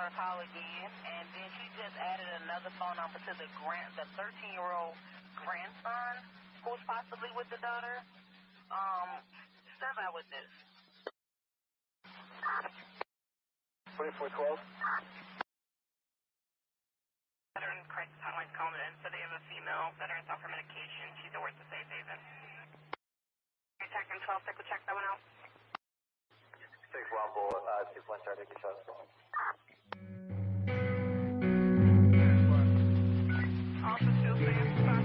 her call again, and then she just added another phone number to the 13-year-old grandson who's possibly with the daughter. Step out with this. 2412. Veteran crisis hotline's calling in, so they have a female veteran off her medication. She's over at the safe haven. Detective 12, we'll check that one out. 6 Rumble, 2 1 started, get shots going. Also still saying stop,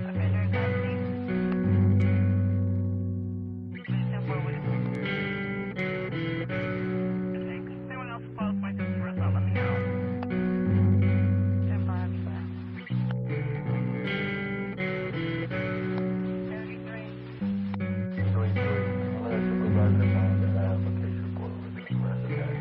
offender in custody. Please step forward. Thanks. If anyone else close might just let me know. Stand by, be back. 33. 3-3. I'm going to supervise the phone and I have a case report with the rest of that.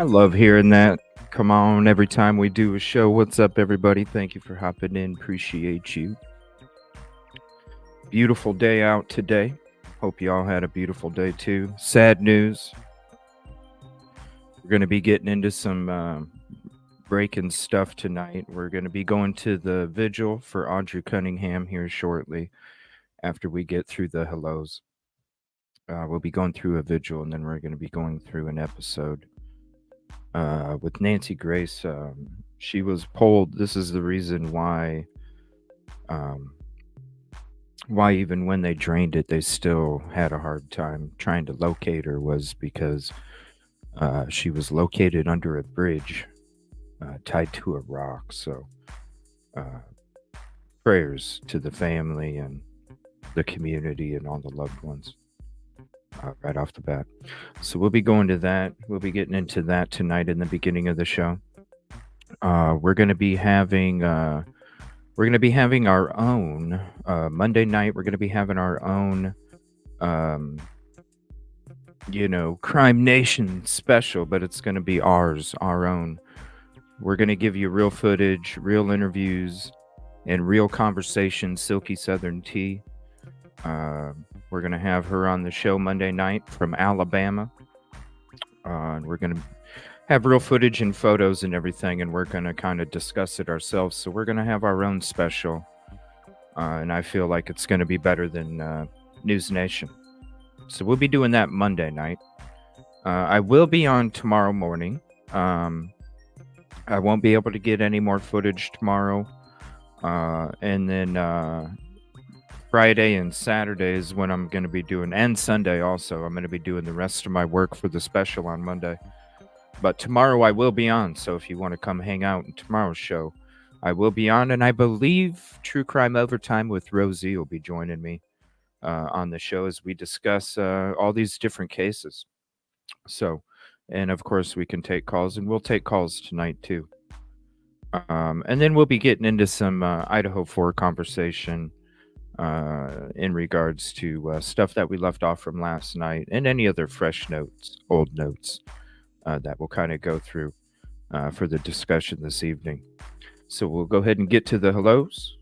love hearing that. Come on, every time we do a show. What's up, everybody? Thank you for hopping in. Appreciate you. Beautiful day out today. Hope you all had a beautiful day too. Sad news. We're going to be getting into some breaking stuff tonight. We're going to be going to the Vigil for Audrii Cunningham here shortly after we get through the hellos. We'll be going through a vigil, and then we're going to be going through an episode with Nancy Grace. She was polled. This is the reason why even when they drained it, they still had a hard time trying to locate her, was because she was located under a bridge tied to a rock. So prayers to the family and the community and all the loved ones. Right off the bat. So we'll be going to that. We'll be getting into that tonight in the beginning of the show. We're going to be having our own Monday night. We're going to be having our own Crime Nation special, but it's going to be our own. We're going to give you real footage, real interviews, and real conversations. Silky Southern Tea. We're going to have her on the show Monday night from Alabama. And we're going to have real footage and photos and everything, and we're going to kind of discuss it ourselves. So we're going to have our own special. And I feel like it's going to be better than News Nation. So we'll be doing that Monday night. I will be on tomorrow morning. I won't be able to get any more footage tomorrow. And then Friday and Saturday is when I'm going to be doing, and Sunday also, I'm going to be doing the rest of my work for the special on Monday. But tomorrow I will be on, so if you want to come hang out in tomorrow's show, I will be on, and I believe True Crime Overtime with Rosie will be joining me on the show as we discuss all these different cases. So, and of course we can take calls, and we'll take calls tonight too. And then we'll be getting into some Idaho4 conversation in regards to stuff that we left off from last night, and any other fresh notes, old notes that we'll kind of go through for the discussion this evening. So we'll go ahead and get to the hellos,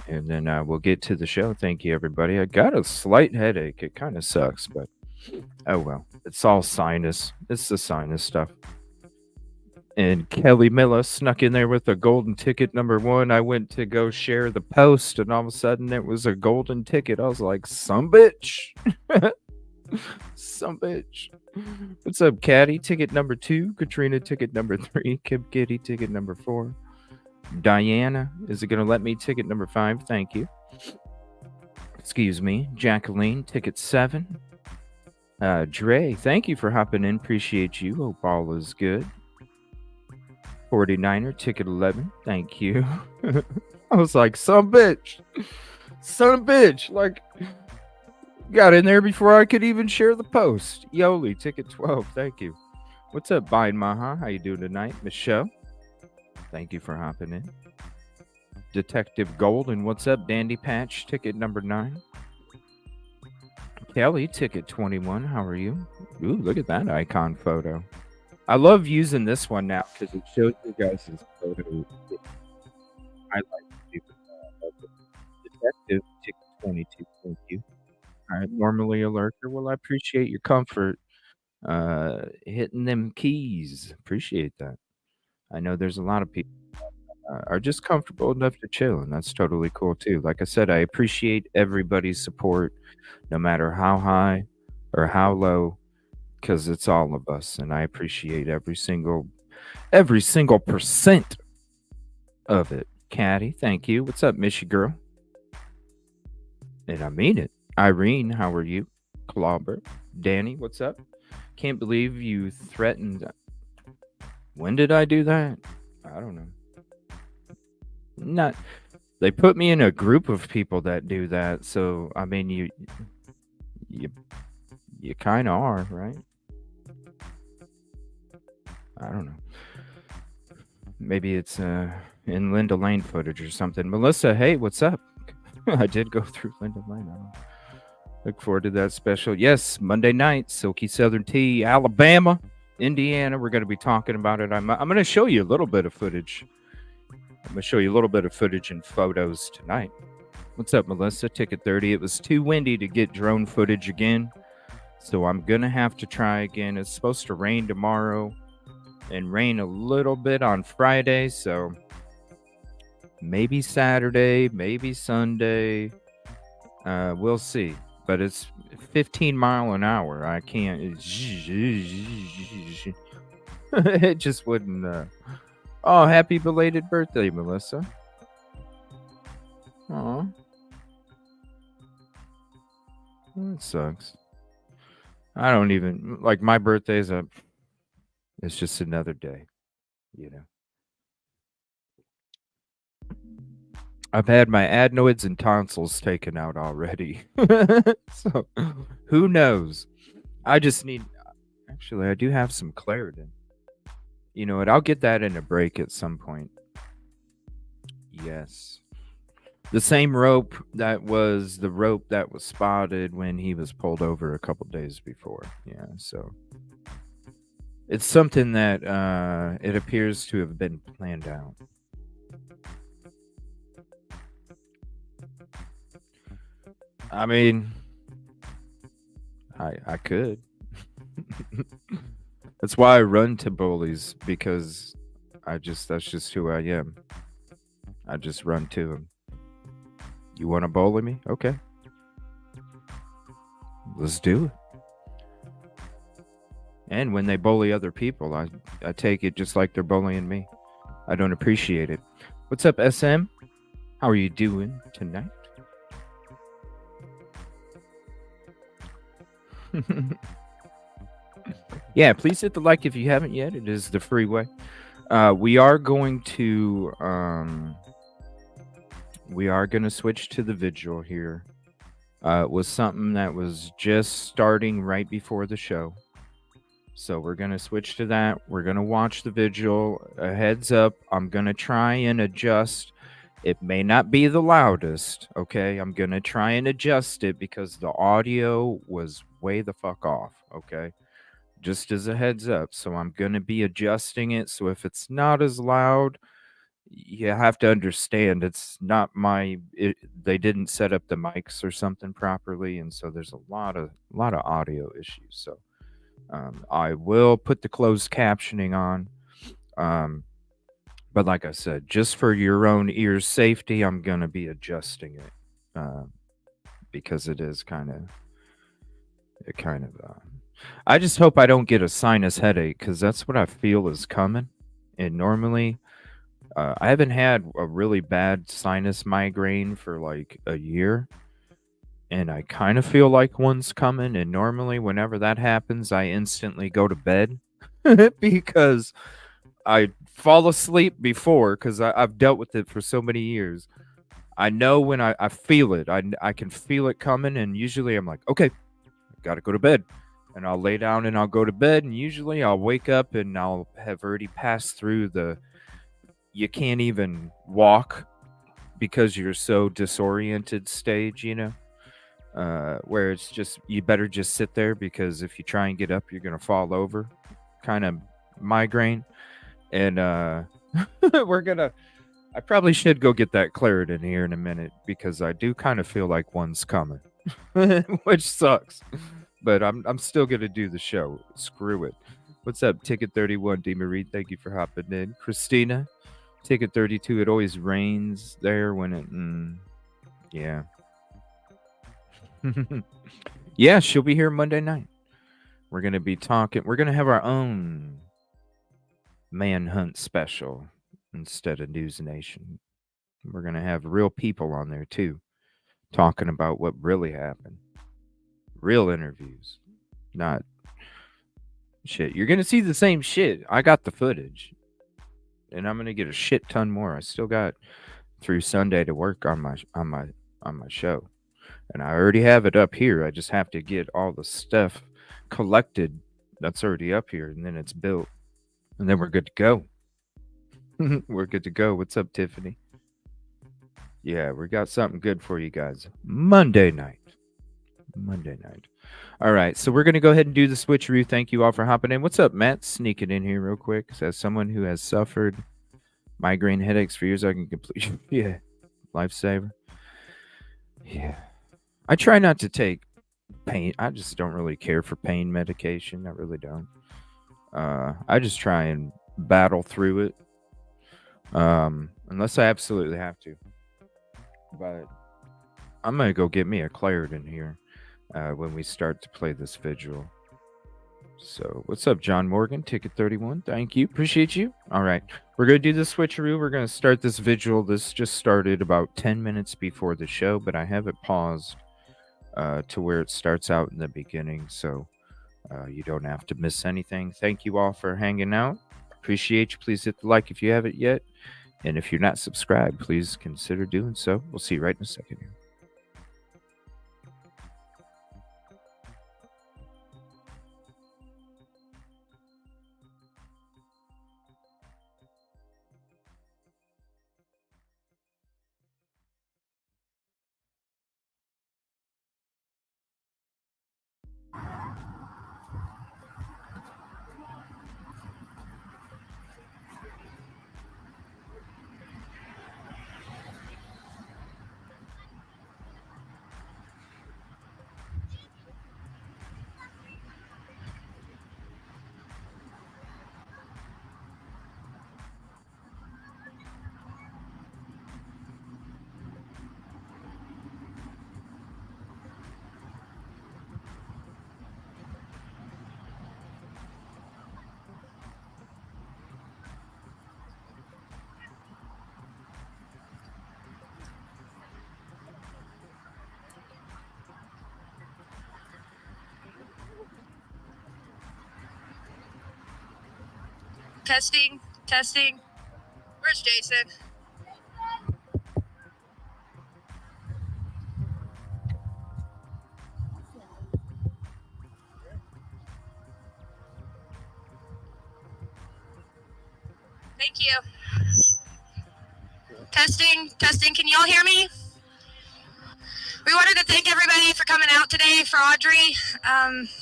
and then we'll get to the show. Thank you, everybody. I got a slight headache. It kind of sucks, but oh well. It's all sinus. It's the sinus stuff. And Kelly Miller snuck in there with a golden ticket number 1. I went to go share the post, and all of a sudden it was a golden ticket. I was like, some bitch. Some bitch. What's up, Caddy? Ticket number 2. Katrina, ticket number 3. Kim Kitty, ticket number 4. Diana, is it going to let me? Ticket number 5. Thank you. Excuse me. Jacqueline, ticket 7. Dre, thank you for hopping in. Appreciate you. Hope all is good. 49er, ticket 11. Thank you. I was like, son bitch. Like, got in there before I could even share the post. Yoli, ticket 12. Thank you. What's up, Biden Maha? How you doing tonight? Michelle, thank you for hopping in. Detective Golden, what's up? Dandy Patch, ticket number 9. Kelly, ticket 21. How are you? Ooh, look at that icon photo. I love using this one now because it shows you guys' photo. I like to do Detective, ticket 22. Thank you. All right, normally alerter. Well, I appreciate your comfort hitting them keys. Appreciate that. I know there's a lot of people are just comfortable enough to chill, and that's totally cool too. Like I said, I appreciate everybody's support, no matter how high or how low, because it's all of us, and I appreciate every single percent of it. Caddy, thank you. What's up, Mishy girl? And I mean it. Irene, how are you? Clauber, Danny, what's up? Can't believe you threatened. When did I do that? I don't know. Not. They put me in a group of people that do that, so I mean, you kind of are, right? I don't know. Maybe it's in Linda Lane footage or something. Melissa, hey, what's up? I did go through Linda Lane. I don't know. Look forward to that special. Yes, Monday night, Silky Southern Tea, Alabama. Indiana. We're going to be talking about it. I'm going to show you a little bit of footage. I'm going to show you a little bit of footage and photos tonight. What's up, Melissa? Ticket 30. It was too windy to get drone footage again, so I'm going to have to try again. It's supposed to rain tomorrow and rain a little bit on Friday, so maybe Saturday, maybe Sunday. We'll see. But it's 15 mile an hour. I can't. It just wouldn't. Oh, happy belated birthday, Melissa. Aw. That sucks. I don't even like my birthday's it's just another day, you know. I've had my adenoids and tonsils taken out already. So who knows? I just need actually I do have some Claritin. You know what? I'll get that in a break at some point. Yes. The same rope that was the rope that was spotted when he was pulled over a couple days before. Yeah, so it's something that it appears to have been planned out. I mean, I could. That's why I run to bullies, because that's just who I am. I just run to them. You want to bully me? Okay. Let's do it. And when they bully other people, I take it just like they're bullying me. I don't appreciate it. What's up, SM? How are you doing tonight? Yeah, please hit the like if you haven't yet. It is the free way. We are going to switch to the Vigil here. It was something that was just starting right before the show. So we're going to switch to that. We're going to watch the Vigil. A heads up, I'm going to try and adjust. It may not be the loudest, okay? I'm going to try and adjust it because the audio was way the fuck off, okay? Just as a heads up. So I'm going to be adjusting it. So if it's not as loud, you have to understand it's not they didn't set up the mics or something properly, and so there's a lot of audio issues. So I will put the closed captioning on, but like I said, just for your own ears safety, I'm gonna be adjusting it because it is kind of I just hope I don't get a sinus headache, because that's what I feel is coming. And normally I haven't had a really bad sinus migraine for like a year, and I kind of feel like one's coming. And normally, whenever that happens, I instantly go to bed because I fall asleep before, because I've dealt with it for so many years. I know when I feel it, I can feel it coming, and usually I'm like, okay, got to go to bed. And I'll lay down and I'll go to bed, and usually I'll wake up and I'll have already passed through the you can't even walk because you're so disoriented stage, you know, where it's just, you better just sit there, because if you try and get up, you're going to fall over kind of migraine. And I probably should go get that Claritin here in a minute, because I do kind of feel like one's coming, which sucks, but I'm still going to do the show. Screw it. What's up, Ticket 31, D. Marie? Thank you for hopping in. Christina, Ticket 32, it always rains there when it... yeah. Yeah, she'll be here Monday night. We're going to be talking... We're going to have our own Manhunt special instead of News Nation. We're going to have real people on there, too, talking about what really happened. Real interviews. Not shit. You're going to see the same shit. I got the footage. And I'm gonna get a shit ton more. I still got through Sunday to work on my show, and I already have it up here. I just have to get all the stuff collected that's already up here, and then it's built, and then we're good to go. We're good to go. What's up, Tiffany? Yeah, we got something good for you guys. Monday night. Monday night. All right, so we're going to go ahead and do the switcheroo. Thank you all for hopping in. What's up, Matt? Sneak it in here real quick. As someone who has suffered migraine headaches for years, I can complete. Yeah, lifesaver. Yeah, I try not to take pain. I just don't really care for pain medication. I really don't. I just try and battle through it, unless I absolutely have to. But I'm gonna go get me a Claritin here when we start to play this vigil. So, what's up, John Morgan? Ticket 31. Thank you. Appreciate you. All right. We're going to do the switcheroo. We're going to start this vigil. This just started about 10 minutes before the show, but I have it paused to where it starts out in the beginning. So, you don't have to miss anything. Thank you all for hanging out. Appreciate you. Please hit the like if you haven't yet. And if you're not subscribed, please consider doing so. We'll see you right in a second here. Testing, testing. Where's Jason? Thank you. Testing, testing. Can y'all hear me? We wanted to thank everybody for coming out today for Audrii.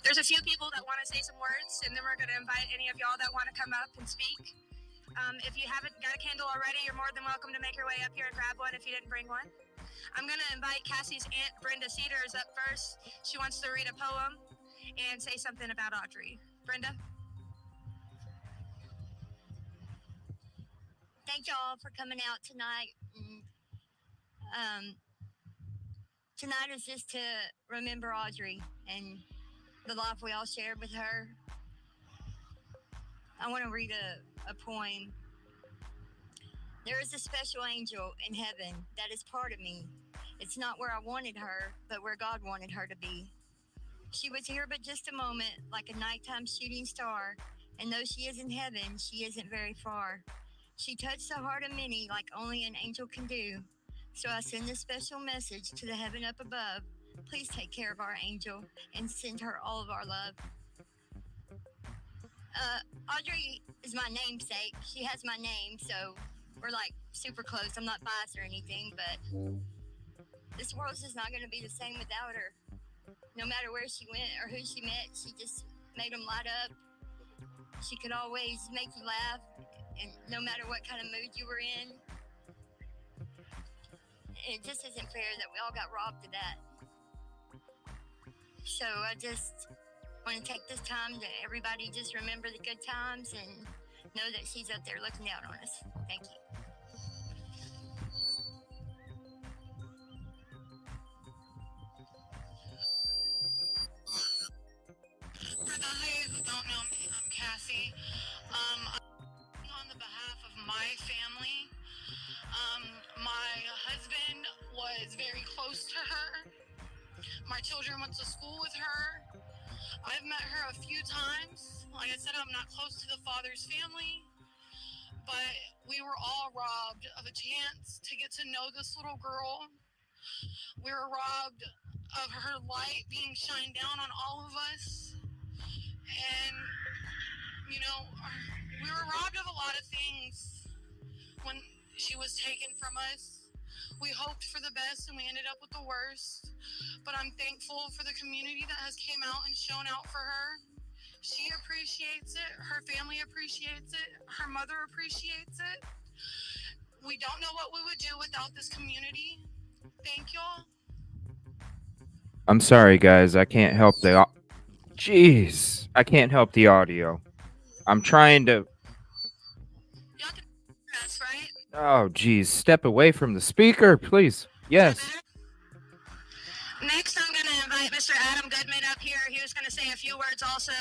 There's a few people that want to say some words, and then we're going to invite any of y'all that want to come up and speak. If you haven't got a candle already, you're more than welcome to make your way up here and grab one if you didn't bring one. I'm going to invite Cassie's aunt, Brenda Cedars, up first. She wants to read a poem and say something about Audrii. Brenda? Thank y'all for coming out tonight. Tonight is just to remember Audrii and the life we all shared with her. I want to read a poem. There is a special angel in heaven that is part of me. It's not where I wanted her, but where God wanted her to be. She was here but just a moment, like a nighttime shooting star, and though she is in heaven, she isn't very far. She touched the heart of many like only an angel can do. So I send this special message to the heaven up above. Please take care of our angel and send her all of our love. Audrii is my namesake. She has my name, so we're like super close. I'm not biased or anything, but this world's just not going to be the same without her. No matter where she went or who she met, she just made them light up. She could always make you laugh, and no matter what kind of mood you were in. It just isn't fair that we all got robbed of that. So I just want to take this time to everybody just remember the good times and know that she's up there looking out on us. Thank you. For those who don't know me, I'm Cassie. I'm on the behalf of my family. My husband was very close to her. My children went to school with her. I've met her a few times. Like I said, I'm not close to the father's family, but we were all robbed of a chance to get to know this little girl. We were robbed of her light being shined down on all of us. And, you know, we were robbed of a lot of things when she was taken from us. We hoped for the best and we ended up with the worst. But I'm thankful for the community that has came out and shown out for her. She appreciates it. Her family appreciates it. Her mother appreciates it. We don't know what we would do without this community. Thank y'all. I'm sorry, guys. I can't help the. Jeez, I can't help the audio. I'm trying to. Y'all can hear us, right? Oh, geez. Step away from the speaker, please. Yes. Next, I'm going to invite Mr. Adam Goodman up here. He was going to say a few words also.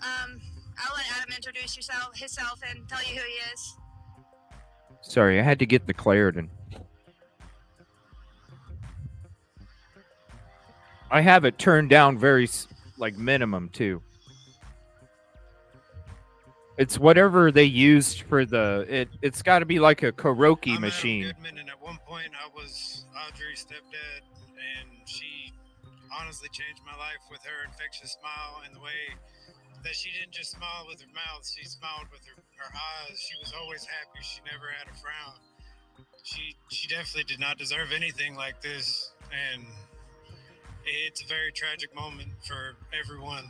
I'll let Adam introduce himself and tell you who he is. Sorry, I had to get the Claritin. I have it turned down very, like, minimum, too. It's whatever they used for the... It's got to be like a karaoke machine. I'm Adam Goodman, and at one point I was Audrii's stepdad, and she honestly changed my life with her infectious smile and the way that she didn't just smile with her mouth, she smiled with her eyes. She was always happy. She never had a frown. She definitely did not deserve anything like this, and it's a very tragic moment for everyone.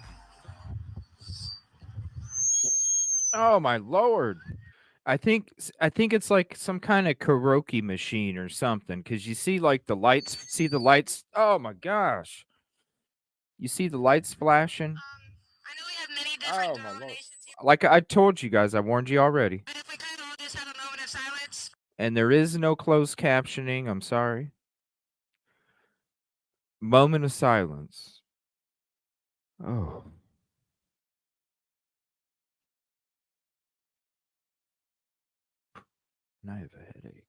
Oh, my Lord. I think it's like some kind of karaoke machine or something, because you see, like, the lights. See the lights? Oh, my gosh. You see the lights flashing? I know we have many different denominations here. Like I told you guys, I warned you already. But if we could all just have a moment of silence. And there is no closed captioning. I'm sorry. Moment of silence. Oh. And I have a headache.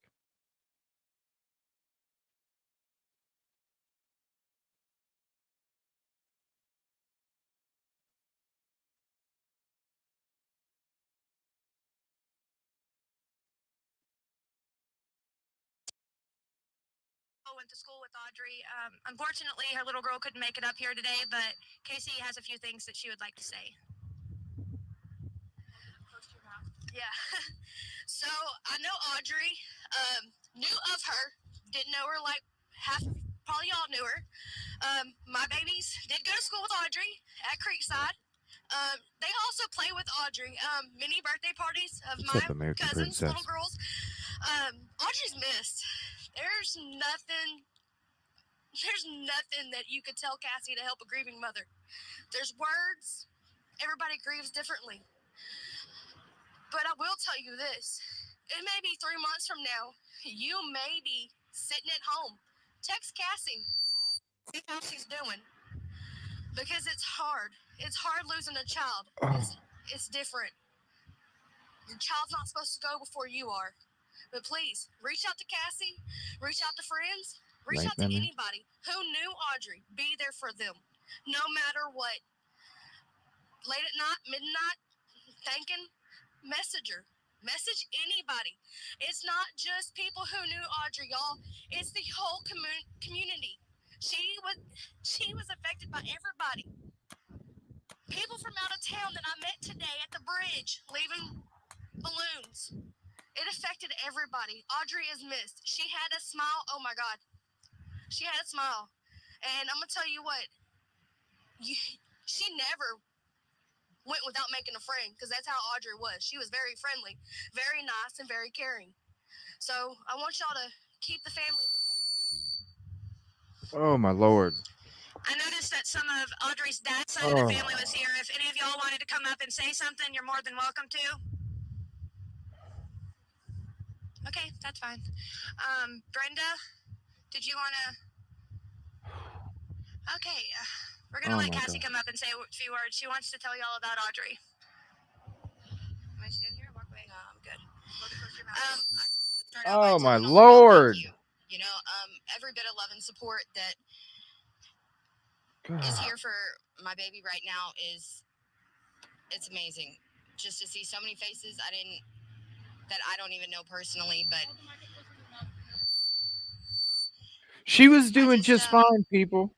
Went to school with Audrii. Unfortunately, her little girl couldn't make it up here today, but Casey has a few things that she would like to say. Close to your mouth. Yeah. So I know Audrii. Knew of her. Didn't know her like half. Probably y'all knew her. My babies did go to school with Audrii at Creekside. They also play with Audrii. Many birthday parties of What's my up, American cousins, Princess? little girls. Audrii's missed. There's nothing that you could tell Cassie to help a grieving mother. There's words. Everybody grieves differently. But I will tell you this. It may be 3 months from now. You may be sitting at home. Text Cassie. See how she's doing. Because it's hard. It's hard losing a child. It's different. Your child's not supposed to go before you are. But please, reach out to Cassie. Reach out to friends. Reach out to anybody who knew Audrii. Be there for them, no matter what. Late at night, midnight, thinking, message her. Message anybody. It's not just people who knew Audrii, y'all. It's the whole community. She was affected by everybody. People from out of town that I met today at the bridge, leaving balloons. It affected everybody. Audrii is missed. She had a smile. Oh, my God. She had a smile. And I'm going to tell you what. She never went without making a friend, because that's how Audrii was. She was very friendly, very nice, and very caring. So I want y'all to keep the family. Oh, my Lord. I noticed that some of Audrii's dad's side of the family was here. If any of y'all wanted to come up and say something, you're more than welcome to. Okay, that's fine. Brenda, did you want to? Okay, we're going to let Cassie come up and say a few words. She wants to tell y'all about Audrii. Am I standing here or walk away? No, I'm good. Oh, my Lord. You know, every bit of love and support that is here for my baby right now it's amazing. Just to see so many faces that I don't even know personally, but She was doing just fine, people.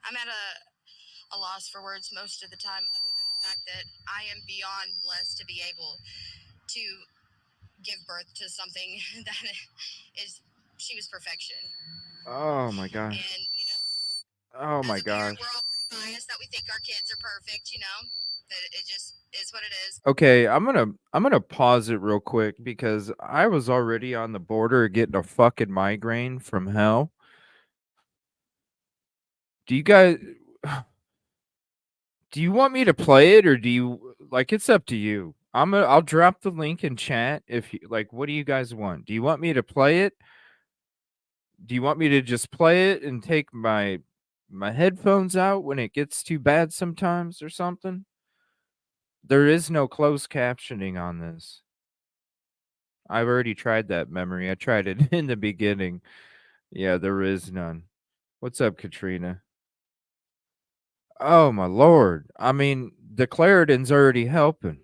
I'm at a loss for words most of the time, other than the fact that I am beyond blessed to be able to give birth to something that is, she was perfection. Oh my gosh. And, you know, Oh as my a parent, gosh. we're all biased that we think our kids are perfect, you know, but it just is what it is. Okay, I'm gonna pause it real quick because I was already on the border of getting a fucking migraine from hell. Do you guys do you want me to play it or do you like it's up to you. I'll drop the link in chat if you like what do you guys want? Do you want me to play it? Do you want me to just play it and take my headphones out when it gets too bad sometimes or something? There is no closed captioning on this. I've already tried that memory. I tried it in the beginning. Yeah, there is none. What's up, Katrina? Oh my lord. I mean, the Claritin's already helping.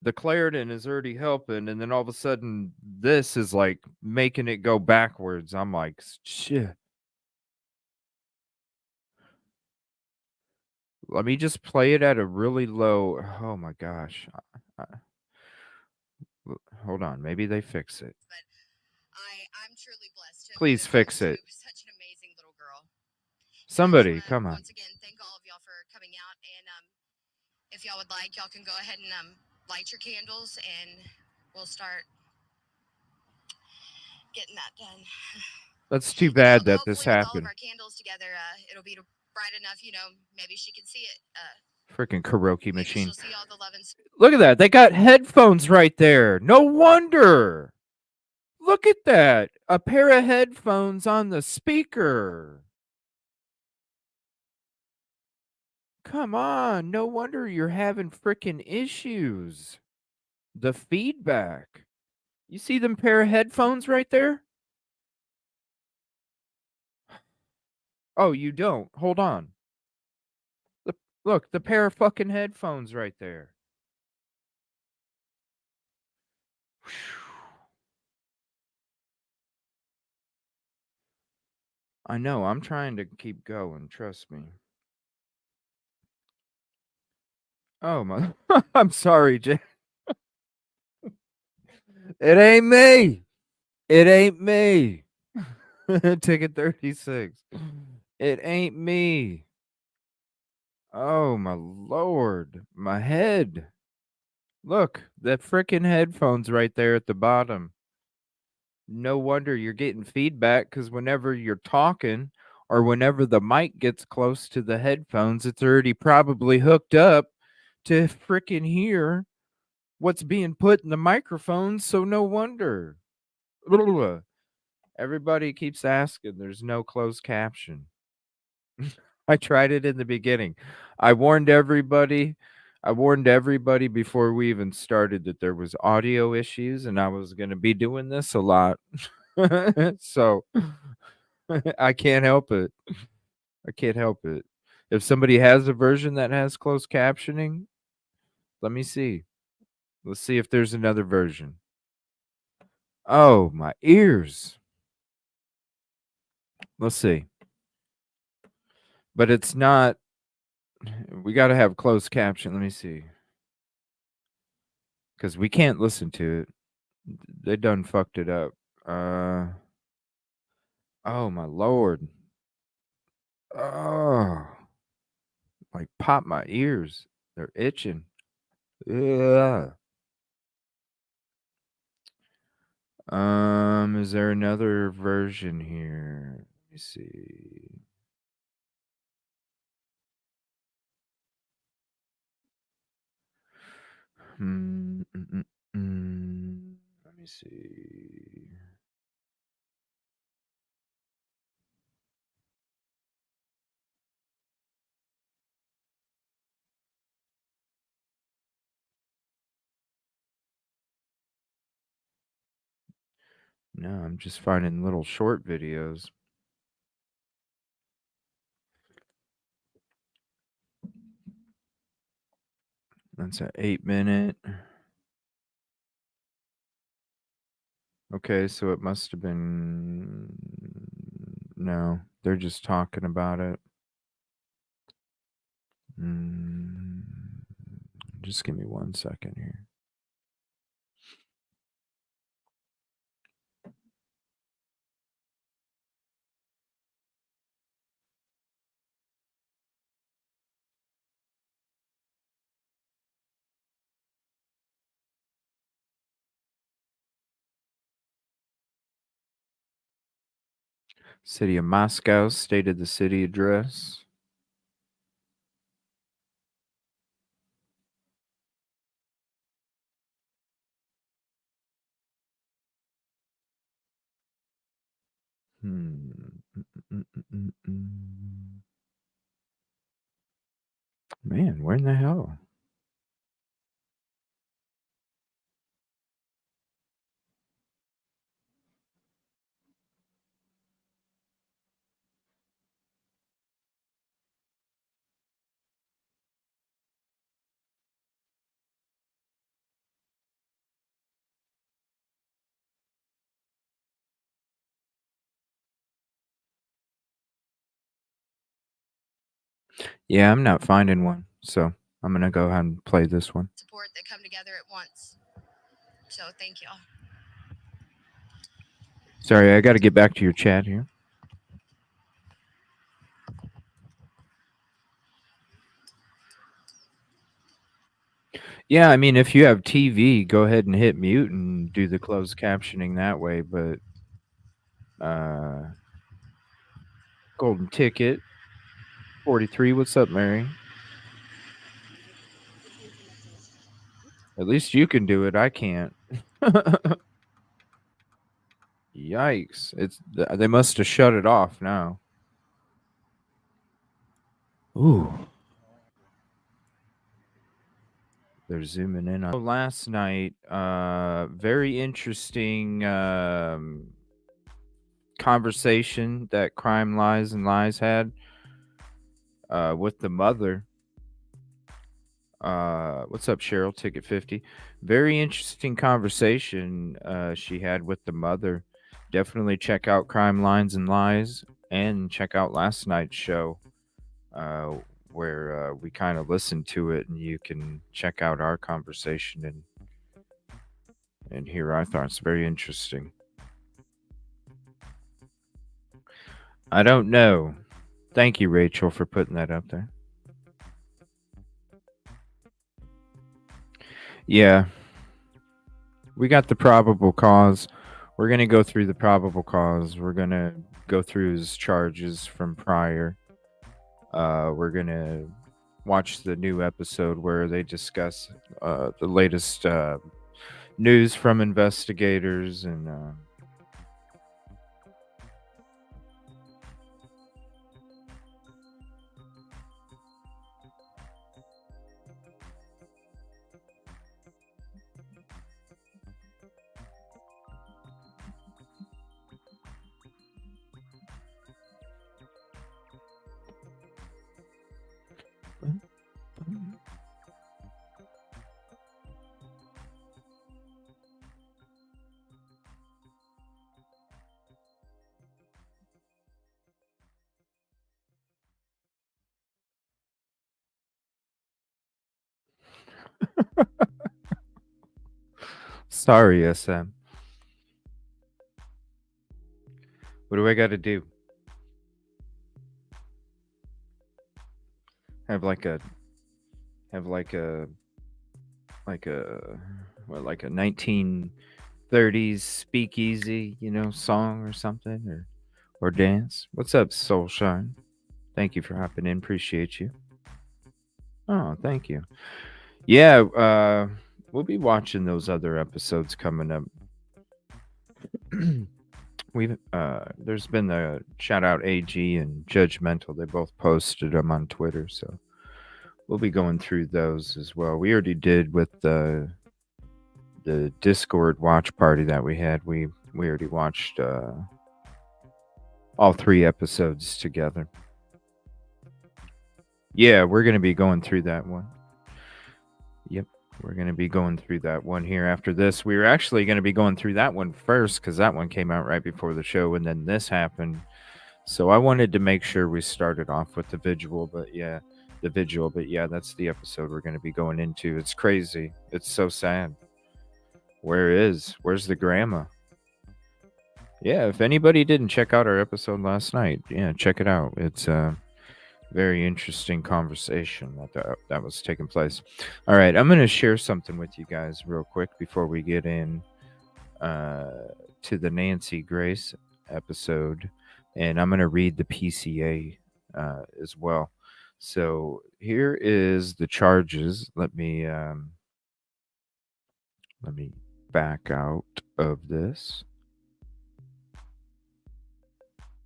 The Claritin is already helping, and then all of a sudden this is like making it go backwards. I'm like, shit. Let me just play it at a really low. Oh my gosh. Hold on. Maybe they fix it. But I'm truly blessed to Please have fix birth it. to such an amazing little girl. Somebody, I just come wanna, on. once again, thank all of y'all for coming out. And if y'all would like, y'all can go ahead and light your candles, and we'll start getting that done. That's too bad that this Hopefully, with all of happened. our candles together, it'll be bright enough. You know, maybe she can see it. Freaking karaoke Maybe machine. she'll see all the love and. Look at that. They got headphones right there. No wonder. Look at that. A pair of headphones on the speaker. Come on. No wonder you're having freaking issues. The feedback. You see them pair of headphones right there? Oh, you don't. Hold on. Look, the pair of fucking headphones right there. I know. I'm trying to keep going. Trust me. Oh my. I'm sorry, Jay. It ain't me. It ain't me. Ticket 36. It ain't me. Oh my lord. My head. Look, that frickin' headphones right there at the bottom. No wonder you're getting feedback because whenever you're talking or whenever the mic gets close to the headphones, it's already probably hooked up to frickin' hear what's being put in the microphone. So no wonder. Everybody keeps asking. There's no closed caption. I tried it in the beginning. I warned everybody. I warned everybody before we even started that there was audio issues and I was going to be doing this a lot. So I can't help it. I can't help it. If somebody has a version that has closed captioning, let me see. Let's see if there's another version. Oh, my ears. Let's see. But it's not. We got to have closed caption. Let me see. Because we can't listen to it. They done fucked it up. Oh, my lord. Oh. Like pop my ears. They're itching. Yeah. Is there another version here? Let me see. Let me see. No, I'm just finding little short videos. That's an 8-minute. Okay, so it must have been. No, they're just talking about it. Just give me 1 second here. City of Moscow stated the city address. Man, where in the hell? Yeah, I'm not finding one, so I'm gonna go ahead and play this one. Support that come together at once. So thank y'all. Sorry, I got to get back to your chat here. Yeah, I mean, if you have TV, go ahead and hit mute and do the closed captioning that way. But golden ticket 43. What's up, Mary? At least you can do it. I can't. Yikes! They must have shut it off now. Ooh. They're zooming in on last night. Very interesting conversation that Crime Lies and Lies had with the mother. What's up, Cheryl? Ticket 50. Very interesting conversation she had with the mother. Definitely check out Crime Lines and Lies and check out last night's show where we kind of listened to it, and you can check out our conversation and hear our thoughts. Very interesting. I don't know. Thank you, Rachel, for putting that up there. Yeah. We got the probable cause. We're going to go through the probable cause. We're going to go through his charges from prior. We're going to watch the new episode where they discuss the latest news from investigators and sorry, SM. What do I got to do? Have like a 1930s speakeasy, song or something or dance. What's up, Soulshine? Thank you for hopping in. Appreciate you. Oh, thank you. Yeah, we'll be watching those other episodes coming up. There's been the shout out AG and Judgmental. They both posted them on Twitter, so we'll be going through those as well. We already did with the Discord watch party that we had. We already watched all 3 episodes together. Yeah, we're going to be going through that one. Yep, we're going to be going through that one here after this. We were actually going to be going through that one first because that one came out right before the show, and then this happened. So I wanted to make sure we started off with the Vigil, but yeah, that's the episode we're going to be going into. It's crazy. It's so sad. Where's the grandma? Yeah, if anybody didn't check out our episode last night, yeah, check it out. It's a very interesting conversation that was taking place. All right, I'm going to share something with you guys real quick before we get in to the Nancy Grace episode. and I'm going to read the PCA as well. So here is the charges. Let me back out of this.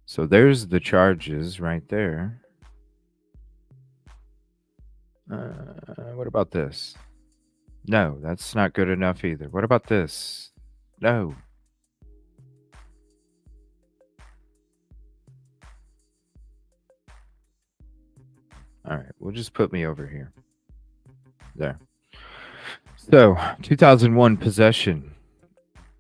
So there's the charges right there. What about this? No, that's not good enough either. What about this? No. All right, we'll just put me over here. There. So, 2001 possession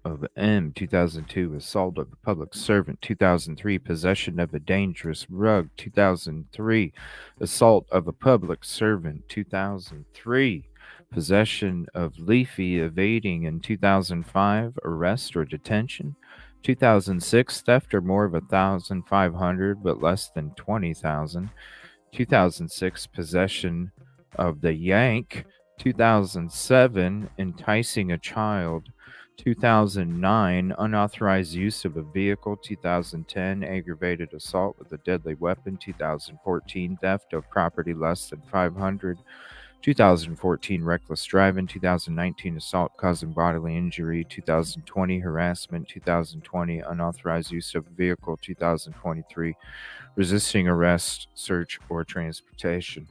of M, 2002 assault of a public servant, 2003 possession of a dangerous rug, 2003 assault of a public servant, 2003 possession of leafy evading in 2005 arrest or detention, 2006 theft or more of 1,500 but less than 20,000, 2006 possession of the yank, 2007 enticing a child, 2009 unauthorized use of a vehicle, 2010 aggravated assault with a deadly weapon, 2014 theft of property less than 500, 2014 reckless driving, 2019 assault causing bodily injury, 2020 harassment, 2020 unauthorized use of a vehicle, 2023 resisting arrest, search, or transportation.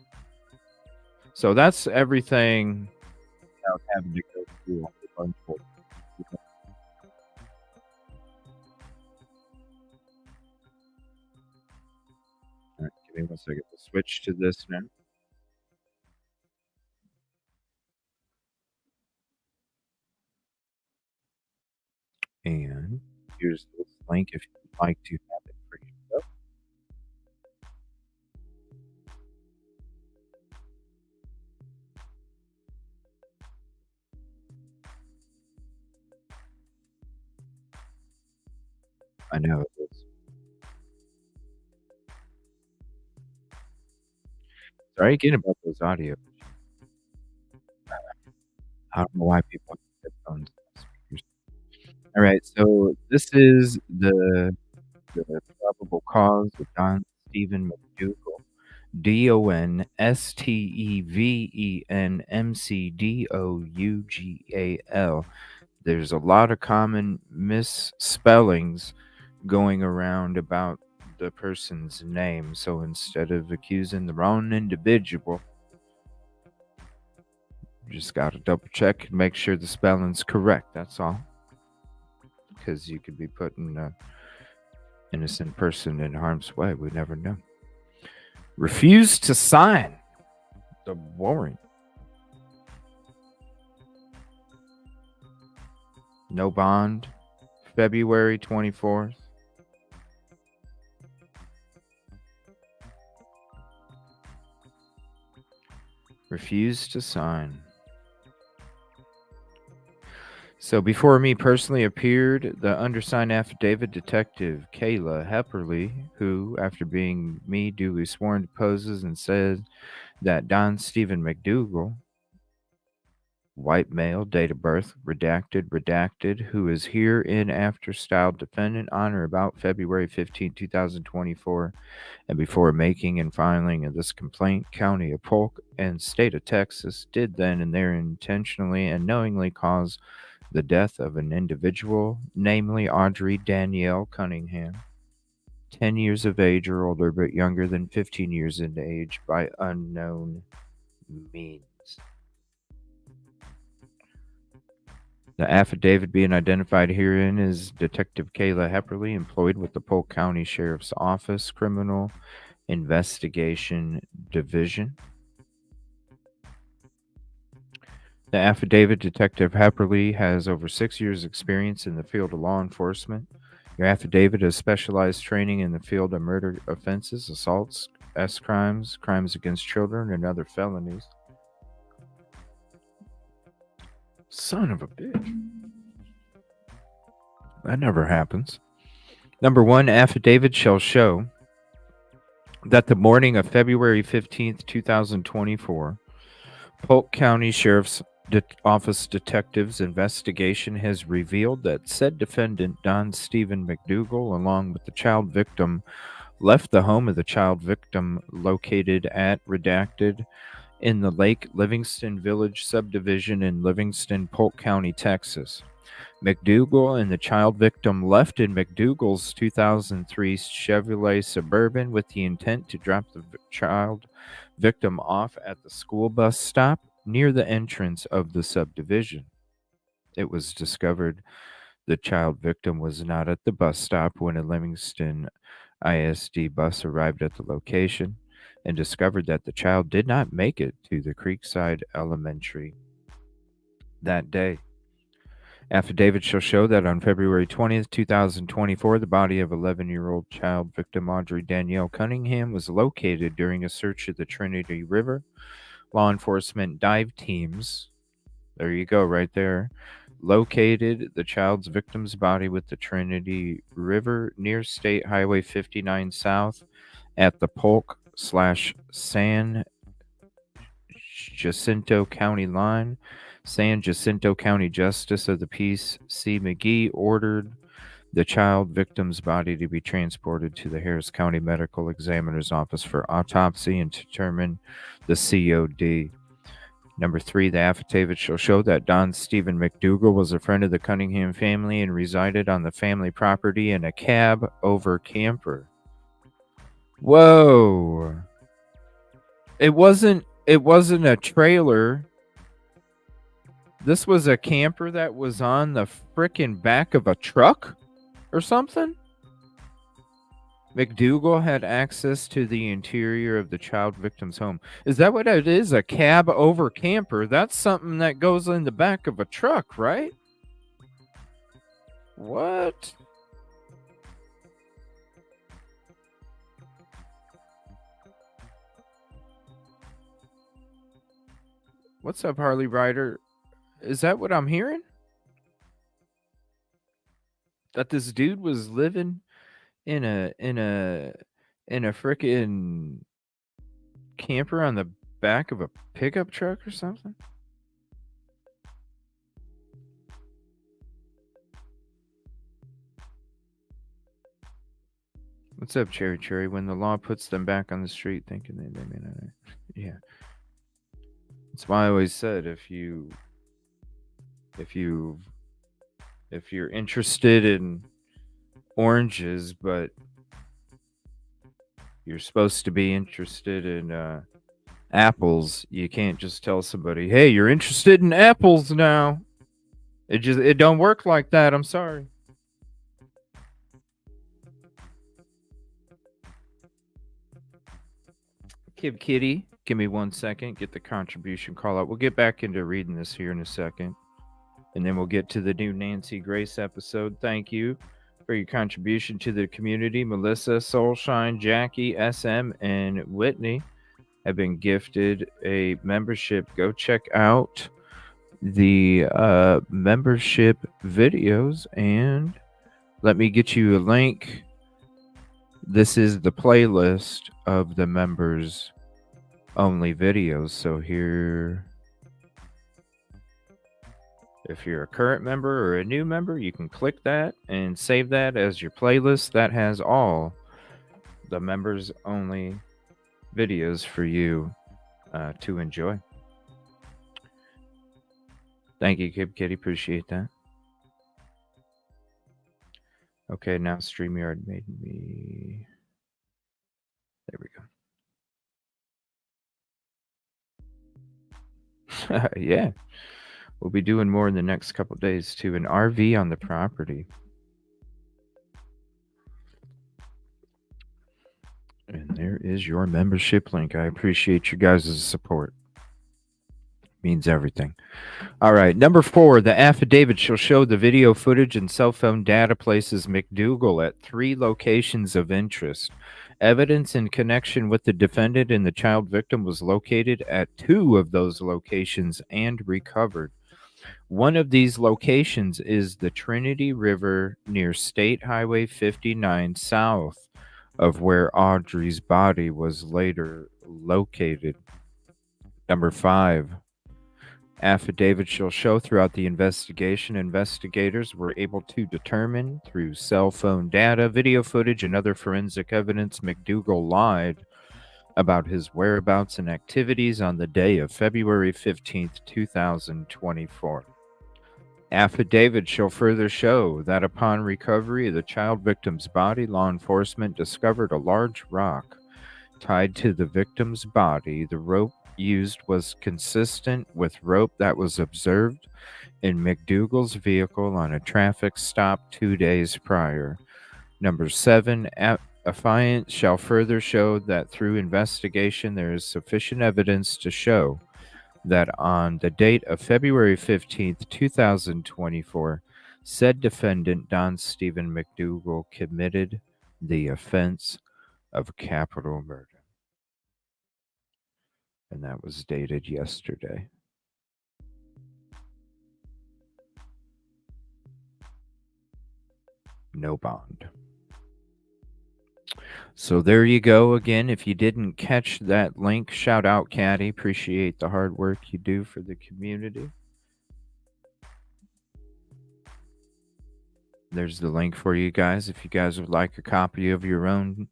So that's everything without having to go through all the bunch of. All right, give me 1 second. We'll switch to this now. And here's this link if you'd like to have it for yourself. I know it is. Sorry again about those audio. I don't know why people have headphones and speakers. All right, so this is the probable cause of Don Stephen McDougal. DonStevenMcDougal. There's a lot of common misspellings going around about the person's name. So instead of accusing the wrong individual, you just got to double check and make sure the spelling's correct. That's all. Because you could be putting an innocent person in harm's way. We never know. Refused to sign the warrant. No bond. February 24th. Refused to sign. So before me personally appeared the undersigned affidavit Detective Kayla Hepperly, who, after being me duly sworn, deposes and says that Don Stephen McDougal, white male, date of birth, redacted, who is hereinafter styled defendant on or about February 15, 2024, and before making and filing of this complaint, County of Polk and State of Texas did then and there intentionally and knowingly cause the death of an individual, namely Audrii Danielle Cunningham, 10 years of age or older but younger than 15 years in age, by unknown means. The affidavit being identified herein is Detective Kayla Hepperly, employed with the Polk County Sheriff's Office Criminal Investigation Division. The affidavit, Detective Hepperly has over 6 years' experience in the field of law enforcement. Your affidavit has specialized training in the field of murder offenses, assaults, S crimes, crimes against children, and other felonies. Son of a bitch. That never happens. Number 1, affidavit shall show that the morning of February 15th, 2024, Polk County Sheriff's Office detectives' investigation has revealed that said defendant, Don Stephen McDougal, along with the child victim, left the home of the child victim located at redacted in the Lake Livingston Village subdivision in Livingston, Polk County, Texas. McDougal and the child victim left in McDougal's 2003 Chevrolet Suburban with the intent to drop the child victim off at the school bus stop near the entrance of the subdivision. It was discovered the child victim was not at the bus stop when a Livingston ISD bus arrived at the location and discovered that the child did not make it to the Creekside Elementary that day. Affidavit shall show that on February 20th, 2024, the body of 11-year-old child victim Audrii Danielle Cunningham was located during a search of the Trinity River. Law enforcement dive teams, there you go, right there, located the child's victim's body with the Trinity River near State Highway 59 South at the Polk/San Jacinto County line. San Jacinto County Justice of the Peace C. McGee ordered the child victim's body to be transported to the Harris County Medical Examiner's Office for autopsy and determine the COD. Number 3, the affidavit shall show that Don Stephen McDougal was a friend of the Cunningham family and resided on the family property in a cab over camper. Whoa. It wasn't a trailer. This was a camper that was on the frickin' back of a truck or something? McDougal had access to the interior of the child victim's home. Is that what it is? A cab over camper? That's something that goes in the back of a truck, right? What? What's up, Harley Ryder? Is that what I'm hearing? That this dude was living in a frickin' camper on the back of a pickup truck or something? What's up, Cherry? When the law puts them back on the street, thinking they may not. Yeah. That's why I always said if you're interested in oranges, but you're supposed to be interested in apples, you can't just tell somebody, "Hey, you're interested in apples now." It don't work like that. I'm sorry. Kib Kitty, give me 1 second. Get the contribution call out. We'll get back into reading this here in a second. And then we'll get to the new Nancy Grace episode. Thank you for your contribution to the community. Melissa, Soulshine, Jackie, SM, and Whitney have been gifted a membership. Go check out the membership videos and let me get you a link. This is the playlist of the members only videos. So here, if you're a current member or a new member, you can click that and save that as your playlist. That has all the members only videos for you to enjoy. Thank you, Kib Kitty. Appreciate that. Okay, now StreamYard made me... There we go. Yeah. We'll be doing more in the next couple days, too. An RV on the property. And there is your membership link. I appreciate you guys' support. Means everything. All right. Number 4, the affidavit shall show the video footage and cell phone data places McDougal at 3 locations of interest. Evidence in connection with the defendant and the child victim was located at 2 of those locations and recovered. One of these locations is the Trinity River near State Highway 59 south of where Audrii's body was later located. Number 5. Affidavits shall show throughout the investigation, investigators were able to determine through cell phone data, video footage, and other forensic evidence McDougal lied about his whereabouts and activities on the day of February 15th, 2024. Affidavit shall further show that upon recovery of the child victim's body, law enforcement discovered a large rock tied to the victim's body. The rope used was consistent with rope that was observed in McDougal's vehicle on a traffic stop 2 days prior. Number 7, affiant shall further show that through investigation there is sufficient evidence to show that on the date of February 15th, 2024, said defendant Don Stephen McDougal committed the offense of capital murder. And that was dated yesterday. No bond. So there you go. Again, if you didn't catch that link, shout out, Caddy. Appreciate the hard work you do for the community. There's the link for you guys if you guys would like a copy of your own.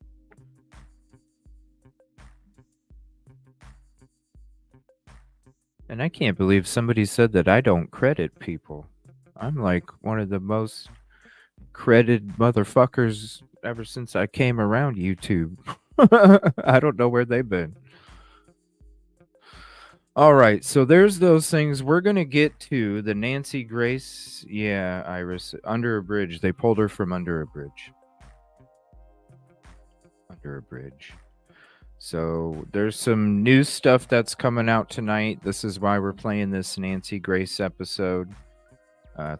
And I can't believe somebody said that I don't credit people. I'm like one of the most credited motherfuckers ever since I came around YouTube. I don't know where they've been. All right, so there's those things. We're going to get to the Nancy Grace. Yeah, Iris, under a bridge. They pulled her from under a bridge. Under a bridge. So there's some new stuff that's coming out tonight. This is why we're playing this Nancy Grace episode.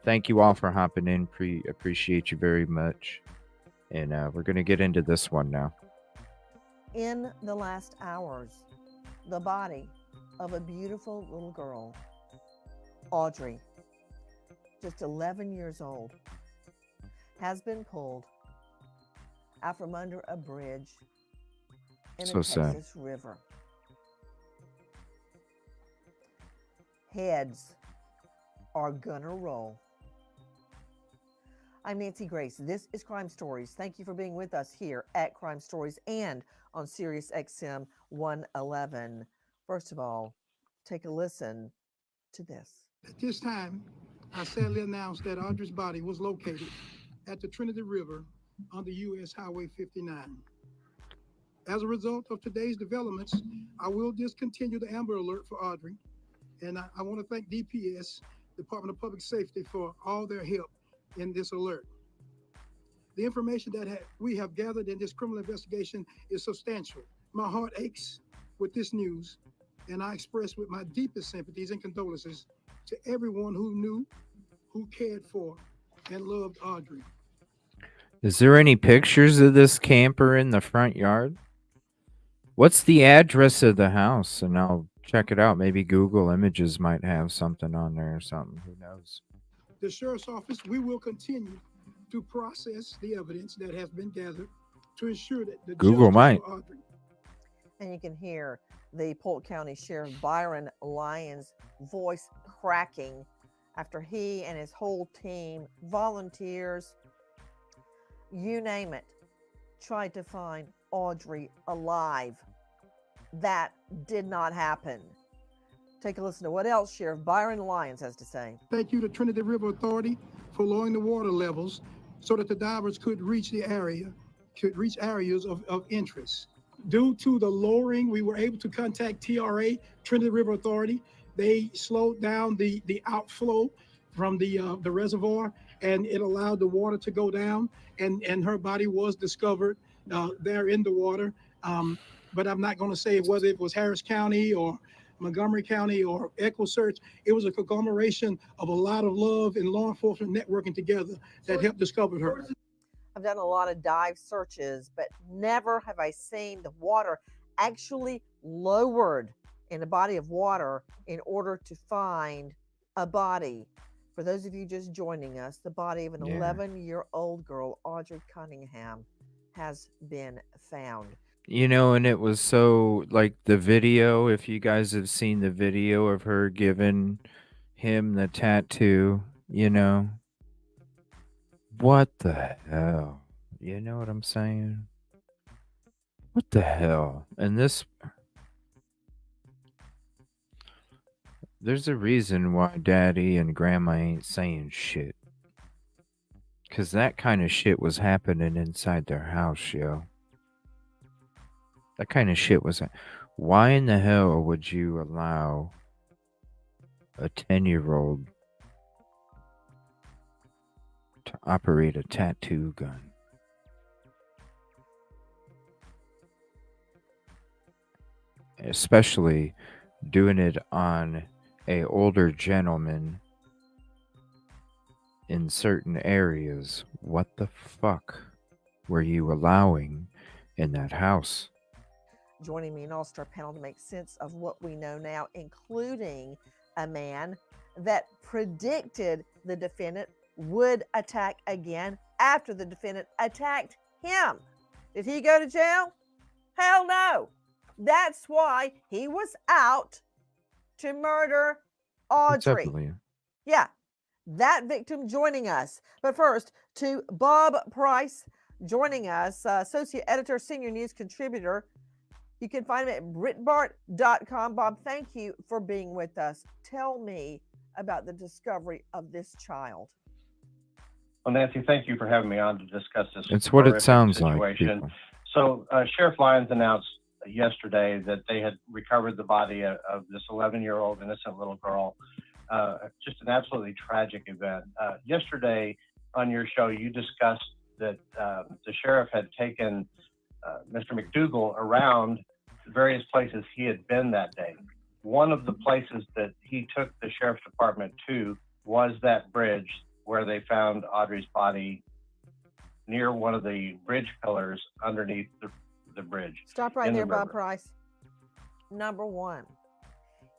Thank you all for hopping in. Appreciate you very much. And we're going to get into this one now. In the last hours, the body of a beautiful little girl, Audrii, just 11 years old, has been pulled out from under a bridge in So a sad. Texas river. Heads are gonna roll. I'm Nancy Grace. This is Crime Stories. Thank you for being with us here at Crime Stories and on Sirius XM 111. First of all, take a listen to this. At this time, I sadly announce that Audrii's body was located at the Trinity River on the U.S. Highway 59. As a result of today's developments, I will discontinue the Amber Alert for Audrii, and I want to thank DPS, Department of Public Safety, for all their help in this alert. The information that we have gathered in this criminal investigation is substantial. My heart aches with this news, and I express with my deepest sympathies and condolences to everyone who knew, who cared for, and loved Audrii. Is there any pictures of this camper in the front yard? What's the address of the house? And I'll check it out. Maybe Google Images might have something on there or something. Who knows? The Sheriff's Office, we will continue to process the evidence that has been gathered to ensure that the Google justice might. for Audrii. And you can hear the Polk County Sheriff Byron Lyons' voice cracking after he and his whole team, volunteers, you name it, tried to find Audrii alive. That did not happen. Take a listen to what else Sheriff Byron Lyons has to say. Thank you to Trinity River Authority for lowering the water levels so that the divers could reach the area, could reach areas of interest. Due to the lowering, we were able to contact TRA, Trinity River Authority. They slowed down the outflow from the reservoir, and it allowed the water to go down, and her body was discovered there in the water. But I'm not going to say whether it was Harris County or Montgomery County or Echo Search. It was a conglomeration of a lot of love and law enforcement networking together that helped discover her. I've done a lot of dive searches, but never have I seen the water actually lowered in a body of water in order to find a body. For those of you just joining us, the body of an 11-year-old girl, Audrii Cunningham, has been found. You know, and it was so like the video, if you guys have seen the video of her giving him the tattoo, you know, what the hell? You know what I'm saying? What the hell? And this, there's a reason why daddy and grandma ain't saying shit. Because that kind of shit was happening inside their house, yo. That kind of shit was. Why in the hell would you allow a 10-year-old to operate a tattoo gun? Especially doing it on a older gentleman in certain areas. What the fuck were you allowing in that house? Joining me in all-star panel to make sense of what we know now, including a man that predicted the defendant would attack again after the defendant attacked him. Did he go to jail? Hell no. That's why he was out to murder What's up, Audrii. Leah? Yeah, that victim joining us. But first, to Bob Price joining us, associate editor, senior news contributor. You can find him at Britbart.com. Bob, thank you for being with us. Tell me about the discovery of this child. Well, Nancy, thank you for having me on to discuss this. It's what it sounds situation. like, people. So, Sheriff Lyons announced yesterday that they had recovered the body of this 11-year-old innocent little girl. Just an absolutely tragic event. Yesterday on your show, you discussed that the sheriff had taken Mr. McDougal around various places he had been that day. One of the places that he took the sheriff's department to was that bridge where they found Audrii's body near one of the bridge pillars underneath the bridge. Stop right there, Bob Price. Number one,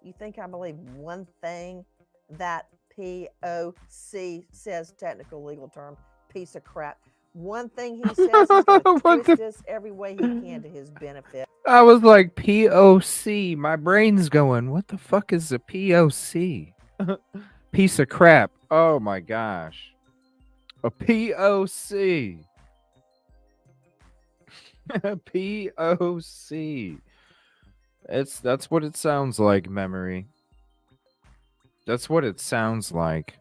you think I believe one thing that POC says, technical legal term, piece of crap. One thing he says, he's going to twist this every way he can to his benefit. I was like, POC. My brain's going, what the fuck is a POC? Piece of crap. Oh my gosh. A POC. POC. That's what it sounds like, memory. That's what it sounds like.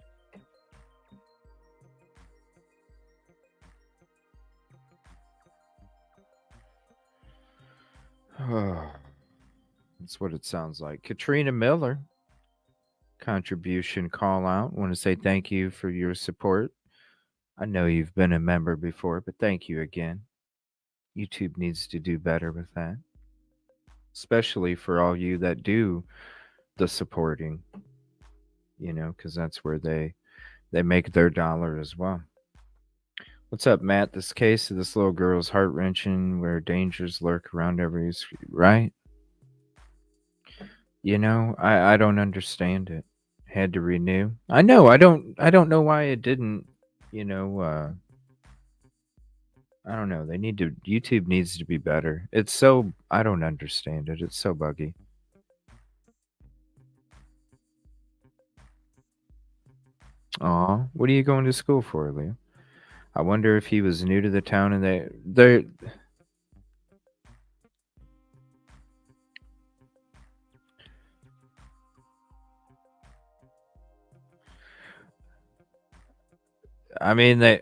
That's what it sounds like. Katrina Miller, contribution call out. Want to say thank you for your support. I know you've been a member before, but thank you again. YouTube needs to do better with that, especially for all you that do the supporting, you know, because that's where they make their dollar as well. What's up, Matt? This case of this little girl's heart-wrenching, where dangers lurk around every street, right? You know, I don't understand it. Had to renew. I know. I don't know why it didn't. You know, I don't know. YouTube needs to be better. It's so, I don't understand it. It's so buggy. Aw, what are you going to school for, Leo? I wonder if he was new to the town and they're I mean, they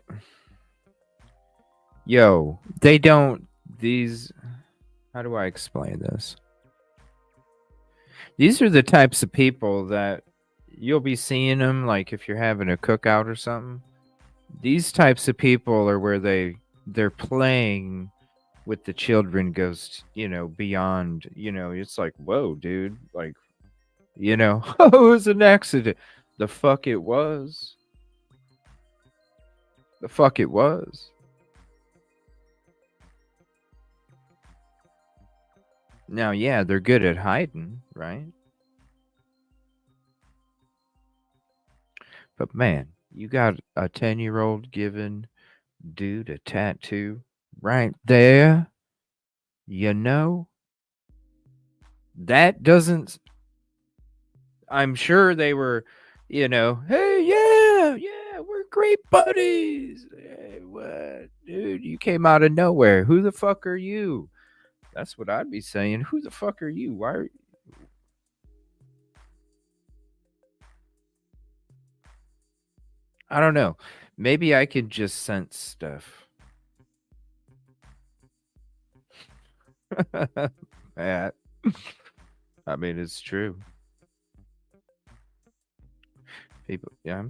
don't, how do I explain this? These are the types of people that you'll be seeing them, like if you're having a cookout or something. These types of people are where they're playing with the children goes, beyond, it's like, whoa, dude, like, oh, it was an accident. The fuck it was. The fuck it was. Now, yeah, they're good at hiding, right? But man, you got a 10-year-old giving dude a tattoo right there. You know, that doesn't. I'm sure they were, hey, yeah, we're great buddies. Hey, what, dude? You came out of nowhere. Who the fuck are you? That's what I'd be saying. Who the fuck are you? Why are I don't know. Maybe I could just sense stuff. Matt. I mean, it's true. People, yeah,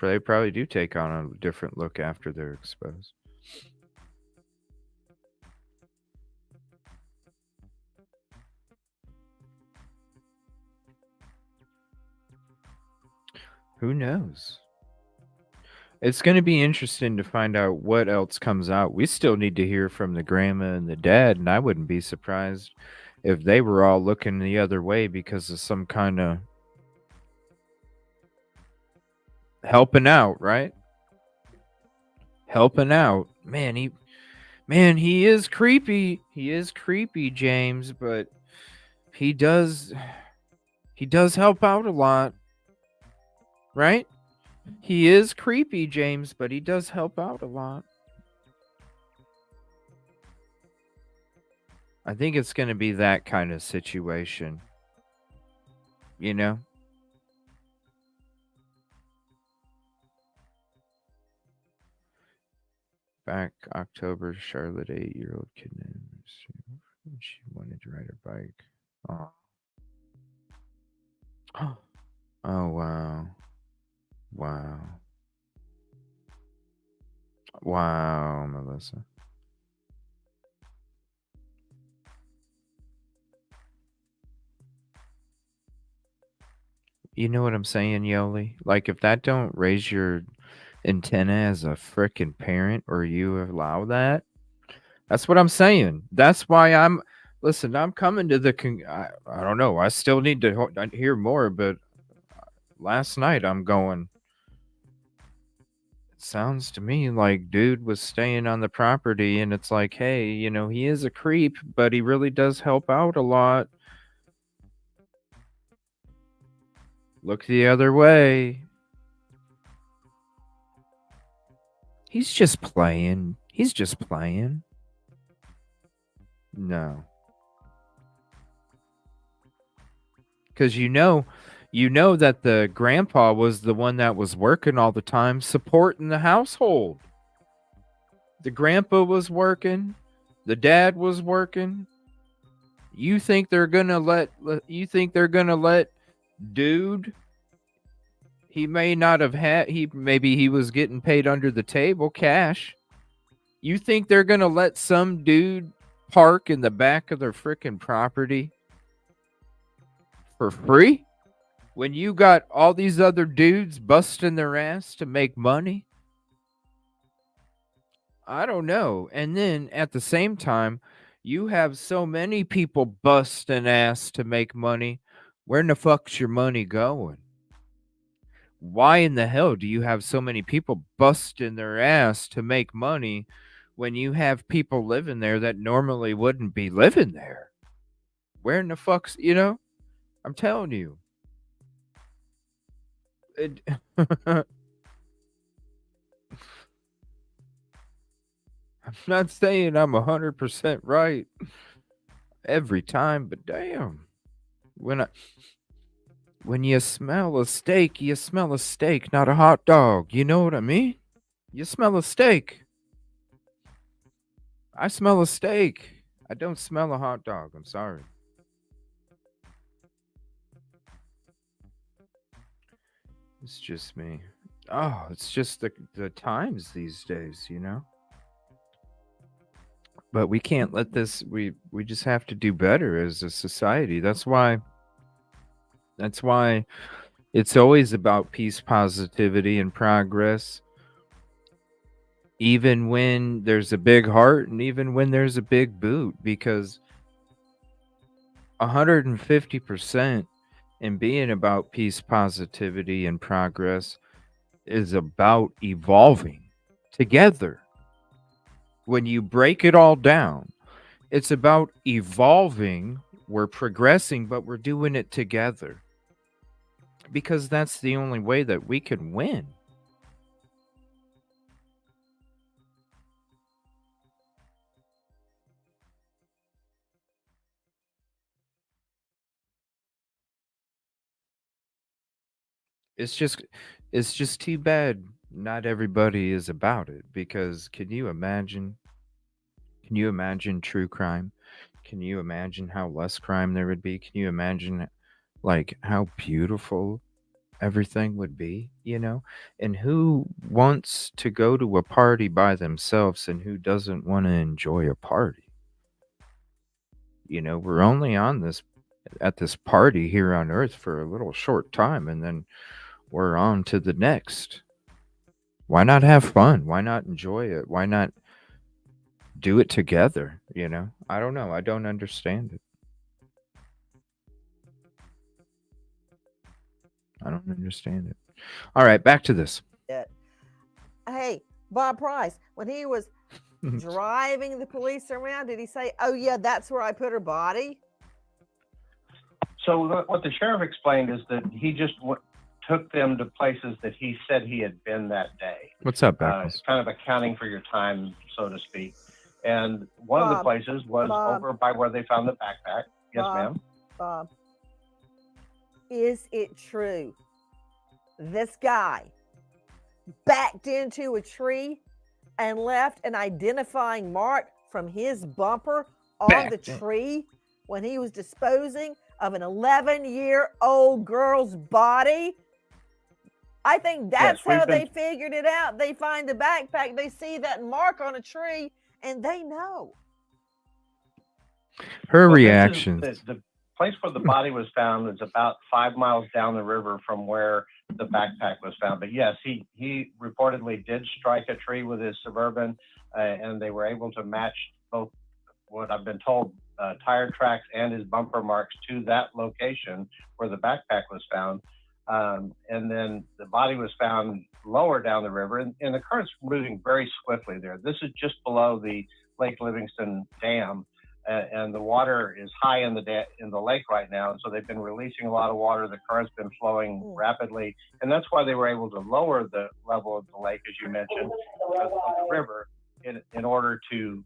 they probably do take on a different look after they're exposed. Who knows? It's going to be interesting to find out what else comes out. We still need to hear from the grandma and the dad, and I wouldn't be surprised if they were all looking the other way because of some kind of helping out, right? Helping out. Man, he is creepy. He is creepy, James, but he does help out a lot. Right? He is creepy, James, but he does help out a lot. I think it's going to be that kind of situation. You know? Back October, Charlotte, 8-year-old kidnapped. She wanted to ride her bike. Oh. Oh, wow. Wow. Wow, Melissa. You know what I'm saying, Yoli? Like, if that don't raise your antenna as a frickin' parent, or you allow that, that's what I'm saying. That's why I'm coming to the I don't know. I still need to hear more, but last night I'm going, it sounds to me like dude was staying on the property, and it's like, hey, he is a creep, but he really does help out a lot. Look the other way. He's just playing. No. Because you know that the grandpa was the one that was working all the time, supporting the household. The grandpa was working. The dad was working. You think they're gonna let dude? He may not have had. Maybe he was getting paid under the table, cash. You think they're gonna let some dude park in the back of their frickin' property for free when you got all these other dudes busting their ass to make money? I don't know. And then at the same time, you have so many people busting ass to make money. Where in the fuck's your money going? Why in the hell do you have so many people busting their ass to make money when you have people living there that normally wouldn't be living there? Where in the fuck's, I'm telling you. I'm not saying I'm 100% right every time, but damn. When you smell a steak, you smell a steak, not a hot dog. You know what I mean? You smell a steak. I smell a steak. I don't smell a hot dog. I'm sorry. It's just me. Oh, it's just the times these days, But we can't let this. We just have to do better as a society. That's why it's always about peace, positivity, and progress. Even when there's a big heart and even when there's a big boot, because 150% in being about peace, positivity, and progress is about evolving together. When you break it all down, It's about evolving. We're progressing, but we're doing it together. Because that's the only way that we can win. It's just too bad not everybody is about it, because can you imagine true crime? Can you imagine how less crime there would be? Can you imagine like how beautiful everything would be, you know? And who wants to go to a party by themselves and who doesn't want to enjoy a party? You know, we're only on this at this party here on earth for a little short time, and then we're on to the next. Why not have fun? Why not enjoy it? Why not do it together? You know, I don't know. I don't understand it. I don't understand it. All right, back to this. Hey, Bob Price, when he was driving the police around, did he say, "Oh yeah, that's where I put her body"? So what the sheriff explained is that he just took them to places that he said he had been that day. What's up, Beckles? It's kind of accounting for your time, so to speak. And one of the places was over by where they found the backpack. Yes, ma'am. Bob, is it true this guy backed into a tree and left an identifying mark from his bumper on the tree when he was disposing of an 11-year-old girl's body? I think that's how they figured it out. They find the backpack, they see that mark on a tree, and they know. Her reaction. The place where the body was found is about 5 miles down the river from where the backpack was found. But yes, he reportedly did strike a tree with his Suburban, and they were able to match both what I've been told, tire tracks and his bumper marks to that location where the backpack was found. And then the body was found lower down the river, and the current's moving very swiftly there. This is just below the Lake Livingston Dam, and the water is high in the lake right now. And so they've been releasing a lot of water. The current's been flowing rapidly, and that's why they were able to lower the level of the lake, as you mentioned, of the river, in order to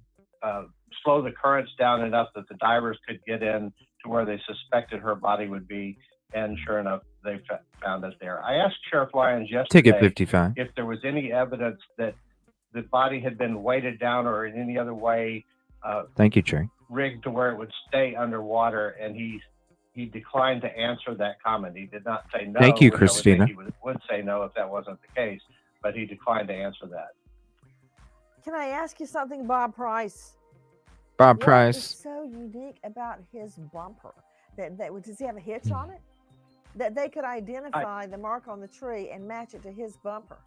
slow the currents down enough that the divers could get in to where they suspected her body would be. And sure enough, they found it there. I asked Sheriff Lyons yesterday Ticket 55. if there was any evidence that the body had been weighted down or in any other way Thank you, Trey. rigged to where it would stay underwater, and he declined to answer that comment. He did not say no. Thank you, Christina. He would say no if that wasn't the case, but he declined to answer that. Can I ask you something, Bob Price? Bob Price. What is so unique about his bumper? Does he have a hitch on it? That they could identify the mark on the tree and match it to his bumper.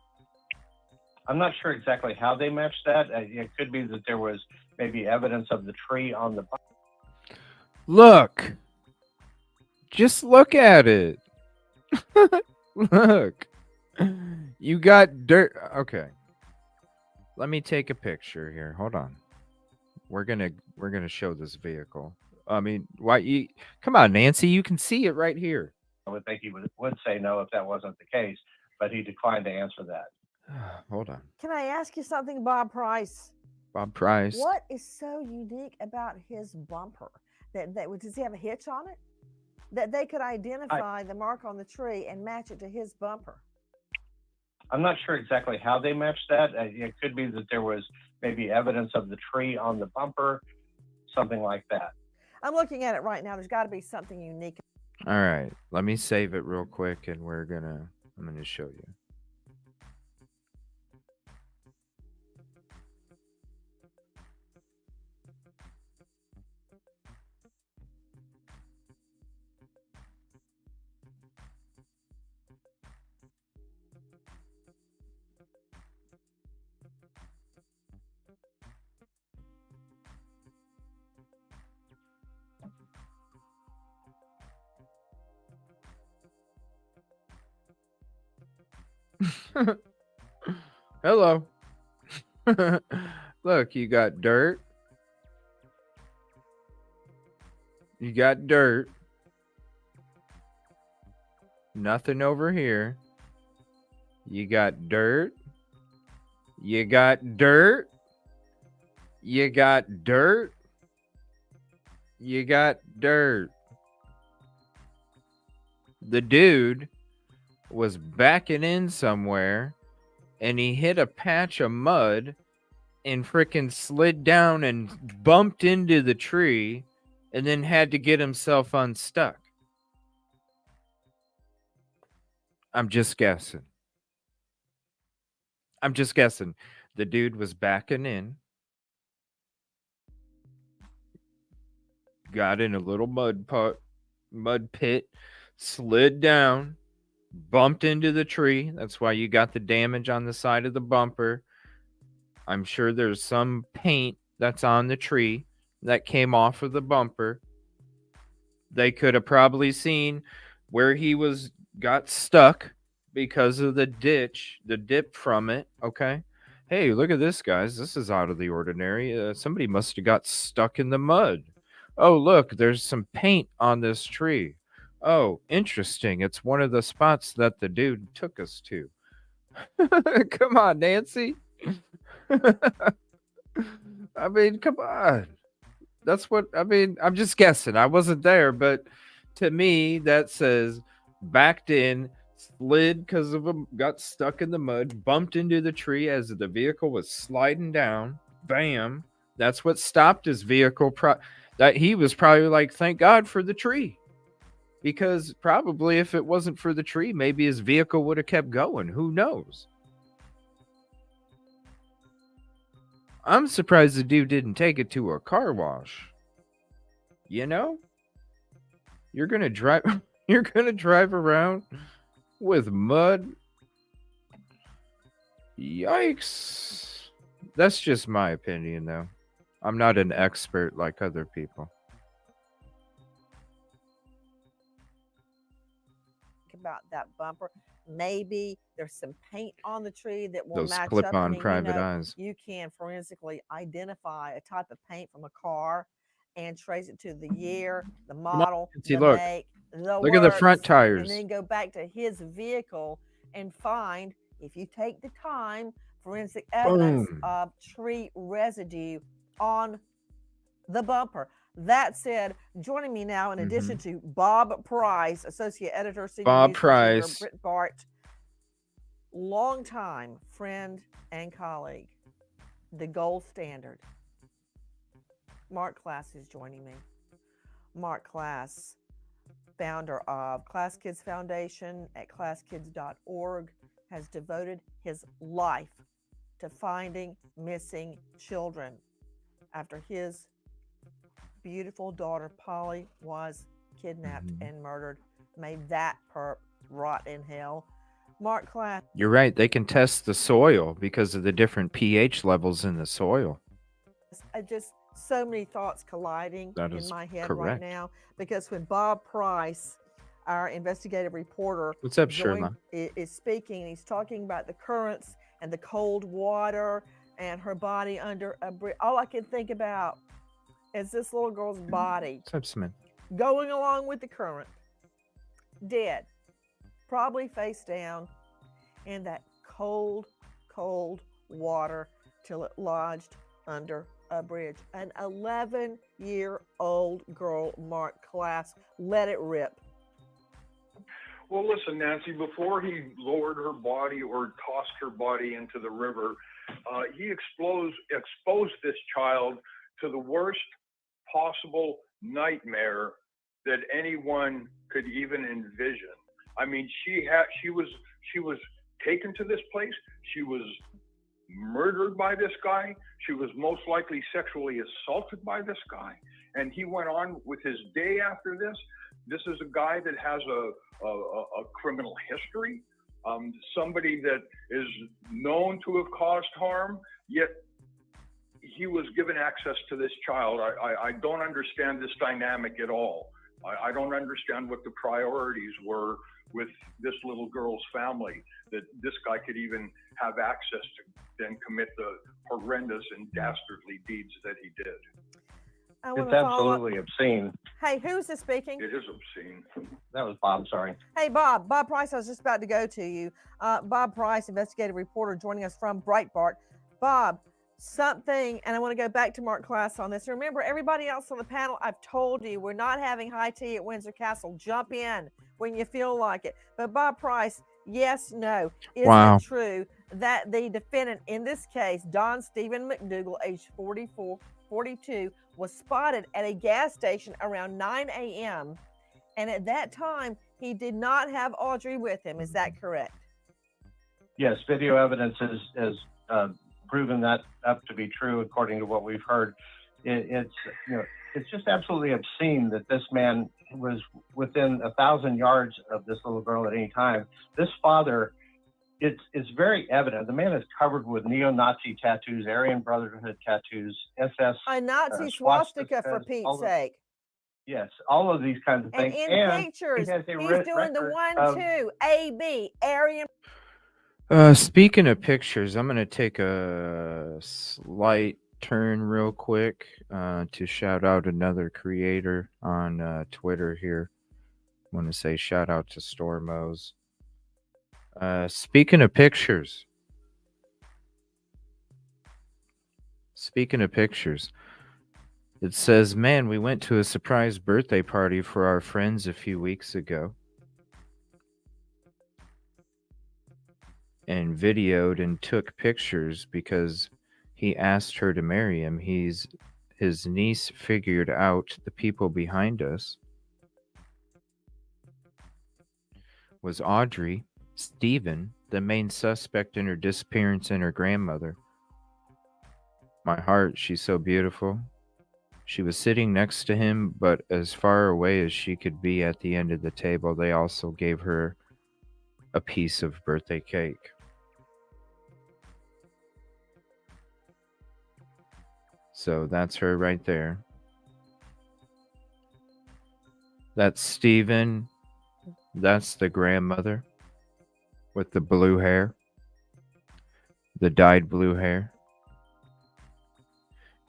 I'm not sure exactly how they matched that. It could be that there was maybe evidence of the tree on the bumper. Look. Just look at it. Look. You got dirt. Okay. Let me take a picture here. Hold on. We're gonna show this vehicle. I mean, come on, Nancy, you can see it right here. I would think he would say no if that wasn't the case, but he declined to answer that. Hold on. Can I ask you something, Bob Price? Bob Price. What is so unique about his bumper? Does he have a hitch on it? That they could identify the mark on the tree and match it to his bumper. I'm not sure exactly how they matched that. It could be that there was maybe evidence of the tree on the bumper, something like that. I'm looking at it right now. There's got to be something unique. All right, let me save it real quick, and I'm gonna show you. Hello. Look, you got dirt. You got dirt. Nothing over here. You got dirt. You got dirt. You got dirt. You got dirt. The dude was backing in somewhere and he hit a patch of mud and frickin' slid down and bumped into the tree and then had to get himself unstuck. I'm just guessing. The dude was backing in, got in a little mud pit, slid down, bumped into the tree. That's why you got the damage on the side of the bumper. I'm sure there's some paint that's on the tree that came off of the bumper. They could have probably seen where he got stuck because of the dip from it. Okay. Hey, look at this, guys. This is out of the ordinary. Somebody must have got stuck in the mud. Oh, look, there's some paint on this tree. Oh, interesting. It's one of the spots that the dude took us to. Come on, Nancy. I mean, come on. That's what I mean. I'm just guessing. I wasn't there, but to me, that says backed in, slid because of him, got stuck in the mud, bumped into the tree as the vehicle was sliding down. Bam. That's what stopped his vehicle. That he was probably like, thank God for the tree. Because probably if it wasn't for the tree, maybe his vehicle would have kept going. Who knows? I'm surprised the dude didn't take it to a car wash. You know? You're going to drive around with mud. Yikes. That's just my opinion though. I'm not an expert like other people. About that bumper, maybe there's some paint on the tree that will Those match clip-on up. I mean, private eyes. You can forensically identify a type of paint from a car and trace it to the year, the model, the make, the look at the front tires, and then go back to his vehicle and find, if you take the time, forensic evidence of tree residue on the bumper. That said, joining me now, in addition to Bob Price, Associate Editor, Senior Bob News Price, Britt Bart, longtime friend and colleague, the gold standard. Mark Class is joining me. Mark Class, founder of Class Kids Foundation at classkids.org, has devoted his life to finding missing children after his beautiful daughter Polly was kidnapped and murdered. May that perp rot in hell. Mark Class. You're right. They can test the soil because of the different pH levels in the soil. I just so many thoughts colliding in my head right now, because when Bob Price, our investigative reporter, what's up, Sherlock, is speaking, he's talking about the currents and the cold water and her body under a bridge. All I can think about is this little girl's body going along with the current, dead, probably face down in that cold, cold water till it lodged under a bridge. An 11-year-old girl, Mark Class. Let it rip. Well, listen, Nancy, before he lowered her body or tossed her body into the river, he exposed this child to the worst possible nightmare that anyone could even envision. I mean, she was taken to this place. She was murdered by this guy. She was most likely sexually assaulted by this guy. And he went on with his day after this. This is a guy that has a criminal history, somebody that is known to have caused harm, yet he was given access to this child. I don't understand this dynamic at all. I don't understand what the priorities were with this little girl's family, that this guy could even have access to then commit the horrendous and dastardly deeds that he did. I want It's to follow up. absolutely obscene. Hey, who's this speaking? It is obscene. That was Bob, sorry. Hey, Bob. Bob Price, I was just about to go to you. Bob Price, investigative reporter, joining us from Breitbart. Bob, something, and I want to go back to Mark Class on this. Remember, everybody else on the panel, I've told you, we're not having high tea at Windsor Castle. Jump in when you feel like it. But Bob Price, yes, no. Is it true that the defendant in this case, Don Stephen McDougal, age 42, was spotted at a gas station around 9 a.m., and at that time, he did not have Audrii with him. Is that correct? Yes, video evidence has proven that up to be true, according to what we've heard. It's just absolutely obscene that this man was within 1,000 yards of this little girl at any time. This father, it's very evident. The man is covered with neo-Nazi tattoos, Aryan Brotherhood tattoos, SS. A Nazi swastika, for Pete's sake. Yes, all of these kinds of things. And in pictures, he's doing the 1-2, AB, Aryan. Speaking of pictures, I'm going to take a slight turn real quick to shout out another creator on Twitter here. I want to say shout out to Stormos. Speaking of pictures, it says, man, we went to a surprise birthday party for our friends a few weeks ago and videoed and took pictures because he asked her to marry him. His niece figured out the people behind us was Audrii, Stephen, the main suspect in her disappearance, and her grandmother. My heart, she's so beautiful. She was sitting next to him, but as far away as she could be at the end of the table. They also gave her a piece of birthday cake. So that's her right there. That's Stephen. That's the grandmother with the blue hair, the dyed blue hair.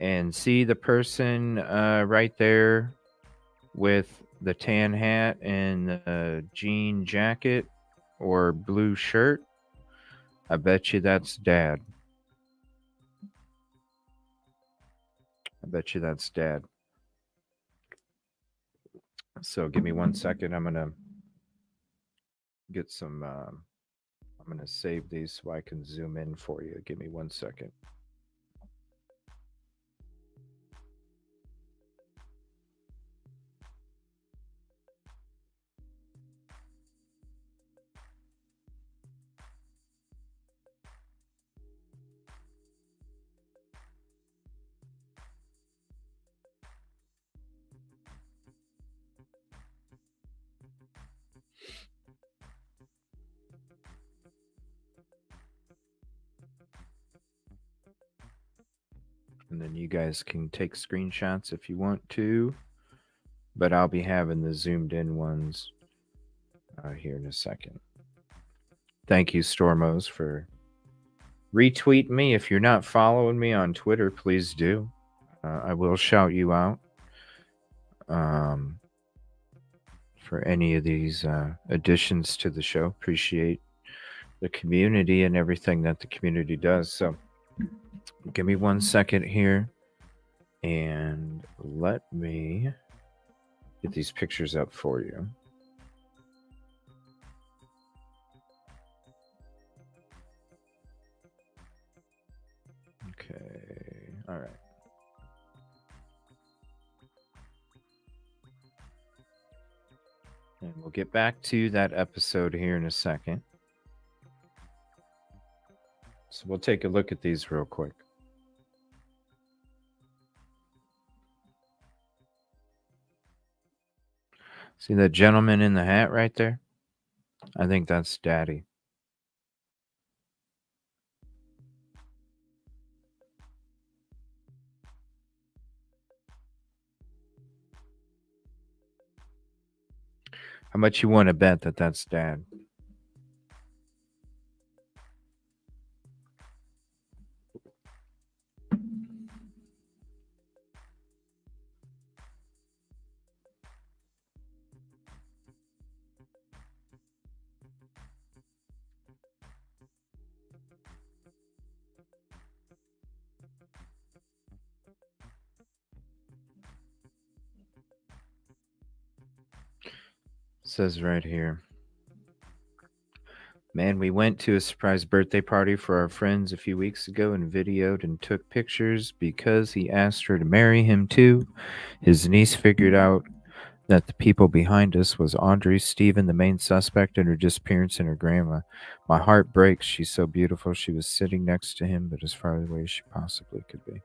And see the person right there with the tan hat and the jean jacket or blue shirt? I bet you that's Dad. So give me 1 second. I'm going to get some, I'm going to save these so I can zoom in for you. Give me 1 second. And then you guys can take screenshots if you want to. But I'll be having the zoomed in ones here in a second. Thank you, Stormos, for retweeting me. If you're not following me on Twitter, please do. I will shout you out for any of these additions to the show. Appreciate the community and everything that the community does. So give me 1 second here and let me get these pictures up for you. Okay, all right. And we'll get back to that episode here in a second. So we'll take a look at these real quick. See that gentleman in the hat right there? I think that's Daddy. How much you want to bet that that's Dad? says right here. Man, we went to a surprise birthday party for our friends a few weeks ago and videoed and took pictures because he asked her to marry him too. His niece figured out that the people behind us was Audrii, Stephen, the main suspect, and her disappearance, and her grandma. My heart breaks. She's so beautiful. She was sitting next to him, but as far away as she possibly could be.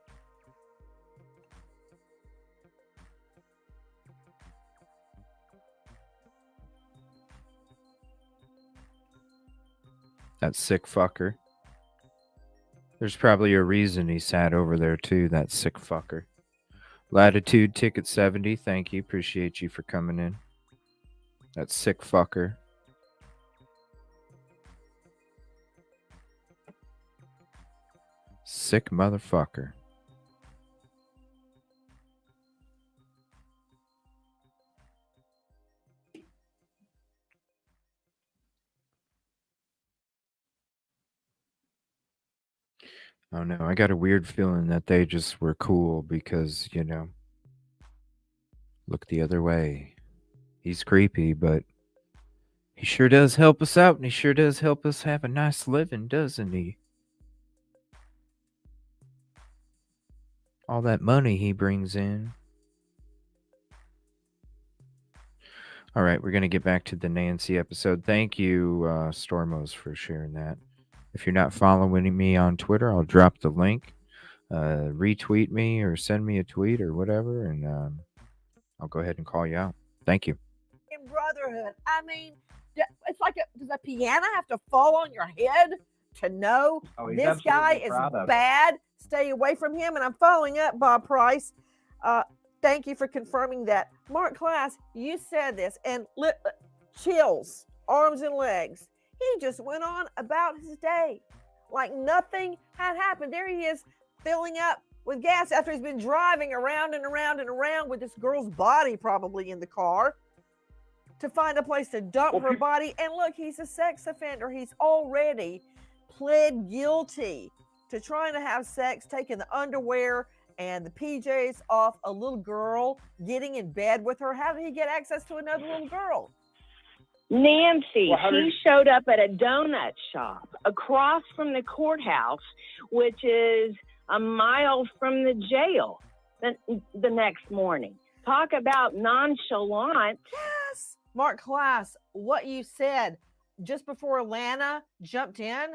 That sick fucker. There's probably a reason he sat over there too, that sick fucker. Latitude Ticket 70, thank you. Appreciate you for coming in. That sick fucker. Sick motherfucker. Oh no, I got a weird feeling that they just were cool because, you know, look the other way. He's creepy, but he sure does help us out, and he sure does help us have a nice living, doesn't he? All that money he brings in. All right, we're going to get back to the Nancy episode. Thank you, Stormos, for sharing that. If you're not following me on Twitter, I'll drop the link. Retweet me or send me a tweet or whatever, and I'll go ahead and call you out. Thank you. In brotherhood, I mean, it's like, does a piano have to fall on your head to know this guy is bad? Stay away from him. And I'm following up, Bob Price. Thank you for confirming that. Mark Class, you said this, and chills, arms and legs. He just went on about his day like nothing had happened. There he is, filling up with gas after he's been driving around and around and around with this girl's body probably in the car to find a place to dump her body. And look, he's a sex offender. He's already pled guilty to trying to have sex, taking the underwear and the PJs off a little girl, getting in bed with her. How did he get access to another little girl? Nancy, he showed up at a donut shop across from the courthouse, which is a mile from the jail the next morning. Talk about nonchalant. Yes. Mark Class, what you said just before Lana jumped in.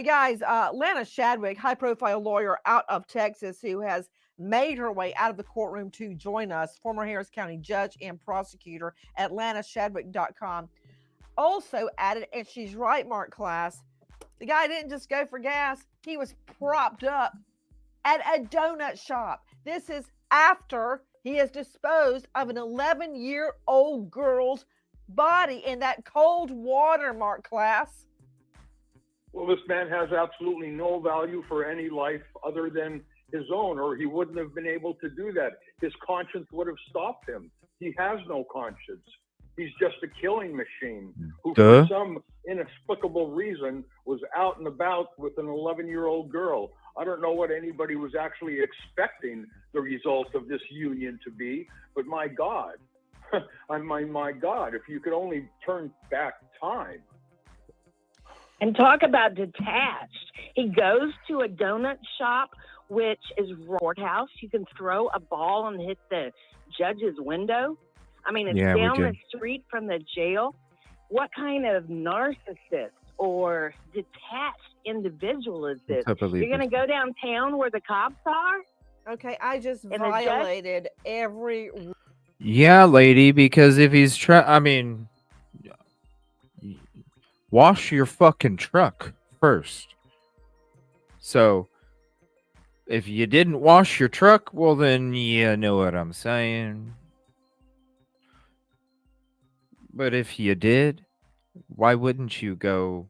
Guys, Lana Shadwick, high-profile lawyer out of Texas who has made her way out of the courtroom to join us, former Harris County judge and prosecutor, AtlantaShadwick.com, also added, and she's right, Mark Class, the guy didn't just go for gas. He was propped up at a donut shop. This is after he has disposed of an 11-year-old girl's body in that cold water, Mark Class. Well, this man has absolutely no value for any life other than his own, or he wouldn't have been able to do that. His conscience would have stopped him. He has no conscience. He's just a killing machine who, for some inexplicable reason, was out and about with an 11-year-old girl. I don't know what anybody was actually expecting the result of this union to be, but my God, my God, if you could only turn back time. And talk about detached. He goes to a donut shop, which is courthouse. You can throw a ball and hit the judge's window. I mean, it's down the street from the jail. What kind of narcissist or detached individual is this? You're going to go downtown where the cops are? Okay, I just violated every... Yeah, lady, because if he's wash your fucking truck first. So, if you didn't wash your truck, well then you know what I'm saying. But if you did, why wouldn't you go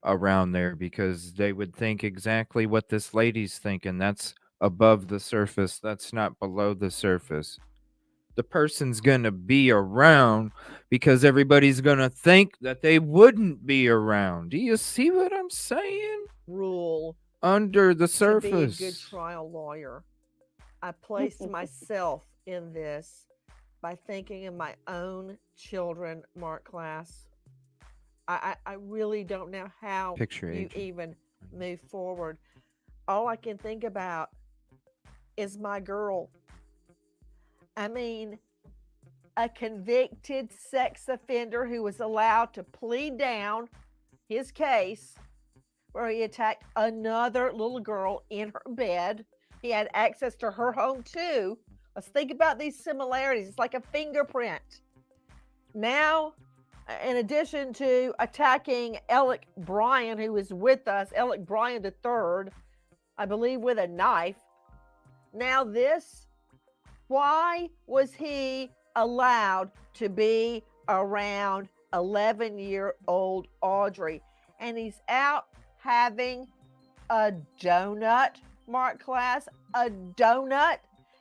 around there? Because they would think exactly what this lady's thinking. That's above the surface. That's not below the surface. The person's going to be around because everybody's going to think that they wouldn't be around. Do you see what I'm saying? Rule. Under the surface. To be a good trial lawyer, I placed myself in this by thinking of my own children, Mark Class. I really don't know how Picture you agent. even move forward. All I can think about is my girl. I mean, a convicted sex offender who was allowed to plead down his case where he attacked another little girl in her bed. He had access to her home too. Let's think about these similarities. It's like a fingerprint. Now, in addition to attacking Alec Bryan, who was with us, Alec Bryan III, I believe with a knife. Now this, why was he allowed to be around 11-year-old Audrii? And he's out having a donut, Mark Class, a donut.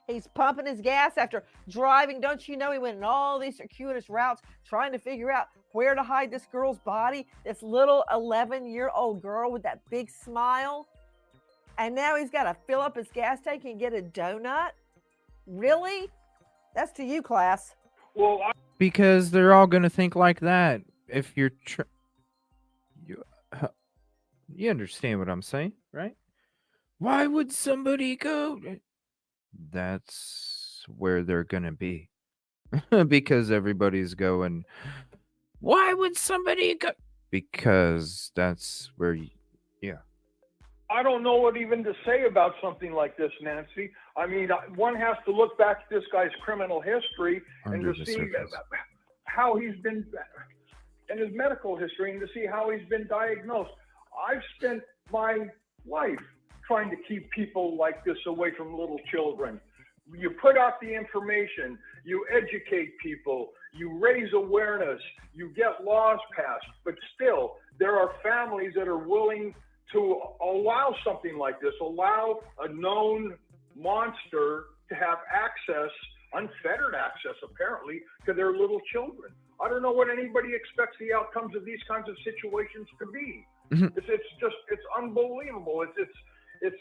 He's pumping his gas after driving. Don't you know he went in all these circuitous routes trying to figure out where to hide this girl's body, this little 11-year-old girl with that big smile? And now he's got to fill up his gas tank and get a donut? Really? That's to you, Class. Well, Because they're all going to think like that. If you're you understand what I'm saying, right? Why would somebody go? That's where they're going to be. Because everybody's going, why would somebody go? Because that's where yeah. I don't know what even to say about something like this, Nancy. I mean, one has to look back at this guy's criminal history and to see how he's been, and his medical history, and to see how he's been diagnosed. I've spent my life trying to keep people like this away from little children. You put out the information, you educate people, you raise awareness, you get laws passed, but still, there are families that are willing to allow something like this, allow a known monster to have access, unfettered access apparently, to their little children. I don't know what anybody expects the outcomes of these kinds of situations to be. It's unbelievable. It's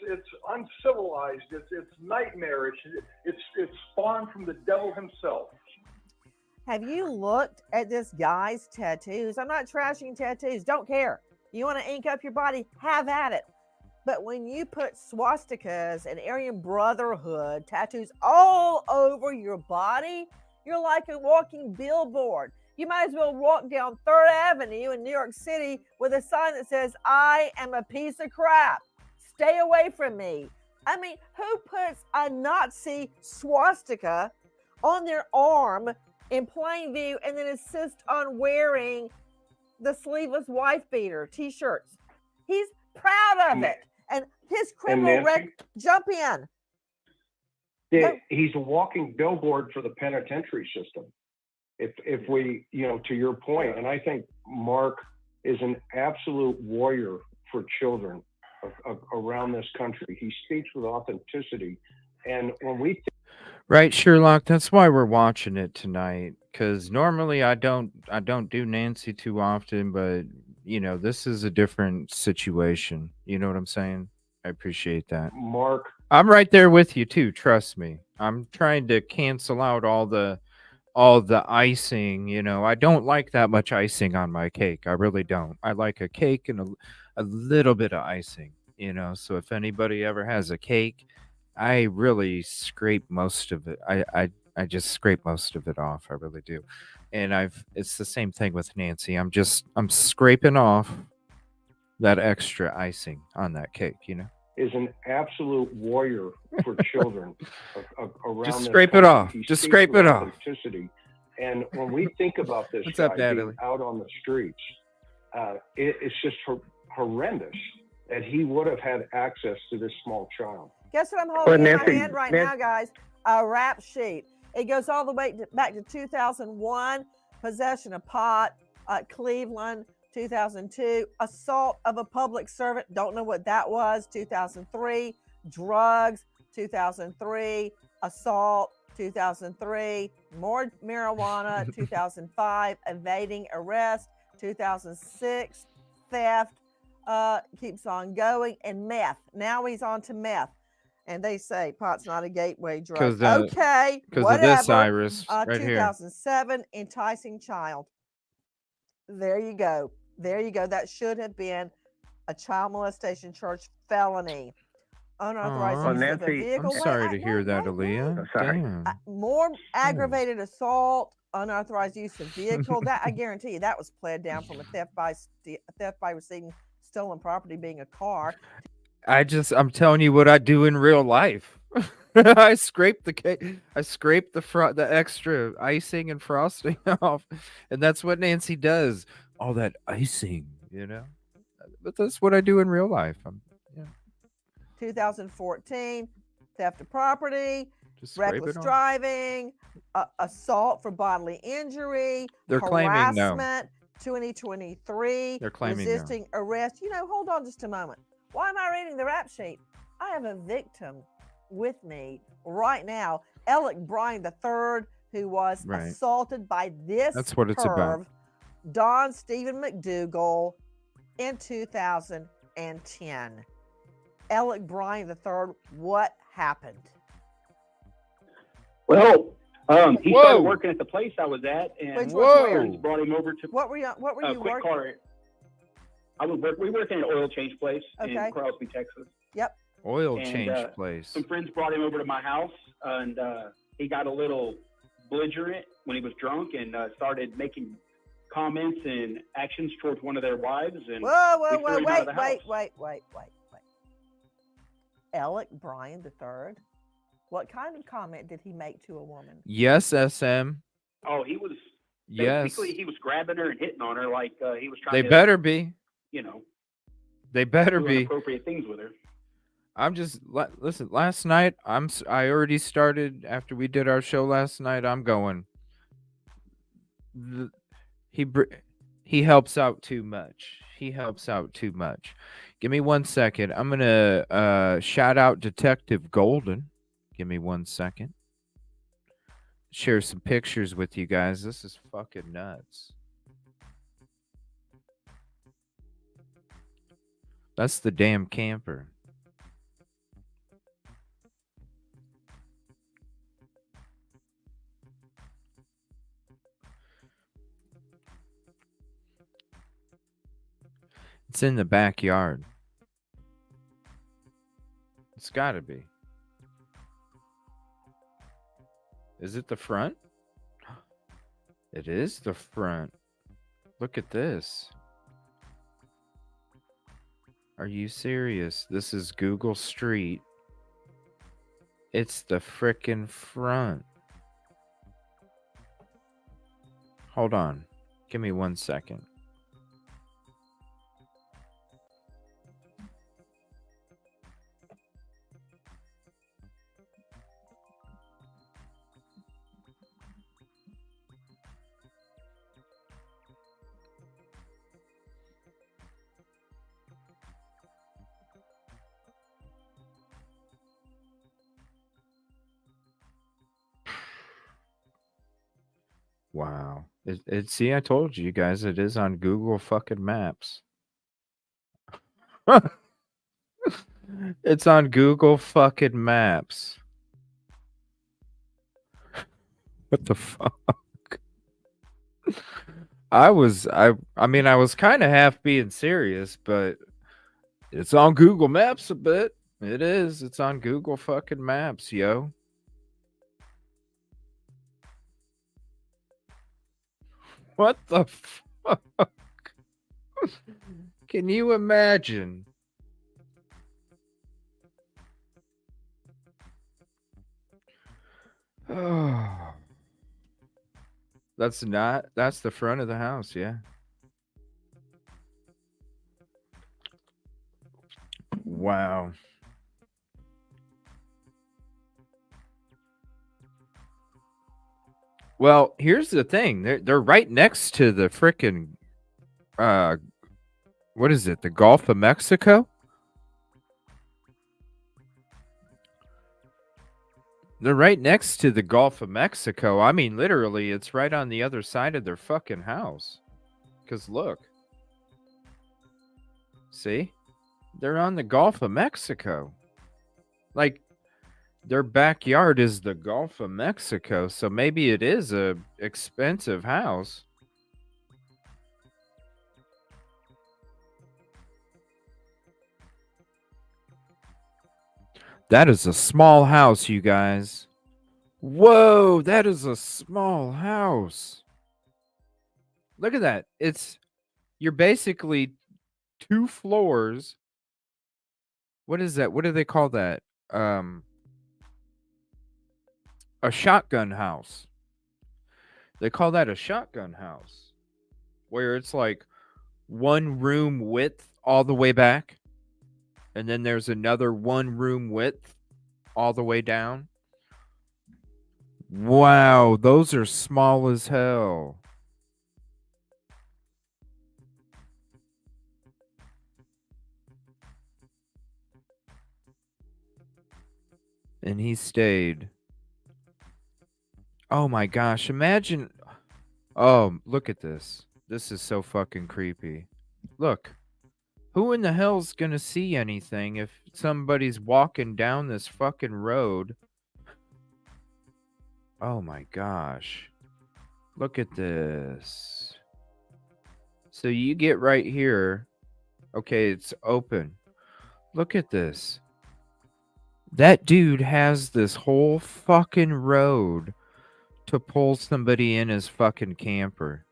uncivilized. It's nightmarish. It's spawned from the devil himself. Have you looked at this guy's tattoos? I'm not trashing tattoos. Don't care. You want to ink up your body? Have at it. But when you put swastikas and Aryan Brotherhood tattoos all over your body, you're like a walking billboard. You might as well walk down 3rd Avenue in New York City with a sign that says, I am a piece of crap. Stay away from me. I mean, who puts a Nazi swastika on their arm in plain view and then insists on wearing the sleeveless wife beater t-shirts? He's proud of it. And his criminal record, jump in. He's a walking billboard for the penitentiary system. If we, to your point, and I think Mark is an absolute warrior for children around this country. He speaks with authenticity. And when we right, Sherlock, that's why we're watching it tonight, because normally I don't do Nancy too often, but this is a different situation. You know what I'm saying? I appreciate that. Mark, I'm right there with you too, trust me. I'm trying to cancel out all the icing. I don't like that much icing on my cake. I really don't. I like a cake and a little bit of icing, so if anybody ever has a cake, I really scrape most of it. I just scrape most of it off. I really do. And it's the same thing with Nancy. I'm scraping off that extra icing on that cake, is an absolute warrior for children around just this scrape country. it off. He Just speaks scrape with it off. authenticity. And when we think about this What's guy up, being Natalie? out on the streets, it's just horrendous that he would have had access to this small child. Guess what I'm holding in my hand right now, guys? A rap sheet. It goes all the way back to 2001, possession of pot, Cleveland, 2002, assault of a public servant, don't know what that was, 2003, drugs, 2003, assault, 2003, more marijuana, 2005, evading arrest, 2006, theft, keeps on going, and meth. Now he's on to meth. And they say pot's not a gateway drug. 'Cause, Okay, because of this, whatever. Iris, right here. 2007, enticing child. There you go. There you go. That should have been a child molestation charge felony. Unauthorized Aw. use of a Nancy, vehicle. I'm sorry to hear that, Aaliyah. Sorry. Damn. More aggravated assault, unauthorized use of vehicle. That I guarantee you, that was pled down from a theft by receiving stolen property being a car. I'm telling you what I do in real life. I scrape the front, the extra icing and frosting off, and that's what Nancy does. All that icing, you know. But that's what I do in real life. 2014, theft of property, Just scrape reckless it off. driving, assault for bodily injury, They're claiming no. harassment. 2023, They're claiming no. resisting arrest. You know, hold on just a moment. Why am I reading the rap sheet? I have a victim with me right now, Alec Bryan III, who was Right. assaulted by this That's what it's about. Don Stephen McDougal in 2010. Alec Bryan III, what happened? Well, he Whoa. started working at the place I was at, and Which Whoa. was friends brought him over to What were you quick working? car. We worked in an oil change place Okay. in Crosby, Texas. Yep. Oil And, change place. Some friends brought him over to my house, and he got a little belligerent when he was drunk and started making comments and actions towards one of their wives. And Whoa, we threw him out of the house. wait. Alec Bryan III. What kind of comment did he make to a woman? Yes, SM. Oh, he was Yes. basically he was grabbing her and hitting on her like he was trying They to, better be. you know, They better do be. inappropriate things with her. I'm just listen. Last night, I already started after we did our show last night. I'm going. He helps out too much. He helps out too much. Give me 1 second. I'm gonna shout out Detective Golden. Give me 1 second. Share some pictures with you guys. This is fucking nuts. That's the damn camper. It's in the backyard. It's gotta be. Is it the front? It is the front. Look at this. Are you serious? This is Google Street. It's the frickin' front. Hold on. Give me 1 second. Wow. See, I told you guys it is on Google fucking Maps. It's on Google fucking Maps. What the fuck? I mean, I was kind of half being serious, but it's on Google Maps a bit. It is. It's on Google fucking Maps, yo. What the fuck? Can you imagine? Oh. That's the front of the house, yeah. Wow. Well, here's the thing. They're right next to the frickin' what is it? The Gulf of Mexico? They're right next to the Gulf of Mexico. I mean, literally, it's right on the other side of their fucking house. 'Cause look. See? They're on the Gulf of Mexico. Like, Their backyard is the Gulf of Mexico, so maybe it is a expensive house. That is a small house, you guys. Whoa, that is a small house. Look at that. You're basically 2 floors. What is that? What do they call that? A shotgun house. They call that a shotgun house, where it's like 1 room width all the way back, and then there's another 1 room width all the way down. Wow, those are small as hell. And he stayed. Oh my gosh, imagine. Oh, look at this. This is so fucking creepy. Look. Who in the hell's gonna see anything if somebody's walking down this fucking road? Oh my gosh. Look at this. So you get right here. Okay, it's open. Look at this. That dude has this whole fucking road to pull somebody in his fucking camper.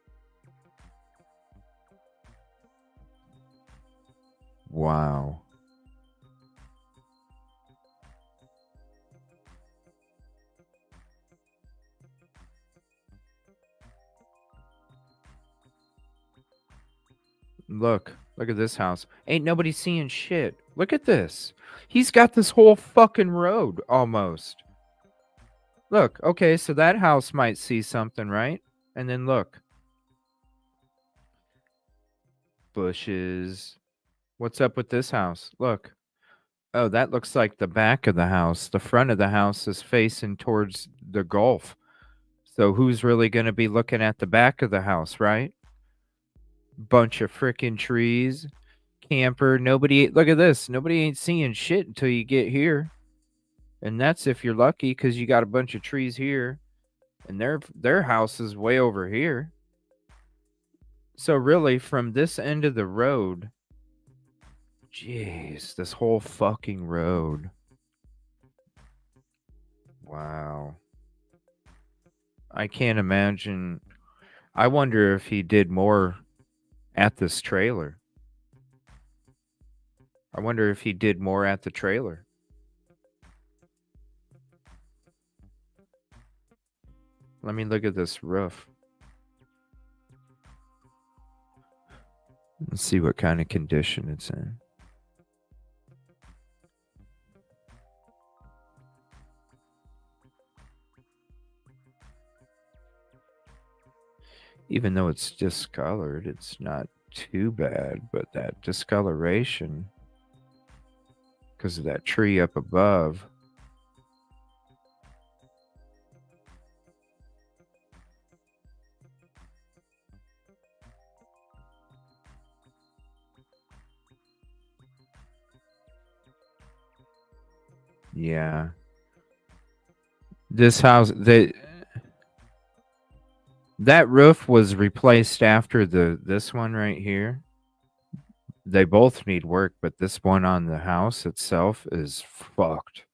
Wow. Look at this house. Ain't nobody seeing shit. Look at this. He's got this whole fucking road almost. Look, okay, so that house might see something, right? And then look. Bushes. What's up with this house? Look. Oh, that looks like the back of the house. The front of the house is facing towards the Gulf. So who's really going to be looking at the back of the house, right? Bunch of freaking trees. Camper. Nobody. Look at this. Nobody ain't seeing shit until you get here. And that's if you're lucky, because you got a bunch of trees here. And their house is way over here. So really, from this end of the road, jeez, this whole fucking road. Wow. I can't imagine. I wonder if he did more at this trailer. I wonder if he did more at the trailer. Let me look at this roof. Let's see what kind of condition it's in. Even though it's discolored, it's not too bad, but that discoloration, because of that tree up above. Yeah. This house, that roof was replaced after this one right here. They both need work, but this one on the house itself is fucked.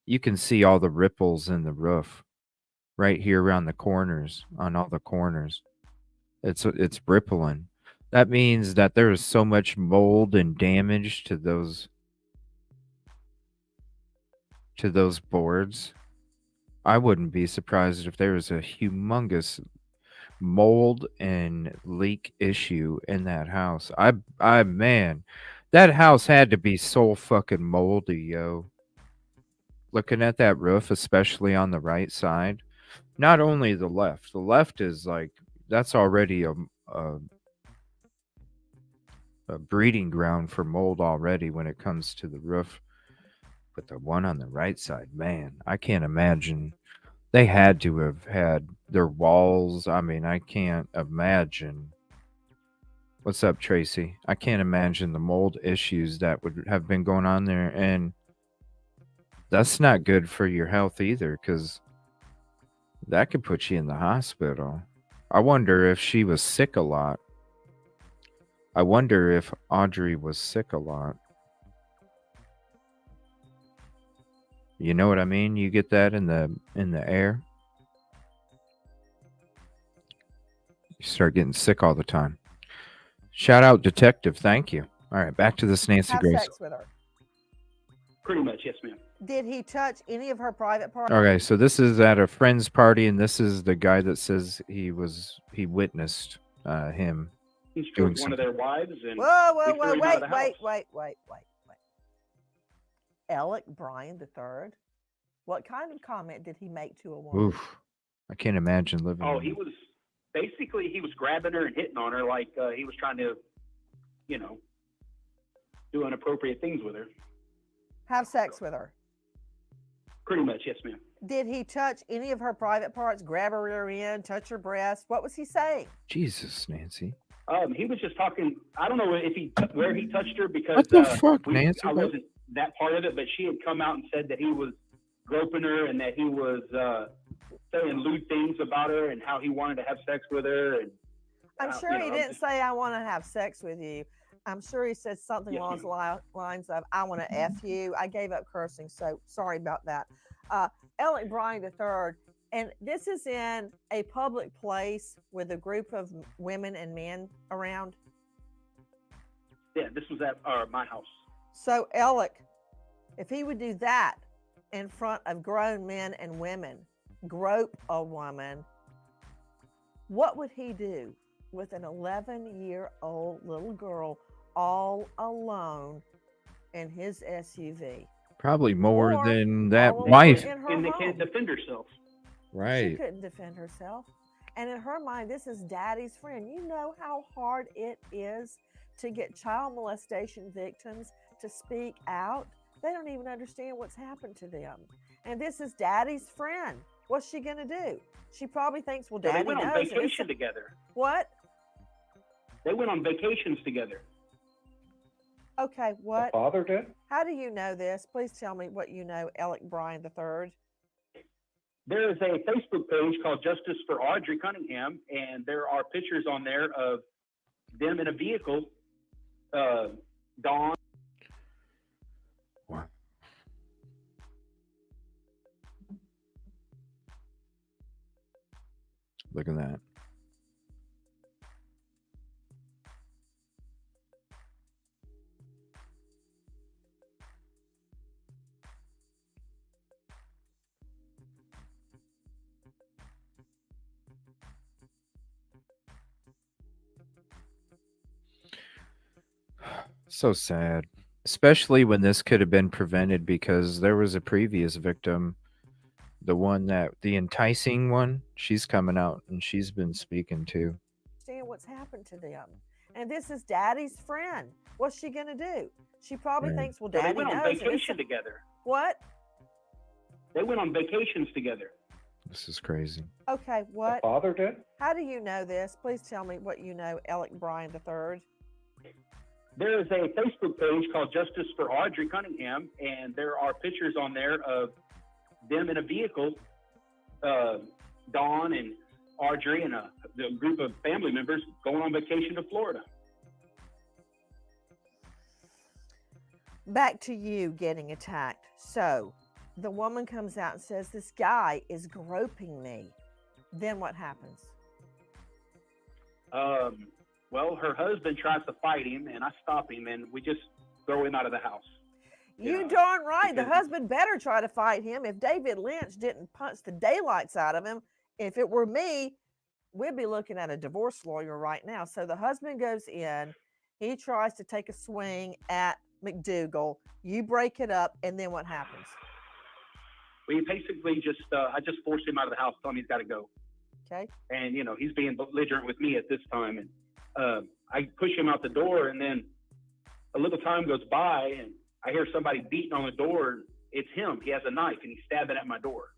You can see all the ripples in the roof right here around the corners, on all the corners. It's rippling. That means that there is so much mold and damage to those boards. I wouldn't be surprised if there was a humongous mold and leak issue in that house. Man, that house had to be so fucking moldy, yo. Looking at that roof, especially on the right side, not only the left is like, that's already a breeding ground for mold already when it comes to the roof. But the one on the right side, man, I can't imagine. They had to have had their walls. I mean, I can't imagine. What's up, Tracy? I can't imagine the mold issues that would have been going on there. And That's not good for your health either, because that could put you in the hospital. I wonder if she was sick a lot. I wonder if Audrey was sick a lot. You know what I mean? You get that in the air. You start getting sick all the time. Shout out, detective. Thank you. All right, back to this Nancy Have Grace. sex with her. Pretty much, yes, ma'am. Did he touch any of her private parts? Okay, so this is at a friend's party, and this is the guy that says he witnessed him He's doing one of their wives, and Whoa, we threw him out of the house. wait. Alec Bryan III. What kind of comment did he make to a woman? Oof. I can't imagine living. Oh, in- he was grabbing her and hitting on her like he was trying to, do inappropriate things with her. Have sex with her. Pretty much, yes, ma'am. Did he touch any of her private parts? Grab her rear end, touch her breast? What was he saying? Jesus, Nancy. He was just talking. I don't know where he touched her because What the fuck, Nancy? I wasn't that part of it, but she had come out and said that he was groping her and that he was saying lewd things about her and how he wanted to have sex with her. And I'm sure he didn't say, I want to have sex with you. I'm sure he said something Yes, along the lines of, I want to F you. I gave up cursing, so sorry about that. Alec Bryan III, and this is in a public place with a group of women and men around. Yeah, this was at my house. So Alec, if he would do that in front of grown men and women, grope a woman, what would he do with an 11-year-old little girl all alone in his SUV? Probably more Or than that all wife. in her And they home. can't defend herself. She Right. couldn't defend herself. And in her mind, this is daddy's friend. You know how hard it is to get child molestation victims to speak out? They don't even understand what's happened to them. And this is daddy's friend. What's she going to do? She probably thinks, well, So they daddy went on knows. and it's- vacation together. What? They went on vacations together. Okay, what? Father did? How do you know this? Please tell me what you know, Alec Bryan III. There is a Facebook page called Justice for Audrii Cunningham, and there are pictures on there of them in a vehicle. Dawn. Wow. Look at that. So sad, especially when this could have been prevented because there was a previous victim, the enticing one. She's coming out and she's been speaking too. Understand what's happened to them. And this is daddy's friend. What's she going to do? She probably Right. thinks, well, So they daddy went on knows. and it's- vacation together. What? They went on vacations together. This is crazy. Okay, what? Father did? How do you know this? Please tell me what you know, Alec Bryan III. There is a Facebook page called Justice for Audrii Cunningham, and there are pictures on there of them in a vehicle. Dawn and Audrii and a group of family members going on vacation to Florida. Back to you getting attacked. So the woman comes out and says, this guy is groping me. Then what happens? Well, her husband tries to fight him, and I stop him, and we just throw him out of the house. You Yeah, darn right. The because- husband better try to fight him. If David Lynch didn't punch the daylights out of him, if it were me, we'd be looking at a divorce lawyer right now. So the husband goes in, he tries to take a swing at McDougal. You break it up, and then what happens? We basically I just forced him out of the house, told him he's got to go. Okay. And, he's being belligerent with me at this time. And I push him out the door, and then a little time goes by, and I hear somebody beating on the door. It's him. He has a knife, and he's stabbing at my door,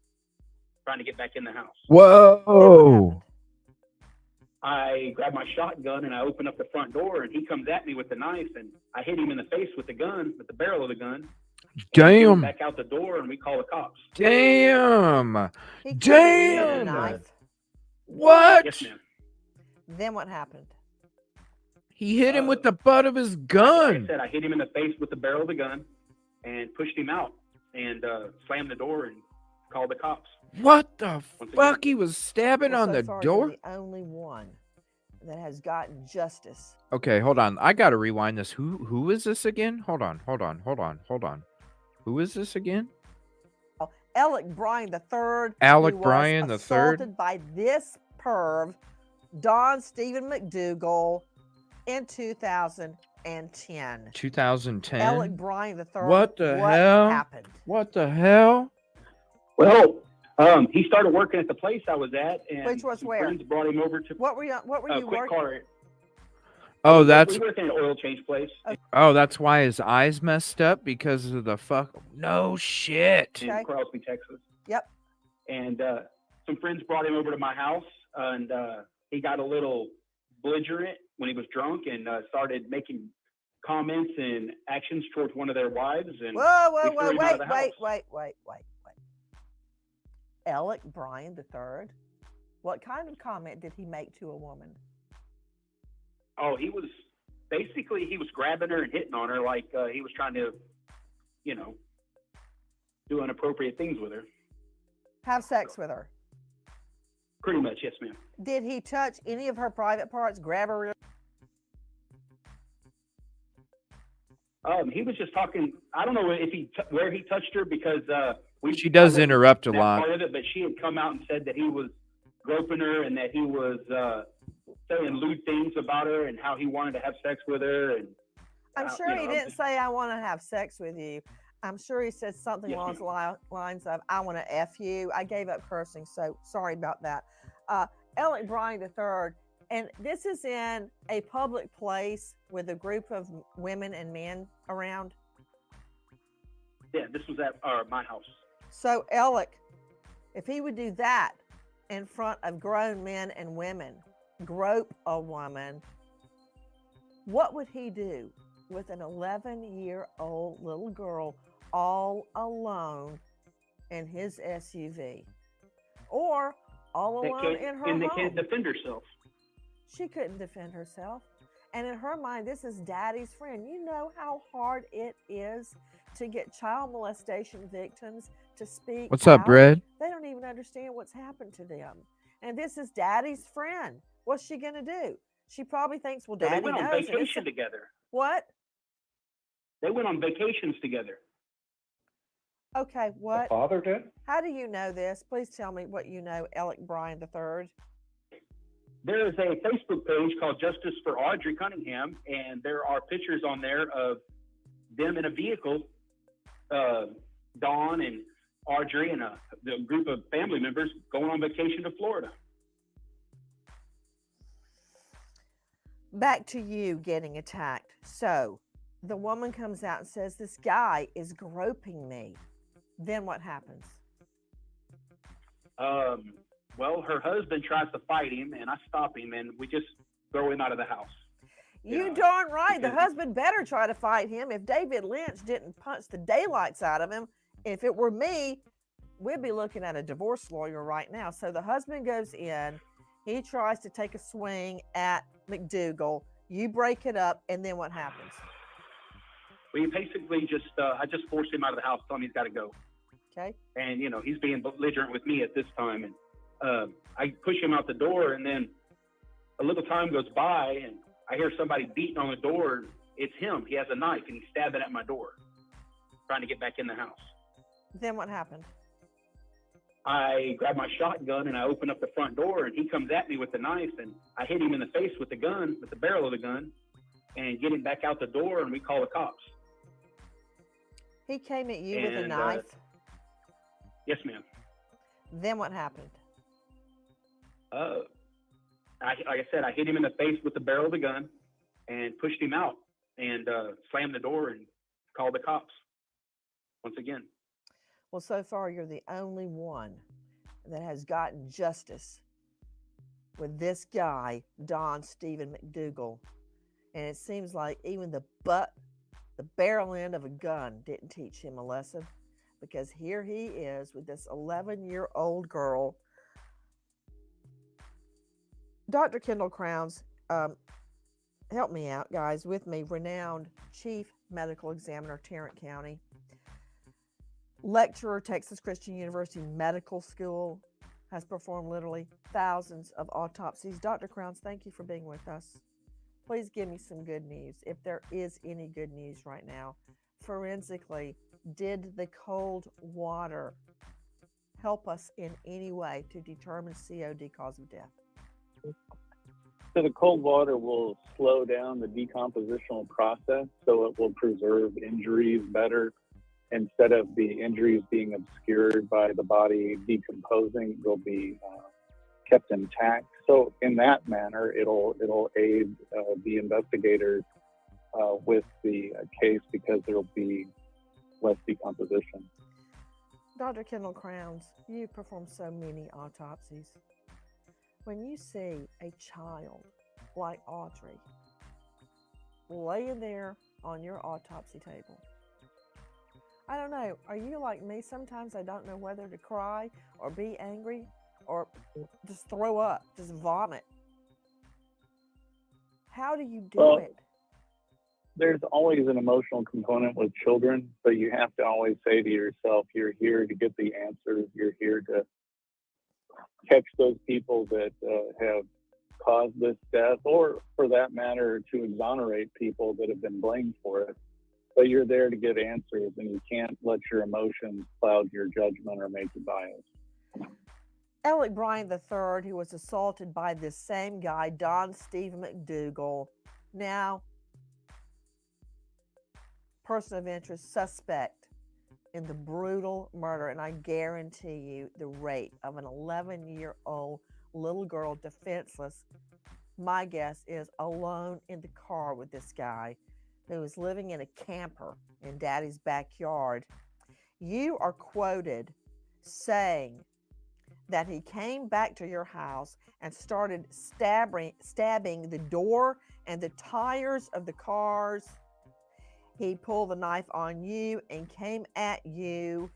trying to get back in the house. Whoa! I grab my shotgun, and I open up the front door, and he comes at me with the knife, and I hit him in the face with the gun, with the barrel of the gun. Damn. Back out the door, and we call the cops. Damn. He came at you with a Damn. knife. What? Yes, ma'am. Then what happened? He hit him with the butt of his Like gun. I said, I hit him in the face with the barrel of the gun and pushed him out and slammed the door and called the cops. What the Once fuck? again. He was stabbing Well, on so the far, door? you're the only one that has gotten justice. Okay, hold on. I gotta rewind this. Who is this again? Hold on. Who is this again? Alec Bryan III. Alec who was Bryan III? assaulted by this perv, Don Stephen McDougal, in 2010. 2010. Alec Bryan III. What the hell? happened? What the hell? Well, he started working at the place I was at, and Which was some where? friends brought him over to What were you a quick working? car. Oh, that's We worked in an oil change place that's why his eyes messed up because of the fuck. No shit. in Okay. Crosby, Texas. Yep. And some friends brought him over to my house, and he got a little belligerent when he was drunk and started making comments and actions towards one of their wives. And Whoa, we threw him out of the house. wait. Alec Bryan III. What kind of comment did he make to a woman? Oh, he was grabbing her and hitting on her like he was trying to, do inappropriate things with her. Have sex with her. Pretty much, yes, ma'am. Did he touch any of her private parts? Grab her? He was just talking. I don't know if where he touched her because She does I wasn't interrupt a that lot. part of it, but she had come out and said that he was groping her and that he was saying lewd things about her and how he wanted to have sex with her. And I'm sure he didn't say, I want to have sex with you. I'm sure he said something Yes, along the lines of, I want to F you. I gave up cursing, so sorry about that. Alec Bryan III, and this is in a public place with a group of women and men around. Yeah, this was at my house. So Alec, if he would do that in front of grown men and women, grope a woman, what would he do with an 11-year-old little girl all alone in his SUV? Or all alone in her home? They can't defend herself. She couldn't defend herself. And in her mind, this is daddy's friend. You know how hard it is to get child molestation victims to speak What's up, out? Brad? They don't even understand what's happened to them. And this is daddy's friend. What's she going to do? She probably thinks, well, So daddy they went on knows. vacation together. What? They went on vacations together. Okay, what? Father did? How do you know this? Please tell me what you know, Alec Bryan III. There is a Facebook page called Justice for Audrii Cunningham, and there are pictures on there of them in a vehicle, Dawn and Audrii and the group of family members going on vacation to Florida. Back to you getting attacked. So the woman comes out and says, this guy is groping me. Then what happens? Well, her husband tries to fight him, and I stop him, and we just throw him out of the house. You darn right. The husband better try to fight him. If David Lynch didn't punch the daylights out of him, if it were me, we'd be looking at a divorce lawyer right now. So the husband goes in. He tries to take a swing at McDougal. You break it up, and then what happens? We basically just, I just forced him out of the house, told him he's got to go. Okay. And, he's being belligerent with me at this time. And I push him out the door, and then a little time goes by, and I hear somebody beating on the door. It's him. He has a knife, and he's stabbing at my door, trying to get back in the house. Then what happened? I grab my shotgun, and I open up the front door, and he comes at me with the knife, and I hit him in the face with the gun, with the barrel of the gun, and get him back out the door, and we call the cops. He came at you with a knife? Yes, ma'am. Then what happened? Like I said, I hit him in the face with the barrel of the gun and pushed him out and slammed the door and called the cops once again. Well, so far, you're the only one that has gotten justice with this guy, Don Stephen McDougal. And it seems like even the butt The barrel end of a gun didn't teach him a lesson, because here he is with this 11-year-old girl. Dr. Kendall Crowns, help me out, guys, with me, renowned Chief Medical Examiner, Tarrant County, lecturer, Texas Christian University Medical School, has performed literally thousands of autopsies. Dr. Crowns, thank you for being with us. Please give me some good news, if there is any good news right now. Forensically, did the cold water help us in any way to determine COD, cause of death? So the cold water will slow down the decompositional process, so it will preserve injuries better. Instead of the injuries being obscured by the body decomposing, they'll be kept intact. So in that manner, it'll aid the investigators with the case, because there'll be less decomposition. Dr. Kendall Crowns, you perform so many autopsies. When you see a child like Audrii laying there on your autopsy table, I don't know, are you like me? Sometimes I don't know whether to cry or be angry or just throw up, just vomit. How do you do it? There's always an emotional component with children, but you have to always say to yourself, you're here to get the answers. You're here to catch those people that have caused this death, or for that matter, to exonerate people that have been blamed for it. But you're there to get answers, and you can't let your emotions cloud your judgment or make you biased. Alec Bryan III, who was assaulted by this same guy, Don Stephen McDougal, now person of interest, suspect in the brutal murder, and I guarantee you the rape of an 11-year-old little girl, defenseless. My guess is alone in the car with this guy who is living in a camper in Daddy's backyard. You are quoted saying that he came back to your house and started stabbing the door and the tires of the cars. He pulled the knife on you and came at you.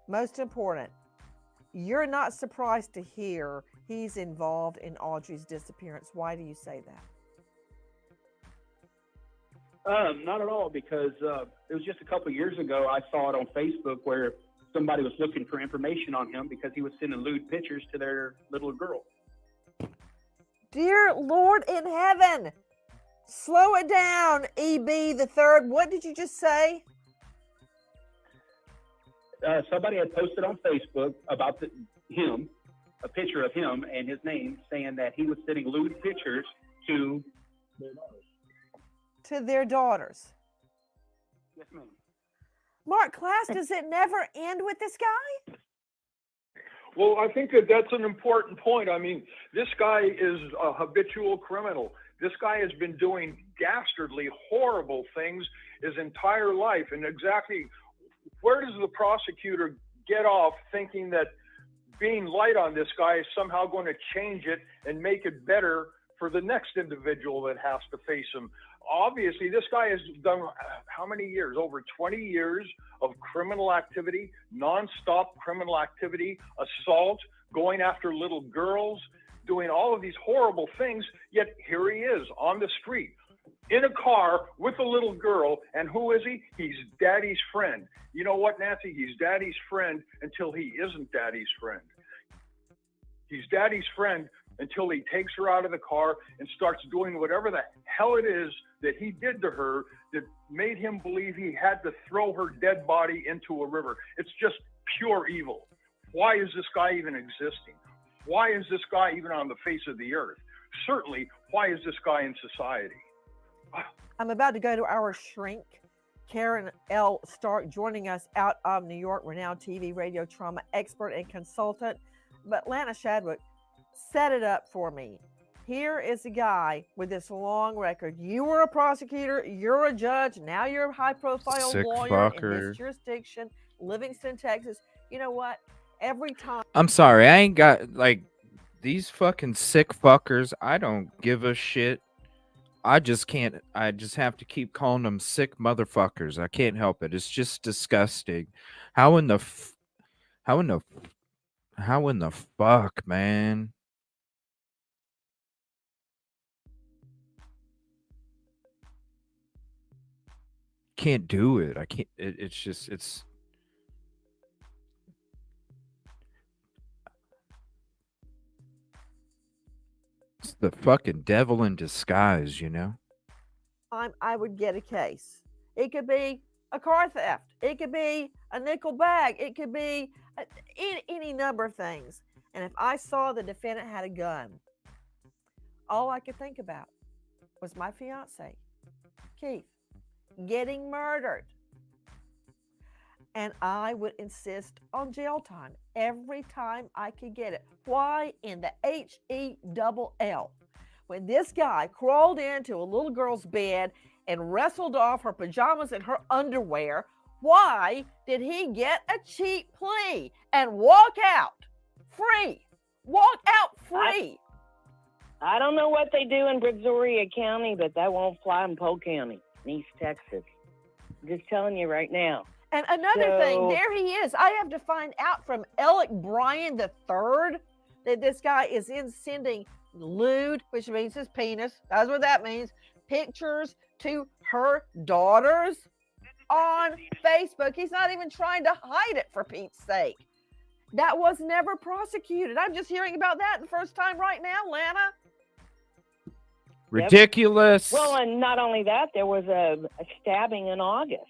Most important, you're not surprised to hear he's involved in Audrii's disappearance. Why do you say that? Not at all, because it was just a couple of years ago I saw it on Facebook where somebody was looking for information on him because he was sending lewd pictures to their little girl. Dear Lord in heaven, slow it down, EB the third. What did you just say? Somebody had posted on Facebook about him, a picture of him and his name, saying that he was sending lewd pictures to their daughters. To their daughters. Yes, ma'am. Mark Class, does it never end with this guy? Well, I think that that's an important point. I mean, this guy is a habitual criminal. This guy has been doing dastardly, horrible things his entire life. And exactly where does the prosecutor get off thinking that being light on this guy is somehow going to change it and make it better for the next individual that has to face him? Obviously, this guy has done how many years? Over 20 years of criminal activity, nonstop criminal activity, assault, going after little girls, doing all of these horrible things. Yet here he is on the street in a car with a little girl. And who is he? He's Daddy's friend. You know what, Nancy? He's Daddy's friend until he isn't Daddy's friend. He's Daddy's friend until he takes her out of the car and starts doing whatever the hell it is that he did to her that made him believe he had to throw her dead body into a river. It's just pure evil. Why is this guy even existing? Why is this guy even on the face of the earth? Certainly, why is this guy in society? I'm about to go to our shrink, Karen L. Stark, joining us out of New York, renowned TV, radio trauma expert and consultant. But Lana Shadwick, set it up for me. Here is a guy with this long record. You were a prosecutor, you're a judge, now you're a high-profile lawyer in this jurisdiction, Livingston, Texas. You know what? Every time... I'm sorry, I ain't got, like, these fucking sick fuckers. I don't give a shit. I just can't. I just have to keep calling them sick motherfuckers. I can't help it. It's just disgusting. How in the how in the how in the fuck, man? Can't do it. I can't. It's just it's the fucking devil in disguise, you know? I would get a case. It could be a car theft. It could be a nickel bag. It could be any number of things. And if I saw the defendant had a gun, all I could think about was my fiance, Keith, getting murdered. And I would insist on jail time every time I could get it. Why in the HELL? When this guy crawled into a little girl's bed and wrestled off her pajamas and her underwear, why did he get a cheap plea and walk out free? Walk out free. I don't know what they do in Brazoria County, but that won't fly in Polk County, in East Texas. I'm just telling you right now. And another thing, there he is. I have to find out from Alec Bryan III that this guy is sending lewd, which means his penis, that's what that means, pictures to her daughters on Facebook. He's not even trying to hide it, for Pete's sake. That was never prosecuted. I'm just hearing about that the first time right now, Lana. Ridiculous. Yep. Well, and not only that, there was a stabbing in August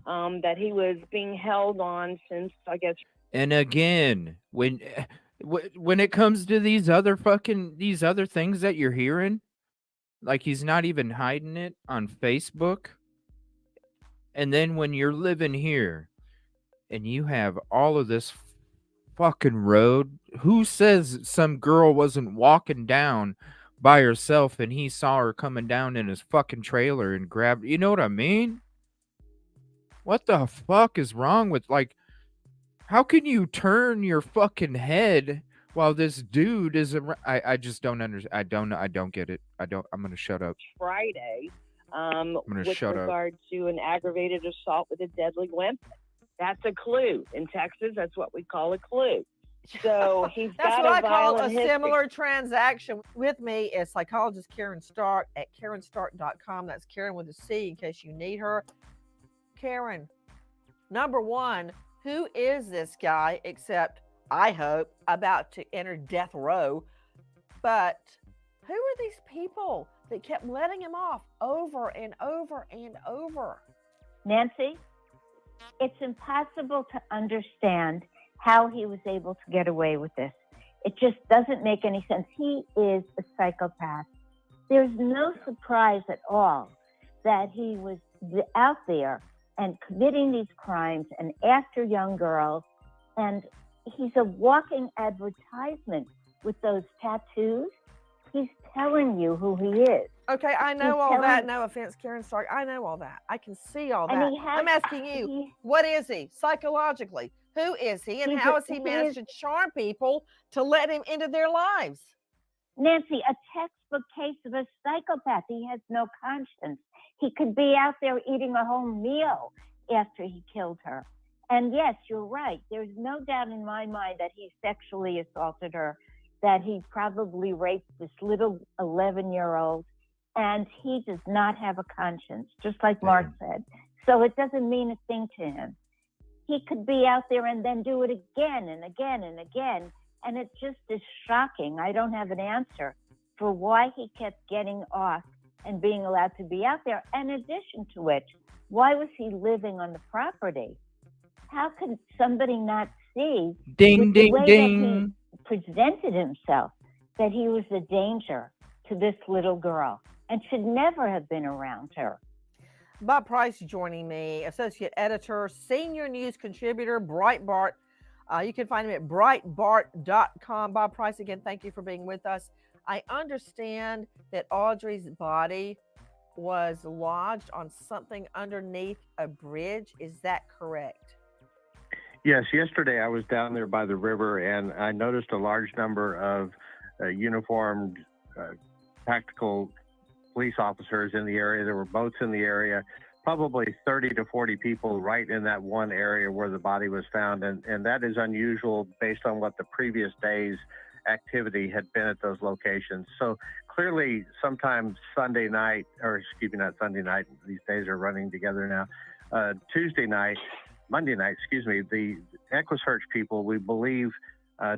that he was being held on since, I guess. And again, when it comes to these other things that you're hearing, like he's not even hiding it on Facebook. And then when you're living here and you have all of this fucking road, who says some girl wasn't walking down by herself and he saw her coming down in his fucking trailer and grabbed, you know what I mean? What the fuck is wrong with, like, how can you turn your fucking head while this dude is around? I just don't understand. I don't get it. I'm going to shut up. Friday, with shut up. regard to an aggravated assault with a deadly weapon. That's a clue. In Texas, that's what we call a clue. So he's That's got what a I call a violent history. similar transaction. With me is psychologist Karen Stark at KarenStark.com. That's Karen with a C in case you need her. Karen, number one, who is this guy except, I hope, about to enter death row? But who are these people that kept letting him off over and over and over? Nancy, it's impossible to understand how he was able to get away with this. It just doesn't make any sense. He is a psychopath. There's no surprise at all that he was out there and committing these crimes and after young girls. And he's a walking advertisement with those tattoos. He's telling you who he is. Okay, I know all that. No offense, Karen Stark. I know all that. I can see all that. I'm asking you, what is he psychologically? Who is he, and how has he managed to charm people to let him into their lives? Nancy, a textbook case of a psychopath. He has no conscience. He could be out there eating a whole meal after he killed her. And yes, you're right. There's no doubt in my mind that he sexually assaulted her, that he probably raped this little 11-year-old, and he does not have a conscience, just like Mark said. So it doesn't mean a thing to him. He could be out there and then do it again and again and again. And it just is shocking. I don't have an answer for why he kept getting off and being allowed to be out there. In addition to which, why was he living on the property? How could somebody not see ding, the ding, way ding. that he presented himself, that he was a danger to this little girl and should never have been around her? Bob Price joining me, associate editor, senior news contributor, Breitbart. You can find him at Breitbart.com. Bob Price, again, thank you for being with us. I understand that Audrii's body was lodged on something underneath a bridge. Is that correct? Yes, yesterday I was down there by the river and I noticed a large number of uniformed tactical police officers in the area. There were boats in the area, probably 30 to 40 people right in that one area where the body was found. And that is unusual based on what the previous day's activity had been at those locations. So clearly sometime Sunday night, or excuse me, not Sunday night, these days are running together now, Monday night, the EchoSearch people, we believe,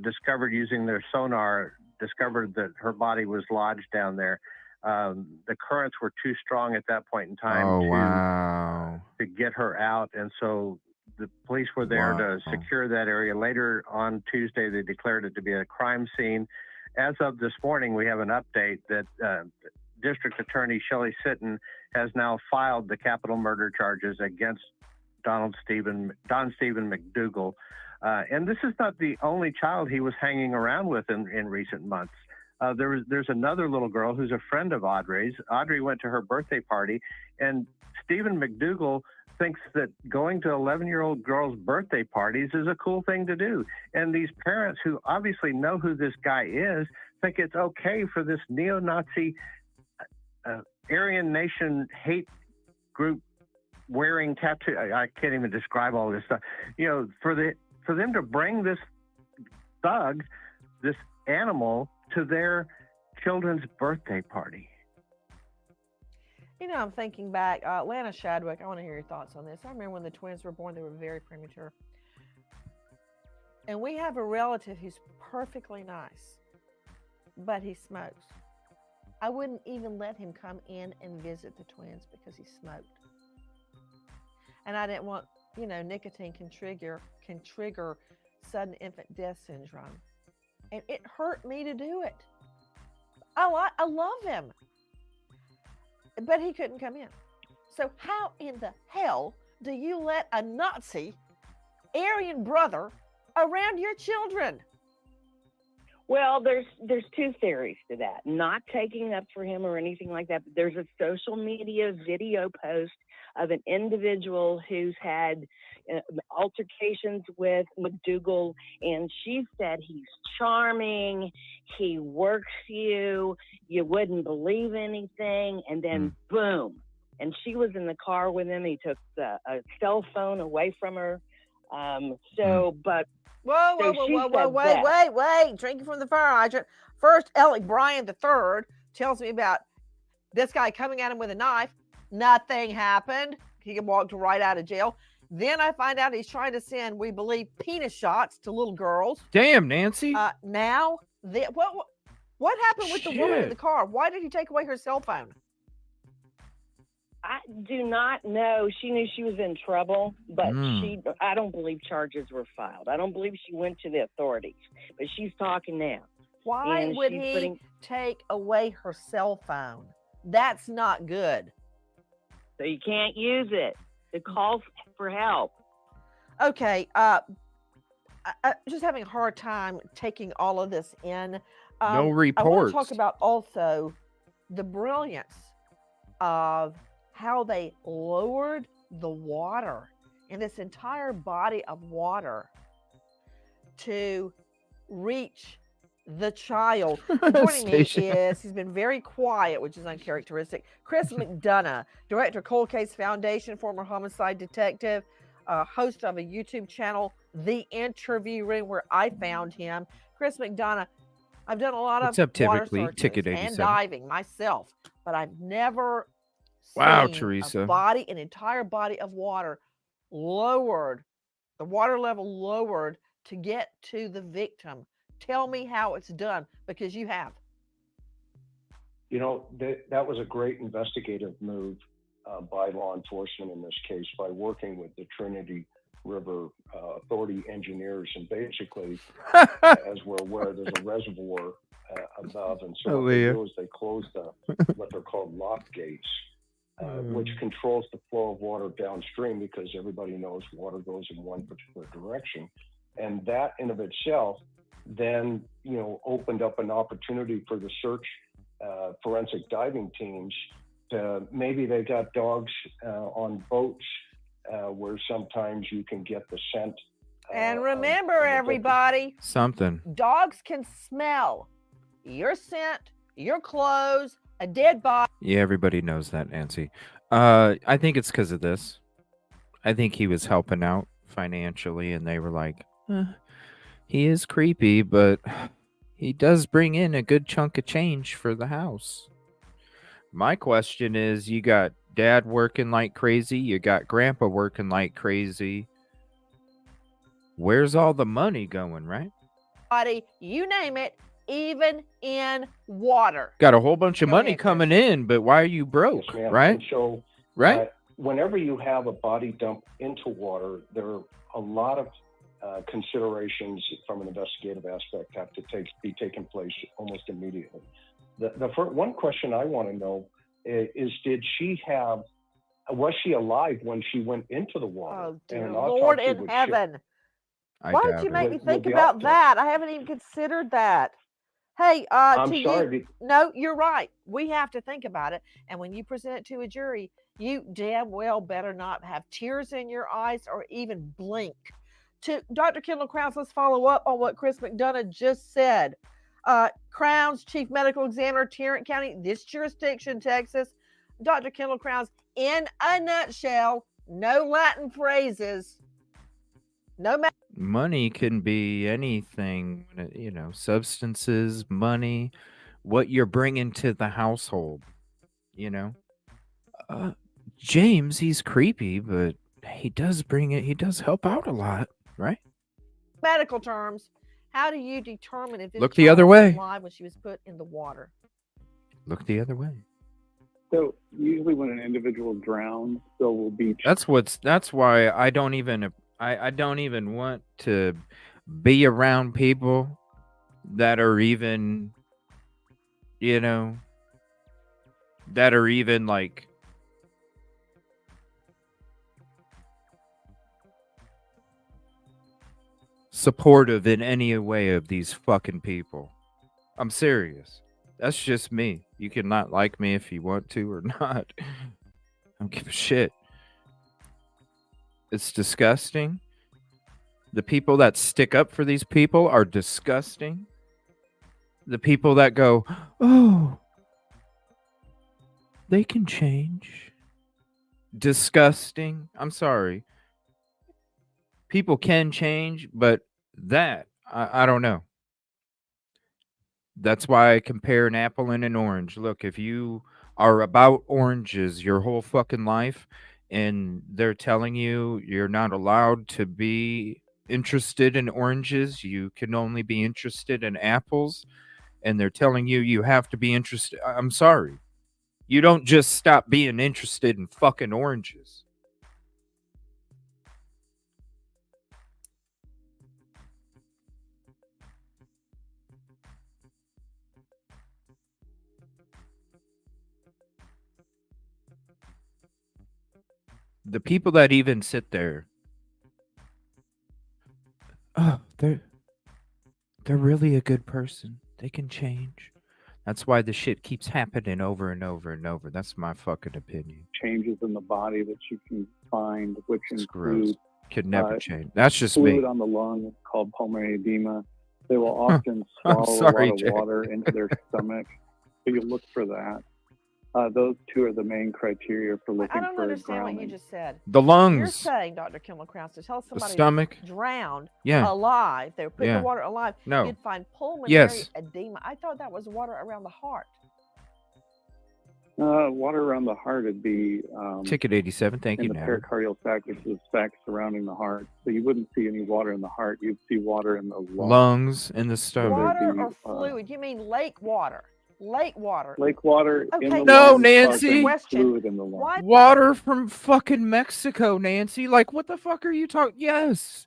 discovered using their sonar, discovered that her body was lodged down there. The currents were too strong at that point in time to get her out. And so the police were there to secure that area. Later on Tuesday, they declared it to be a crime scene. As of this morning, we have an update that District Attorney Shelley Sitton has now filed the capital murder charges against Don Stephen McDougal. And this is not the only child he was hanging around with in recent months. There's another little girl who's a friend of Audrey's. Audrey went to her birthday party, and Stephen McDougal thinks that going to 11-year-old girls' birthday parties is a cool thing to do. And these parents, who obviously know who this guy is, think it's okay for this neo-Nazi Aryan Nation hate group wearing tattoo. I can't even describe all this stuff. You know, for them to bring this thug, this animal, to their children's birthday party. You know, I'm thinking back, Lana Shadwick, I want to hear your thoughts on this. I remember when the twins were born, they were very premature. And we have a relative who's perfectly nice, but he smokes. I wouldn't even let him come in and visit the twins because he smoked. And I didn't want, you know, nicotine can trigger sudden infant death syndrome. And it hurt me to do it. I love him. But he couldn't come in. So how in the hell do you let a Nazi Aryan brother around your children? Well, there's two theories to that. Not taking up for him or anything like that, but there's a social media video post of an individual who's had altercations with McDougal, and she said he's charming, he works you wouldn't believe anything, and then boom. And she was in the car with him. He took a cell phone away from her. But Whoa, drinking from the fire hydrant. First, Alec Bryan III tells me about this guy coming at him with a knife. Nothing happened. He walked right out of jail. Then I find out he's trying to send, we believe, penis shots to little girls. Damn, Nancy. Now, what happened with the woman in the car? Why did he take away her cell phone? I do not know. She knew she was in trouble, but I don't believe charges were filed. I don't believe she went to the authorities, but she's talking now. Why would he take away her cell phone? That's not good. So you can't use it. It calls for help. Okay. I'm just having a hard time taking all of this in. No reports. I want to talk about also the brilliance of how they lowered the water in this entire body of water to reach the child. Joining me is, he's been very quiet, which is uncharacteristic, Chris McDonough, director, Cold Case Foundation, former homicide detective, host of a YouTube channel, The Interview Room, where I found him. Chris McDonough, I've done a lot of water searches and diving myself, but I've never seen Teresa. an entire body of water lowered, the water level lowered to get to the victim. Tell me how it's done, because you have. You know, that was a great investigative move by law enforcement in this case, by working with the Trinity River Authority engineers. And basically, as we're aware, there's a reservoir above. And so what they do is they close what they're called loft gates, which controls the flow of water downstream, because everybody knows water goes in one particular direction. And that in of itself then, you know, opened up an opportunity for the search forensic diving teams to, maybe they got dogs on boats where sometimes you can get the scent. And remember, everybody, dogs can smell your scent, your clothes, a dead body. Yeah, everybody knows that, Nancy. I think it's because of this. I think he was helping out financially, and they were like, he is creepy, but he does bring in a good chunk of change for the house. My question is, you got dad working like crazy, you got grandpa working like crazy. Where's all the money going, right? Body, you name it, even in water. Got a whole bunch of Go money ahead, coming in, but why are you broke, Yes, ma'am. right? And so, Right? whenever you have a body dump into water, there are a lot of considerations from an investigative aspect have to be taken place almost immediately. The first, one question I want to know is, was she alive when she went into the water? Oh, dear And an Lord autopsy in would heaven. I Why did doubt you it. make me Would think the about autopsy- that? I haven't even considered that. Hey, I'm to sorry. you, no, you're right. We have to think about it. And when you present it to a jury, you damn well better not have tears in your eyes or even blink. To Dr. Kendall Krause, let's follow up on what Chris McDonough just said. Crowns, Chief Medical Examiner, Tarrant County, this jurisdiction, Texas. Dr. Kendall Krause, in a nutshell, no Latin phrases. No matter. Money can be anything, substances, money, what you're bringing to the household, James, he's creepy, but he does help out a lot, right? Medical terms, how do you determine if this Look the child other was way. alive when she was put in the water? Look the other way. So usually when an individual drowns, there will be That's why I don't even want to be around people that are even like supportive in any way of these fucking people. I'm serious. That's just me. You can not like me if you want to or not. I don't give a shit. It's disgusting. The people that stick up for these people are disgusting. The people that go, oh, they can change. Disgusting. I'm sorry. People can change, but that, I don't know. That's why I compare an apple and an orange. Look, if you are about oranges your whole fucking life and they're telling you you're not allowed to be interested in oranges, you can only be interested in apples, and they're telling you you have to be interested. I'm sorry. You don't just stop being interested in fucking oranges. The people that even sit there, oh, they're really a good person. They can change. That's why the shit keeps happening over and over and over. That's my fucking opinion. changes in the body that you can find, which It's include gross. Could never change. That's just me. fluid on the lung called pulmonary edema. They will often I'm swallow sorry, a lot of Jay. water into their stomach, so you look for that. Those two are the main criteria for I looking don't for understand what you drowning. just said. The You're lungs. saying, Dr. Kendall Krause, to tell somebody stomach. drowned Yeah. alive, they were put in Yeah. the water alive, No. you'd find pulmonary Yes. edema. I thought that was water around the heart. Water around the heart would be Ticket 87. Thank in you, the Natalie. pericardial sac, which is the sac surrounding the heart. So you wouldn't see any water in the heart. You'd see water in the lungs. Lungs in the stomach. Water be, or fluid? You mean lake water? Lake water. Lake water in Okay, the No, lungs Nancy. causing fluid in the lungs. Why? Water from fucking Mexico, Nancy. Like, what the fuck are you talking? Yes.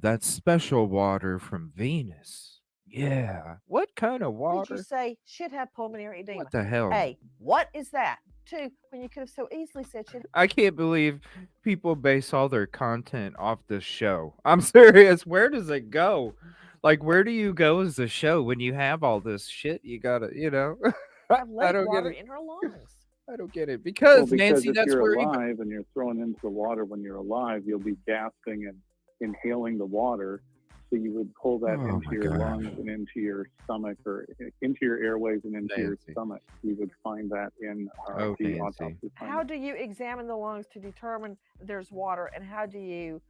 That's special water from Venus. Yeah. What kind of What did you water? say should have pulmonary edema? What the hell? A, what is that? 2, when you could have so easily said should. I can't believe people base all their content off this show. I'm serious. Where does it go? Like, where do you go as a show when you have all this shit? You gotta, Have I lake don't get water it. in her lungs. I don't get it. Well, Because, because Nancy, if that's you're where alive and you're thrown into the water when you're alive, you'll be gasping and inhaling the water. So you would pull that Oh into my your God. lungs and into your stomach, or into your airways and into your Nancy. stomach. You would find that in Oh, the Nancy. autopsy How findings. do you examine the lungs to determine there's water, and how do you,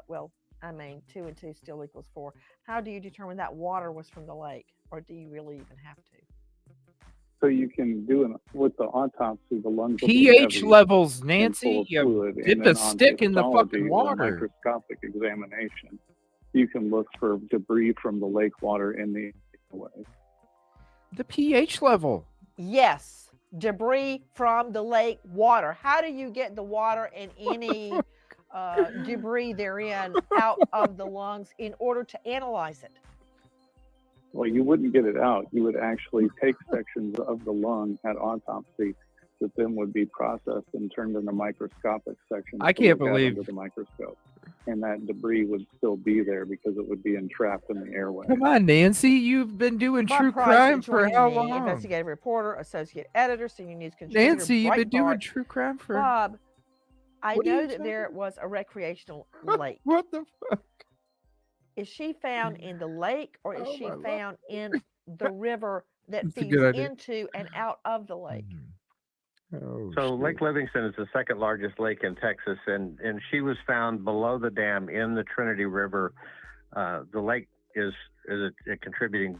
well, I mean, 2 and 2 still equals 4. How do you determine that water was from the lake, or do you really even have to? So you can do with the autopsy, the lungs will be pH heavy levels, and Nancy. full of You fluid, dip and the then on stick in the fucking histology or water. microscopic examination, you can look for debris from the lake water in the airways. The pH level. Yes, debris from the lake water. How do you get the water and any debris therein out of the lungs in order to analyze it? Well, you wouldn't get it out. You would actually take sections of the lung at autopsy that then would be processed and turned into microscopic sections. I to can't look at believe- under the microscope, and that debris would still be there because it would be entrapped in the airway. Come on, Nancy. You've been doing Mark true Price crime for joining how me, long? investigative reporter, associate editor, senior news contributor, Nancy, you've been doing Breitbart. true crime for. Bob, I What are know you that there was a recreational lake. What the fuck? Is she found in the lake, or is Oh, she my Lord. found in the river that That's a feeds good idea. into and out of the lake? Oh, So shit. Lake Livingston is the second largest lake in Texas, and she was found below the dam in the Trinity River. The lake is a contributing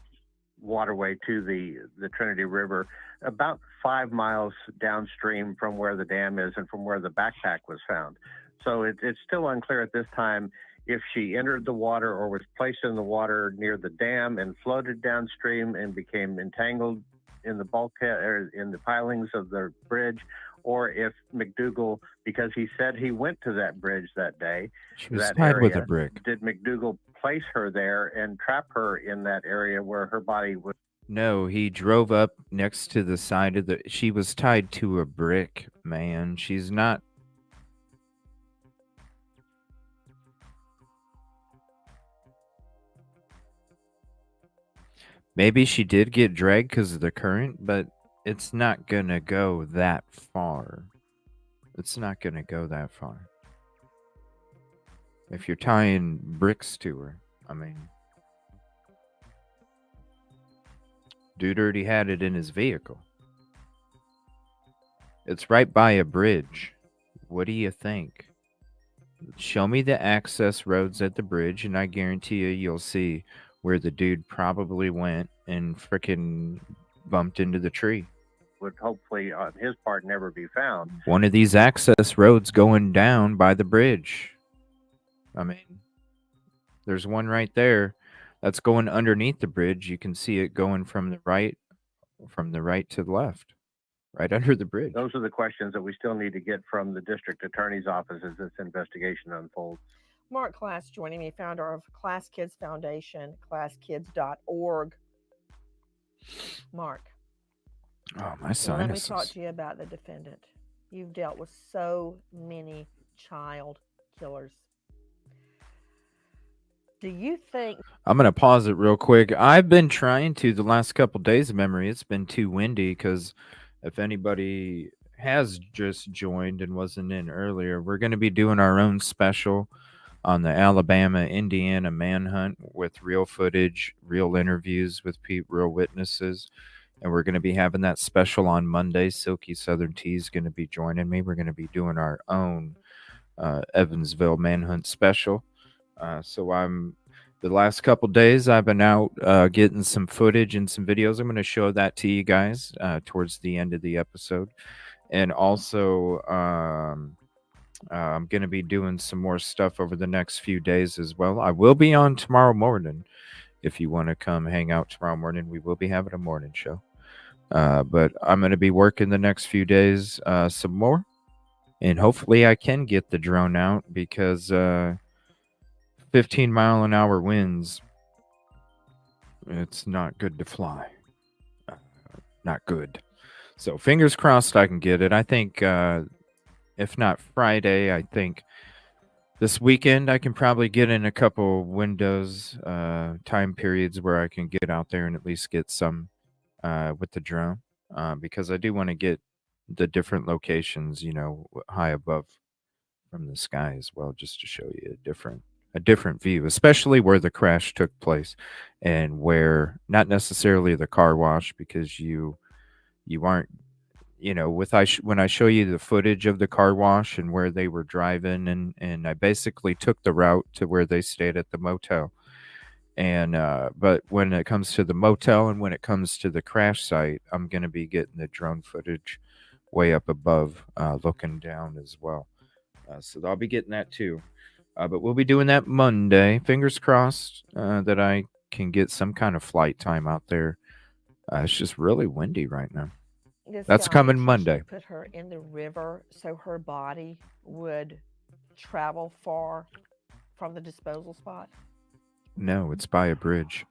waterway to the Trinity River, about 5 miles downstream from where the dam is and from where the backpack was found. So it's still unclear at this time if she entered the water or was placed in the water near the dam and floated downstream and became entangled in the bulkhead or in the pilings of the bridge, or if McDougal, because he said he went to that bridge that day, She was that tied area, with a brick. did McDougal place her there and trap her in that area where her body was? No, he drove up next to the side of the. She was tied to a brick, man. She's not. Maybe she did get dragged because of the current, but it's not gonna go that far. It's not gonna go that far. If you're tying bricks to her, I mean, dude already had it in his vehicle. It's right by a bridge. What do you think? Show me the access roads at the bridge, and I guarantee you'll see where the dude probably went and frickin' bumped into the tree. Would hopefully on his part never be found. One of these access roads going down by the bridge. I mean, there's one right there that's going underneath the bridge. You can see it going from the right to the left, right under the bridge. Those are the questions that we still need to get from the district attorney's office as this investigation unfolds. Mark Class joining me, founder of Class Kids Foundation, classkids.org. Mark. Oh, my sinuses. Let me talk to you about the defendant. You've dealt with so many child killers. Do you think... I'm going to pause it real quick. I've been trying to the last couple days of memory. It's been too windy because if anybody has just joined and wasn't in earlier, we're going to be doing our own special on the Alabama-Indiana manhunt with real footage, real interviews with real witnesses. And we're going to be having that special on Monday. Silky Southern Tea is going to be joining me. We're going to be doing our own Evansville manhunt special. So the last couple days I've been out getting some footage and some videos. I'm going to show that to you guys towards the end of the episode. And also I'm going to be doing some more stuff over the next few days as well. I will be on tomorrow morning. If you want to come hang out tomorrow morning, we will be having a morning show. But I'm going to be working the next few days some more. And hopefully I can get the drone out because 15-mile-an-hour winds, it's not good to fly. Not good. So fingers crossed I can get it. I think if not Friday, I think this weekend I can probably get in a couple windows, time periods where I can get out there and at least get some with the drone, because I do want to get the different locations, high above from the sky as well, just to show you a different a different view, especially where the crash took place and where not necessarily the car wash, because you aren't, when I show you the footage of the car wash and where they were driving, and I basically took the route to where they stayed at the motel. And but when it comes to the motel and when it comes to the crash site, I'm going to be getting the drone footage way up above, looking down as well. So I'll be getting that too. But we'll be doing that Monday. Fingers crossed that I can get some kind of flight time out there. It's just really windy right now. That's coming Monday. Put her in the river so her body would travel far from the disposal spot. No, it's by a bridge.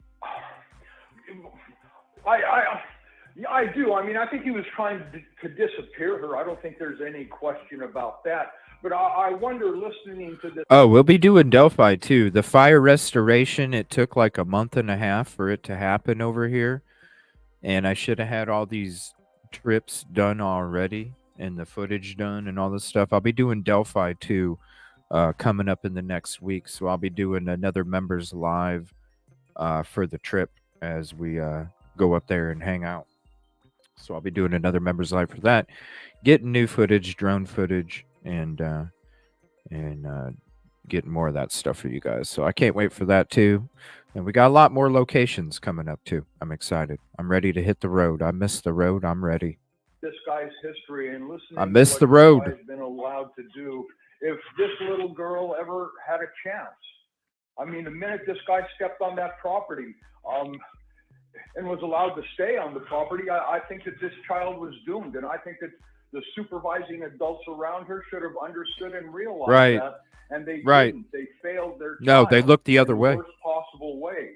I do. I mean, I think he was trying to disappear her. I don't think there's any question about that. But I wonder, listening to this. Oh, we'll be doing Delphi too. The fire restoration, it took like a month and a half for it to happen over here. And I should have had all these trips done already and the footage done and all this stuff. I'll be doing Delphi too, coming up in the next week. So I'll be doing another members live for the trip as we go up there and hang out. So I'll be doing another members live for that, getting new footage, drone footage, and getting more of that stuff for you guys. So I can't wait for that too. And we got a lot more locations coming up too. I'm excited. I'm ready to hit the road. I missed the road. I'm ready. This guy's history and listening. I missed to the what road. This guy's been allowed to do. If this little girl ever had a chance, I mean, the minute this guy stepped on that property, and was allowed to stay on the property, I think that this child was doomed, and I think that the supervising adults around her should have understood and realized that, and they didn't. They failed their child. No, they looked the other way. In the worst possible way.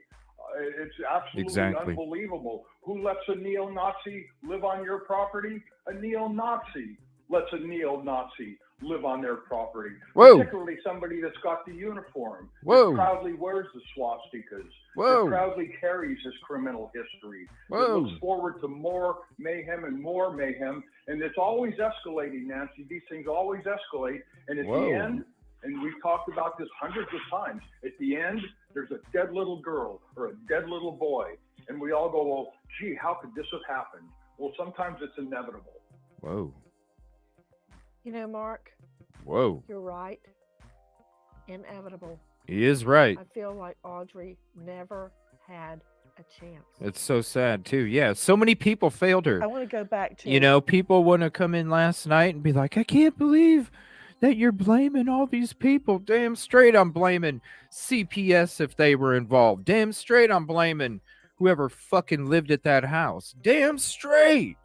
It's absolutely unbelievable. Who lets a neo-Nazi live on your property? A neo-Nazi lets a neo-Nazi live on their property. Whoa. Particularly somebody that's got the uniform. Whoa. That proudly wears the swastikas. Whoa. That proudly carries his criminal history. Whoa. That looks forward to more mayhem and more mayhem. And it's always escalating, Nancy. These things always escalate. And at the end, and we've talked about this hundreds of times, at the end, there's a dead little girl or a dead little boy. And we all go, well, gee, how could this have happened? Well, sometimes it's inevitable. Whoa. You know, Mark. Whoa. You're right. Inevitable. He is right. I feel like Audrii never had a chance. It's so sad too. Yeah, so many people failed her. I want to go back to people want to come in last night and be like, I can't believe that you're blaming all these people. Damn straight I'm blaming CPS if they were involved. Damn straight I'm blaming whoever fucking lived at that house. Damn straight.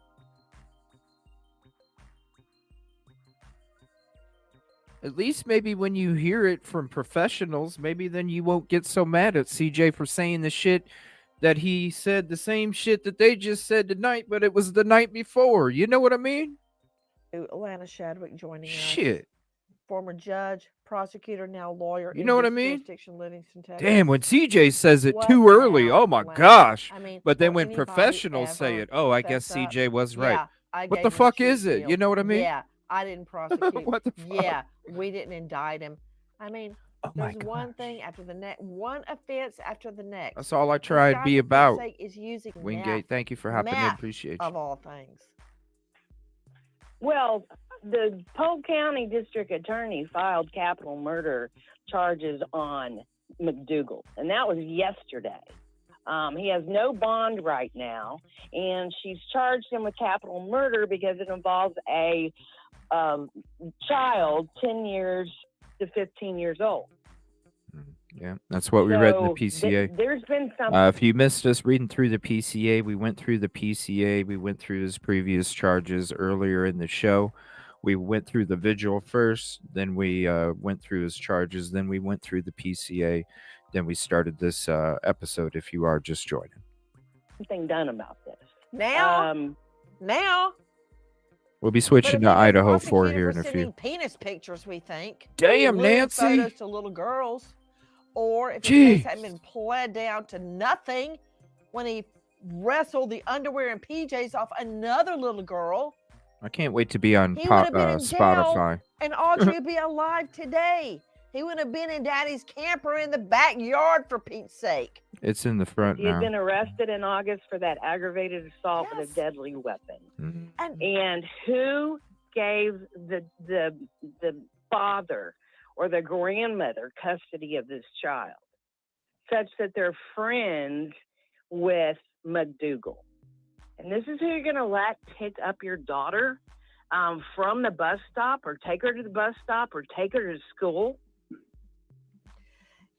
At least maybe when you hear it from professionals, maybe then you won't get so mad at CJ for saying the shit that he said, the same shit that they just said tonight, but it was the night before. You know what I mean? Atlanta Shadwick joining us. Shit. Former judge, prosecutor, now lawyer. You know what I mean? Livingston, Texas. Damn, when CJ says it too early, oh my gosh. I mean, but then when professionals say it, oh, I guess CJ was right. What the fuck is it? You know what I mean? Yeah, I didn't prosecute. What the fuck? Yeah, we didn't indict him. I mean, there's one thing after the next, one offense after the next. That's all I try to be about. Is using Wingate, thank you for hopping in. Appreciate you. Of all things. Well, the Polk County District Attorney filed capital murder charges on McDougal, and that was yesterday. He has no bond right now, and she's charged him with capital murder because it involves a child 10 years to 15 years old. Yeah, that's what we read in the PCA. There's been some. If you missed us reading through the PCA, we went through the PCA. We went through his previous charges earlier in the show. We went through the Vigil first, then we went through his charges, then we went through the PCA, then we started this episode. If you are just joining, something done about this now. We'll be switching to Idaho4 here in a few. Penis pictures, we think. Damn, Nancy. Photos to little girls. Or if the case hadn't been pled down to nothing when he wrestled the underwear and PJs off another little girl. I can't wait to be on He would have been in Spotify. jail, and Audrii would be alive today. He would have been in Daddy's camper in the backyard, for Pete's sake. It's in the front He had now. been arrested in August for that aggravated assault with a deadly weapon. Mhm. And who gave the father or the grandmother custody of this child, such that they're friends with McDougal? And this is who you're going to let pick up your daughter from the bus stop, or take her to the bus stop, or take her to school?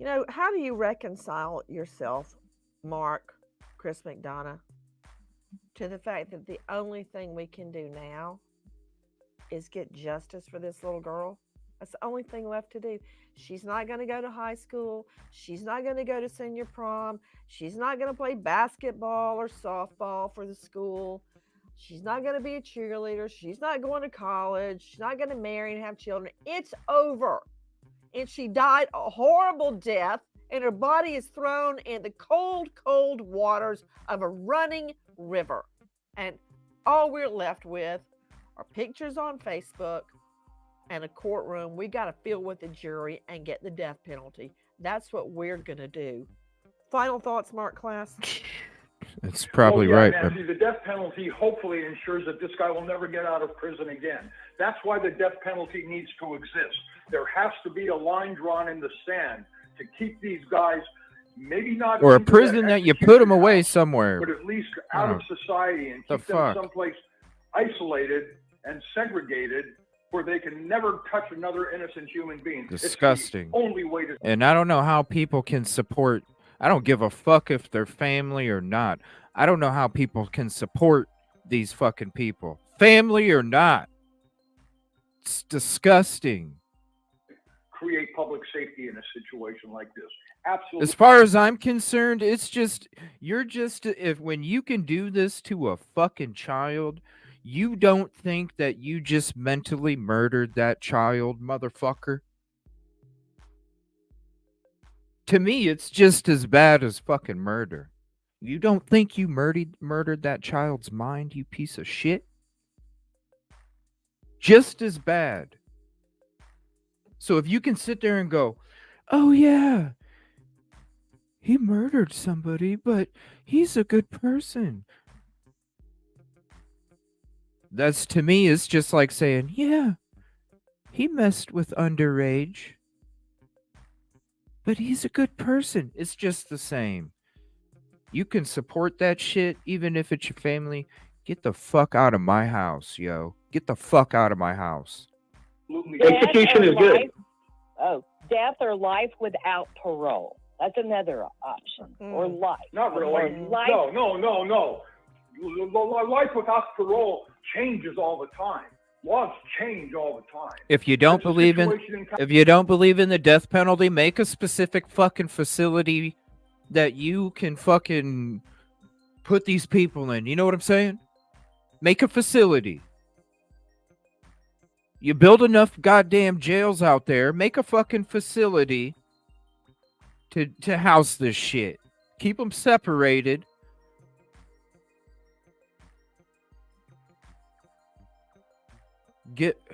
You know, how do you reconcile yourself, Mark, Chris McDonough, to the fact that the only thing we can do now is get justice for this little girl? That's the only thing left to do. She's not going to go to high school. She's not going to go to senior prom. She's not going to play basketball or softball for the school. She's not going to be a cheerleader. She's not going to college. She's not going to marry and have children. It's over. And she died a horrible death, and her body is thrown in the cold, cold waters of a running river. And all we're left with are pictures on Facebook and a courtroom we got to fill with a jury and get the death penalty. That's what we're going to do. Final thoughts, Mark Class? It's probably right. Nancy, the death penalty hopefully ensures that this guy will never get out of prison again. That's why the death penalty needs to exist. There has to be a line drawn in the sand to keep these guys, maybe not, Or a prison that you put them away somewhere. but at least out of society, and keep them someplace isolated and segregated where they can never touch another innocent human being. Disgusting. It's the only way to. And I don't know how people can support. I don't give a fuck if they're family or not. I don't know how people can support these fucking people, family or not. It's disgusting. Create public safety in a situation like this. Absolutely. As far as I'm concerned, it's just, if when you can do this to a fucking child, you don't think that you just mentally murdered that child, motherfucker? To me, it's just as bad as fucking murder. You don't think you murdered that child's mind, you piece of shit? Just as bad. So if you can sit there and go, oh yeah, he murdered somebody, but he's a good person. That's, to me, it's just like saying, yeah, he messed with underage, but he's a good person. It's just the same. You can support that shit, even if it's your family. Get the fuck out of my house, yo. Get the fuck out of my house. Execution is good. Death or life without parole. That's another option. Or life. Not really. Or life. No. Life without parole changes all the time. Laws change all the time. If you don't believe in the death penalty, make a specific fucking facility that you can fucking put these people in. You know what I'm saying? Make a facility. You build enough goddamn jails out there, make a fucking facility to house this shit. Keep them separated.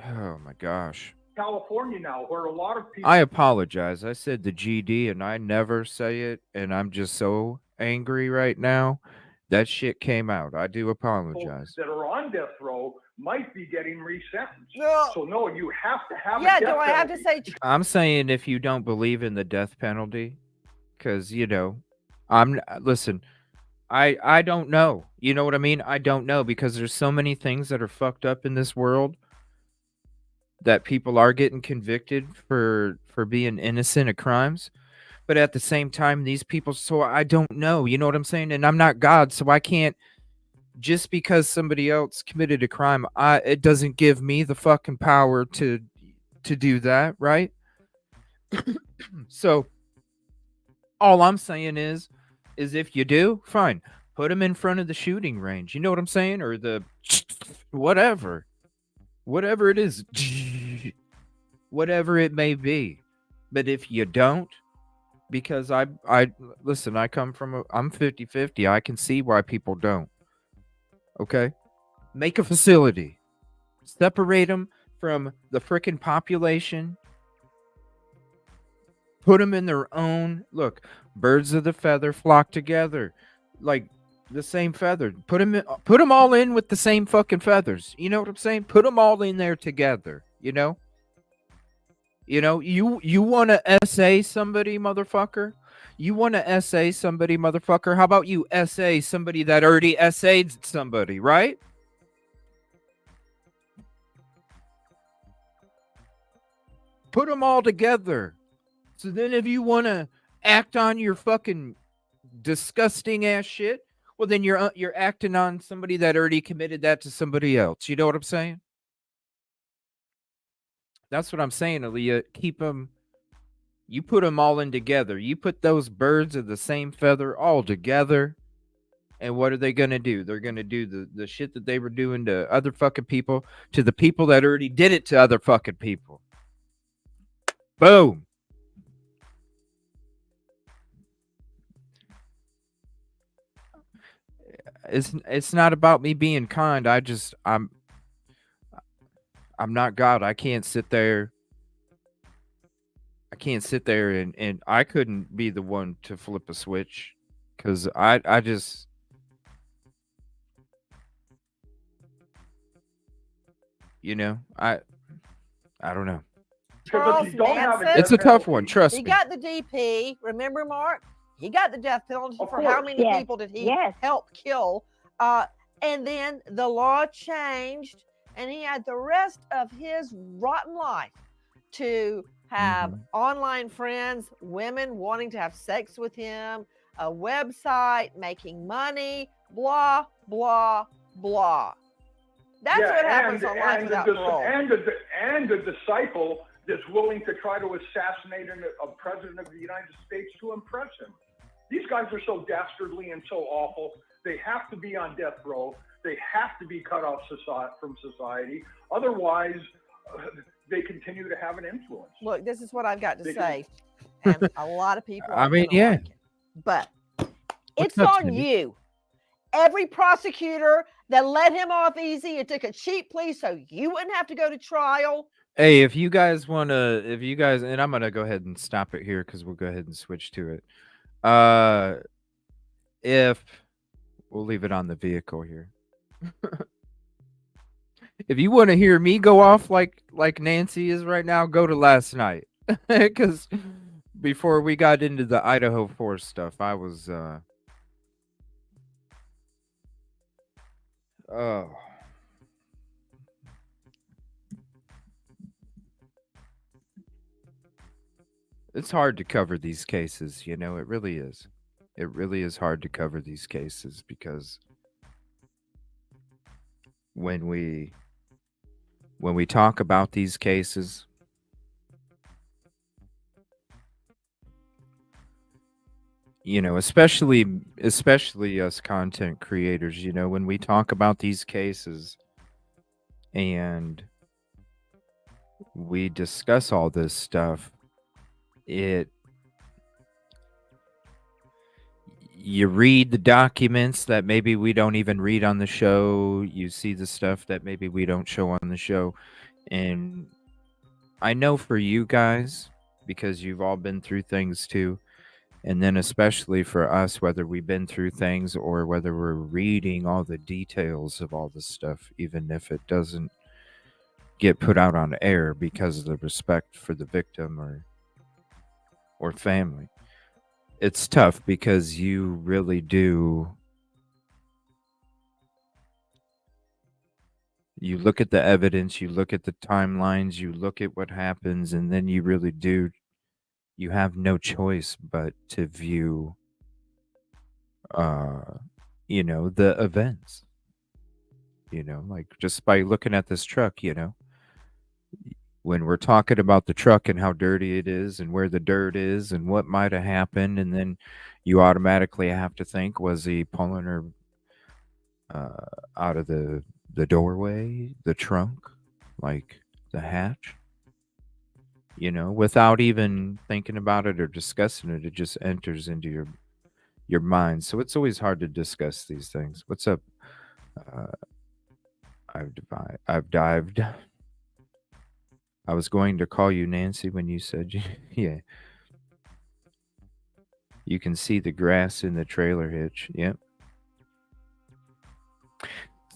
Oh my gosh. California now, where a lot of people. I apologize. I said the GD and I never say it, and I'm just so angry right now. That shit came out. I do apologize. That are on death row might be getting resentenced. No. So no, you have to have a Yeah, death do I have to penalty. say? I'm saying if you don't believe in the death penalty, because, you know, listen, I don't know. You know what I mean? I don't know, because there's so many things that are fucked up in this world that people are getting convicted for being innocent of crimes. But at the same time, these people, so I don't know. You know what I'm saying? And I'm not God, so I can't, just because somebody else committed a crime, it doesn't give me the fucking power to do that, right? So all I'm saying is if you do, fine. Put them in front of the shooting range. You know what I'm saying? Or the whatever it is, whatever it may be. But if you don't, because listen, I'm 50-50. I can see why people don't. Okay? Make a facility. Separate them from the frickin' population. Put them in their own. Look, birds of the feather flock together, like the same feather. Put them all in with the same fucking feathers. You know what I'm saying? Put them all in there together. You know. You want to essay somebody, motherfucker? You want to essay somebody, motherfucker? How about you essay somebody that already essayed somebody, right? Put them all together. So then if you want to act on your fucking disgusting ass shit, well then you're acting on somebody that already committed that to somebody else. You know what I'm saying? That's what I'm saying, Aaliyah. Keep them. You put them all in together. You put those birds of the same feather all together. And what are they going to do? They're going to do the shit that they were doing to other fucking people, to the people that already did it to other fucking people. Boom. It's not about me being kind. I'm not God. I can't sit there and I couldn't be the one to flip a switch, because I just, I don't know. Charles Manson, It's a tough one, trust he me. got the DP. Remember, Mark? He got the death penalty Of for how course. many Yes. people did he Yes. help kill? And then the law changed, and he had the rest of his rotten life to have online friends, women wanting to have sex with him, a website, making money, blah, blah, blah. That's what happens on life without parole. And a disciple that's willing to try to assassinate a president of the United States to impress him. These guys are so dastardly and so awful. They have to be on death row. They have to be cut off from society. Otherwise, they continue to have an influence. Look, this is what I've got to say. And a lot of people I mean, yeah. like it. But it's up, on Cindy? you. Every prosecutor that let him off easy and took a cheap plea so you wouldn't have to go to trial. Hey, if you guys, and I'm going to go ahead and stop it here because we'll go ahead and switch to it. If we'll leave it on the vehicle here. If you want to hear me go off like Nancy is right now, go to last night. Because before we got into the Idaho4 stuff, I was oh. It's hard to cover these cases, it really is. It really is hard to cover these cases because when we talk about these cases, especially us content creators, when we talk about these cases and we discuss all this stuff, you read the documents that maybe we don't even read on the show. You see the stuff that maybe we don't show on the show. And I know for you guys, because you've all been through things too, and then especially for us, whether we've been through things or whether we're reading all the details of all this stuff, even if it doesn't get put out on air because of the respect for the victim or family. It's tough because you really do. You look at the evidence, you look at the timelines, you look at what happens, and then you really do. You have no choice but to view, the events. Like just by looking at this truck, when we're talking about the truck and how dirty it is and where the dirt is and what might have happened, and then you automatically have to think, was he pulling her out of the doorway, the trunk, like the hatch? Without even thinking about it or discussing it, it just enters into your mind. So it's always hard to discuss these things. What's up? I've dived. I was going to call you Nancy when you said, yeah. You can see the grass in the trailer hitch. Yep.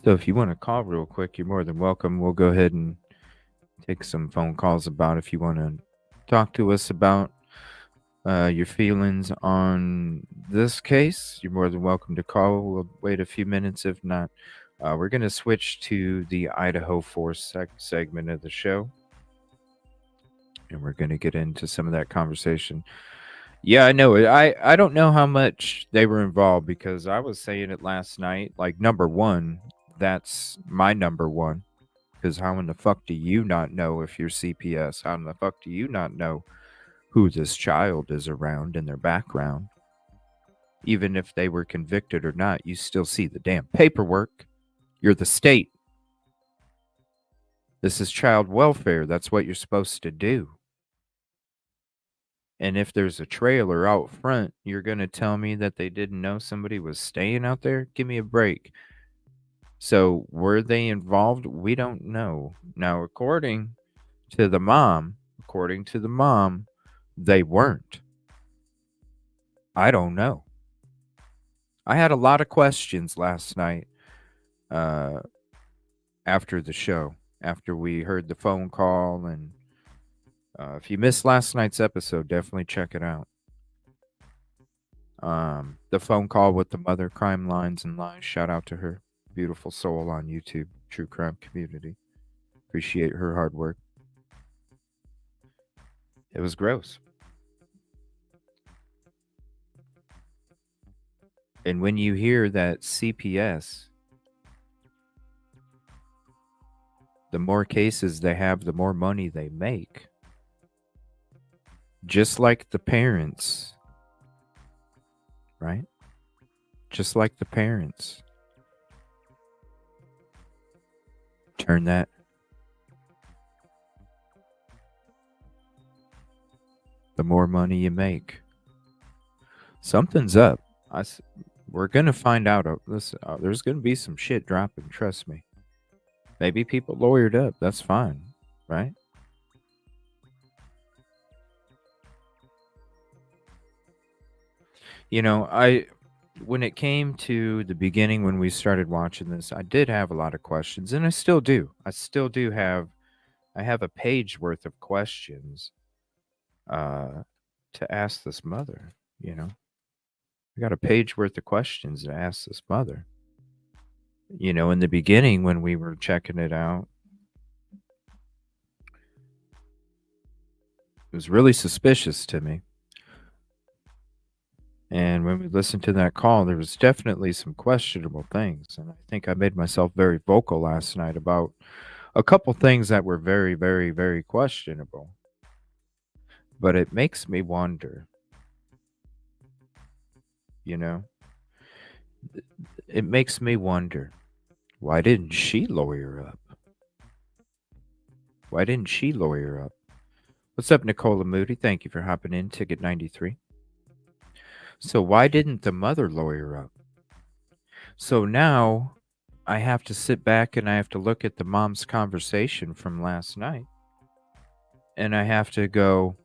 So if you want to call real quick, you're more than welcome. We'll go ahead and take some phone calls about if you want to talk to us about your feelings on this case. You're more than welcome to call. We'll wait a few minutes. If not, we're going to switch to the Idaho4 segment of the show. And we're going to get into some of that conversation. Yeah, I know it. I don't know how much they were involved because I was saying it last night. Like, number one, that's my number one. Because how in the fuck do you not know if you're CPS? How in the fuck do you not know who this child is around in their background? Even if they were convicted or not, you still see the damn paperwork. You're the state. This is child welfare. That's what you're supposed to do. And if there's a trailer out front, you're going to tell me that they didn't know somebody was staying out there? Give me a break. So were they involved? We don't know. Now, according to the mom, they weren't. I don't know. I had a lot of questions last night after the show, after we heard the phone call. And if you missed last night's episode, definitely check it out. The phone call with the mother, Crime Lines and Lies. Shout out to her. Beautiful soul on YouTube. True crime community. Appreciate her hard work. It was gross. And when you hear that CPS, the more cases they have, the more money they make. Just like the parents, right? Just like the parents. Turn that. The more money you make. Something's up. We're going to find out. There's going to be some shit dropping, trust me. Maybe people lawyered up. That's fine, right? You know, when it came to the beginning, when we started watching this, I did have a lot of questions, and I still do. I have a page worth of questions to ask this mother, you know. I got a page worth of questions to ask this mother. You know, in the beginning, when we were checking it out, it was really suspicious to me. And when we listened to that call, there was definitely some questionable things. And I think I made myself very vocal last night about a couple things that were very, very, very questionable. But it makes me wonder, you know, it makes me wonder, why didn't she lawyer up? Why didn't she lawyer up? What's up, Nicola Moody? Thank you for hopping in. Ticket 93. So why didn't the mother lawyer up? So now I have to sit back and I have to look at the mom's conversation from last night. And I have to go,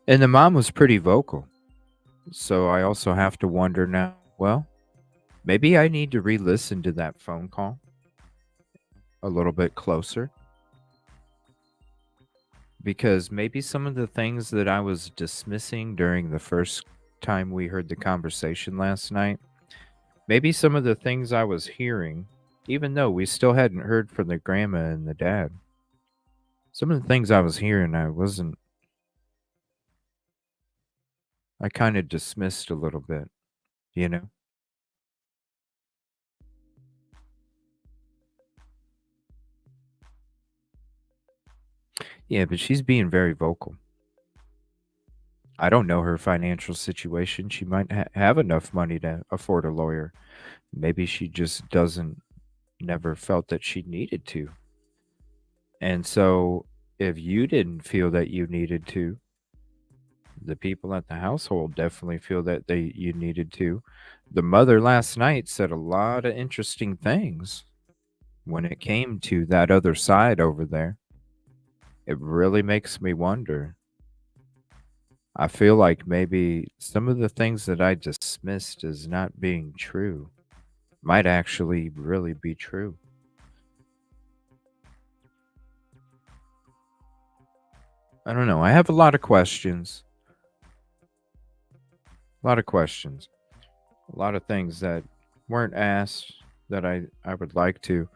And the mom was pretty vocal. So I also have to wonder now, well, maybe I need to re-listen to that phone call a little bit closer. Because maybe some of the things that I was dismissing during the first time we heard the conversation last night, maybe some of the things I was hearing, even though we still hadn't heard from the grandma and the dad, some of the things I was hearing, I kind of dismissed a little bit, you know? Yeah, but she's being very vocal. I don't know her financial situation. She might have enough money to afford a lawyer. Maybe she just never felt that she needed to. And so if you didn't feel that you needed to, the people at the household definitely feel that you needed to. The mother last night said a lot of interesting things when it came to that other side over there. It really makes me wonder. I feel like maybe some of the things that I dismissed as not being true might actually really be true. I don't know. I have a lot of questions. A lot of questions. A lot of things that weren't asked that I would like to.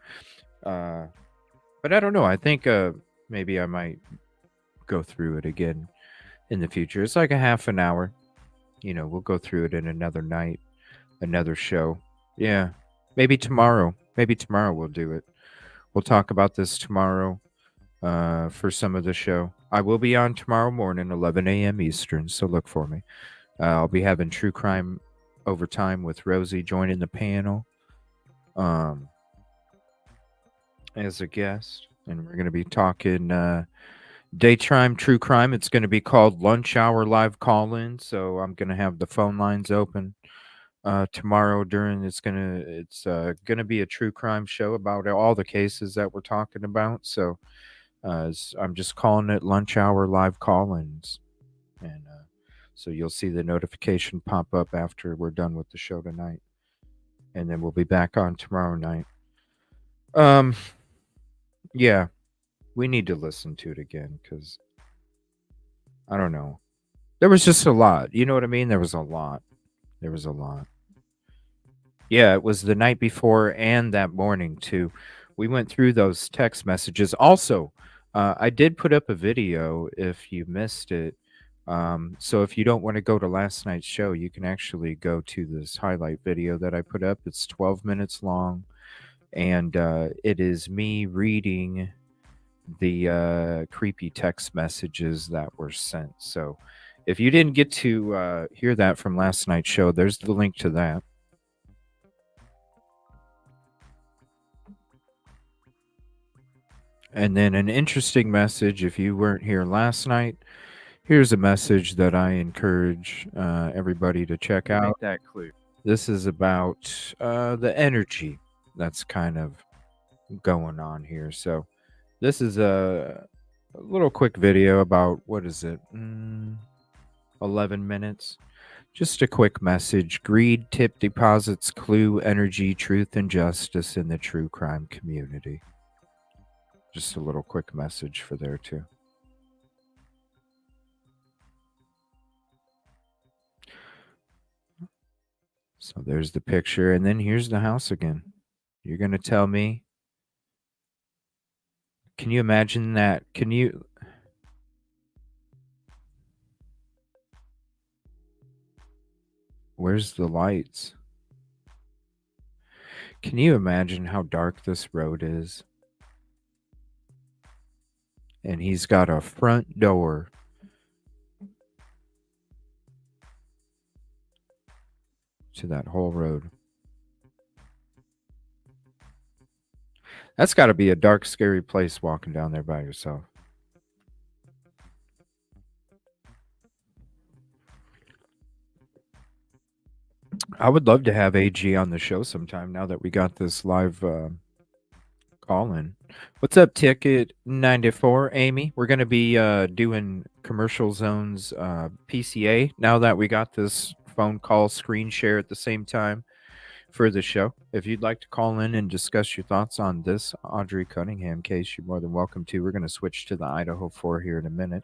But I don't know. I think maybe I might go through it again in the future. It's like a half an hour. We'll go through it in another night, another show. Yeah. Maybe tomorrow. Maybe tomorrow we'll do it. We'll talk about this tomorrow for some of the show. I will be on tomorrow morning, 11 a.m. Eastern, so look for me. I'll be having True Crime Overtime with Rosie joining the panel as a guest. And we're going to be talking daytime true crime. It's going to be called Lunch Hour Live Call-In. So I'm going to have the phone lines open tomorrow during it's gonna be a true crime show about all the cases that we're talking about. So I'm just calling it Lunch Hour Live Call-Ins, and so you'll see the notification pop up after we're done with the show tonight, and then we'll be back on tomorrow night. Yeah, we need to listen to it again because I don't know. There was just a lot. You know what I mean? There was a lot. Yeah, it was the night before and that morning too. We went through those text messages. Also, I did put up a video if you missed it. So if you don't want to go to last night's show, you can actually go to this highlight video that I put up. It's 12 minutes long, and it is me reading the creepy text messages that were sent. So if you didn't get to hear that from last night's show, there's the link to that. And then an interesting message, if you weren't here last night, here's a message that I encourage everybody to check out. Make that clear. This is about the energy that's kind of going on here. So this is a little quick video about, what is it, 11 minutes. Just a quick message. Greed, tip deposits, clue, energy, truth, and justice in the true crime community. Just a little quick message for there too. So there's the picture, and then here's the house again. You're going to tell me, can you imagine that? Where's the lights? Can you imagine how dark this road is? And he's got a front door to that whole road. That's got to be a dark, scary place walking down there by yourself. I would love to have AG on the show sometime now that we got this live call-in. What's up, Ticket 94, Amy? We're going to be doing Commercial Zone's PCA now that we got this phone call screen share at the same time for the show. If you'd like to call in and discuss your thoughts on this Audrii Cunningham case, you're more than welcome to. We're going to switch to the Idaho4 here in a minute.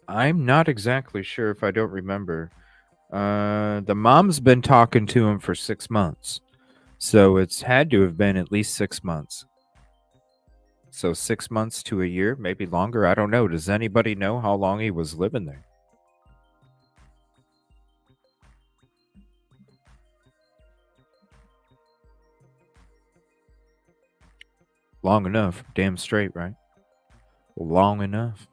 I'm not exactly sure, if I don't remember. The mom's been talking to him for 6 months. So it's had to have been at least 6 months. So 6 months to a year, maybe longer. I don't know. Does anybody know how long he was living there? Long enough. Damn straight, right? Long enough.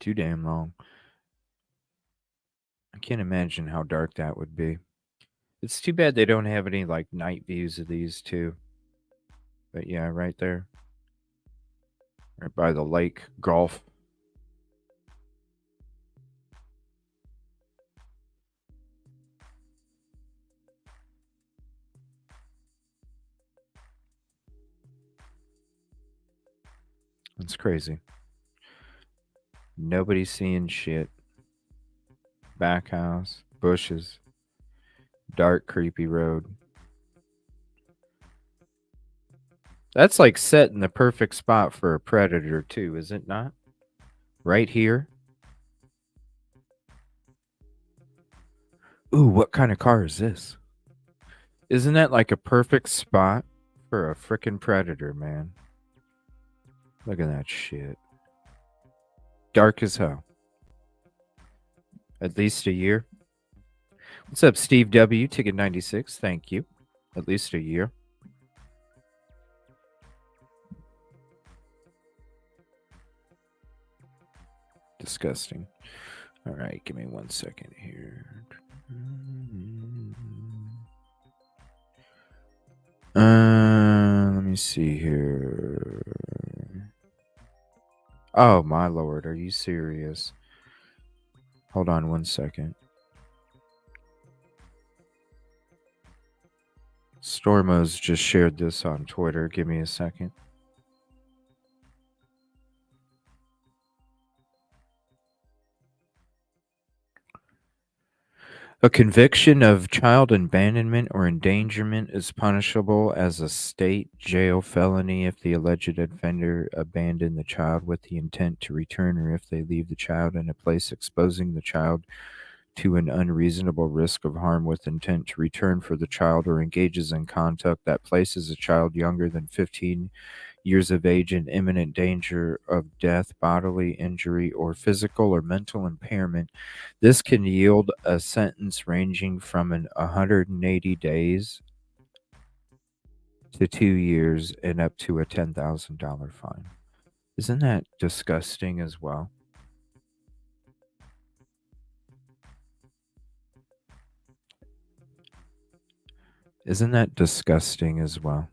Too damn long. I can't imagine how dark that would be. It's too bad they don't have any like night views of these two. But yeah, right there. Right by the lake, Gulf. It's crazy. Nobody's seeing shit. Back house, bushes, dark, creepy road. That's like set in the perfect spot for a predator, too, is it not? Right here. Ooh, what kind of car is this? Isn't that like a perfect spot for a frickin' predator, man? Look at that shit. Dark as hell. At least a year. What's up, Steve W? Ticket 96. Thank you. At least a year. Disgusting. All right, give me 1 second here. Let me see here. Oh, my lord. Are you serious? Hold on 1 second. Stormo's just shared this on Twitter. Give me a second. A conviction of child abandonment or endangerment is punishable as a state jail felony if the alleged offender abandoned the child with the intent to return, or if they leave the child in a place exposing the child to an unreasonable risk of harm with intent to return for the child, or engages in conduct that places a child younger than 15 years of age in imminent danger of death, bodily injury, or physical or mental impairment. This can yield a sentence ranging from 180 days to 2 years and up to a $10,000 fine. Isn't that disgusting as well? Isn't that disgusting as well?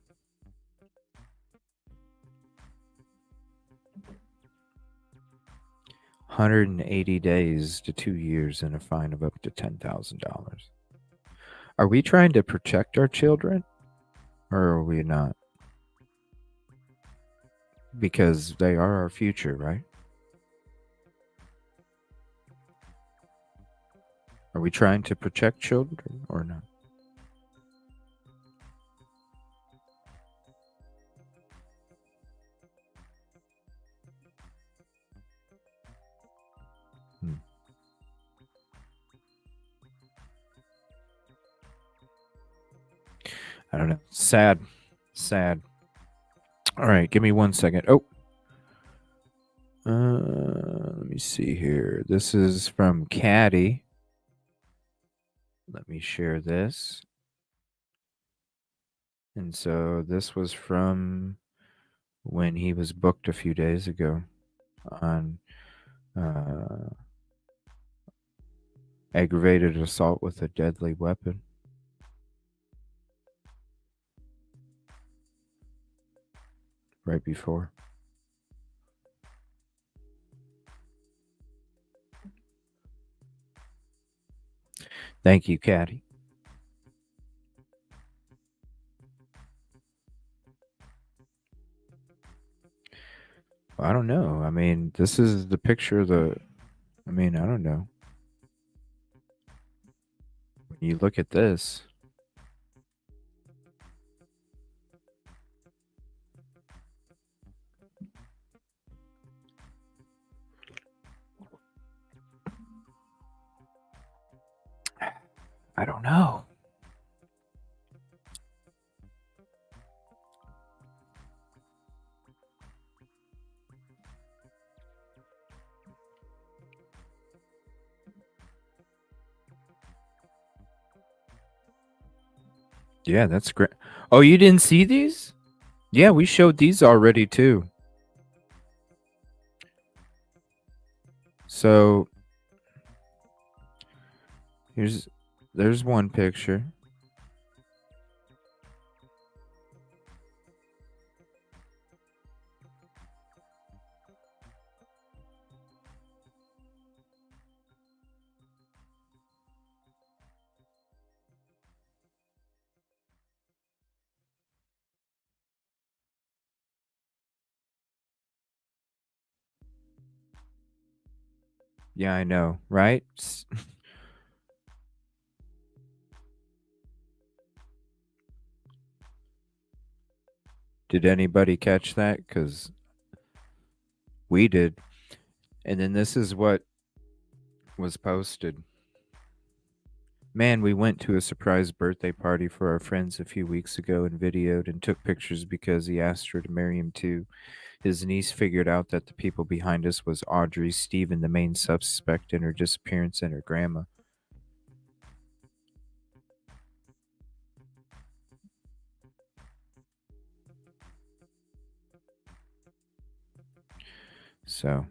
$180 days to 2 years and a fine of up to $10,000. Are we trying to protect our children, or are we not? Because they are our future, right? Are we trying to protect children or not? I don't know. Sad. All right, give me 1 second. Oh. Let me see here. This is from Caddy. Let me share this. And so this was from when he was booked a few days ago on aggravated assault with a deadly weapon. Right before. Thank you, Caddy. I don't know. I mean, this is the picture of the... I mean, I don't know. When you look at this... I don't know. Yeah, that's great. Oh, you didn't see these? Yeah, we showed these already too. So there's one picture. Yeah, I know, right? Did anybody catch that? Because we did. And then this is what was posted. Man, we went to a surprise birthday party for our friends a few weeks ago and videoed and took pictures because he asked her to marry him too. His niece figured out that the people behind us was Audrii, Stephen, the main suspect in her disappearance, and her grandma. So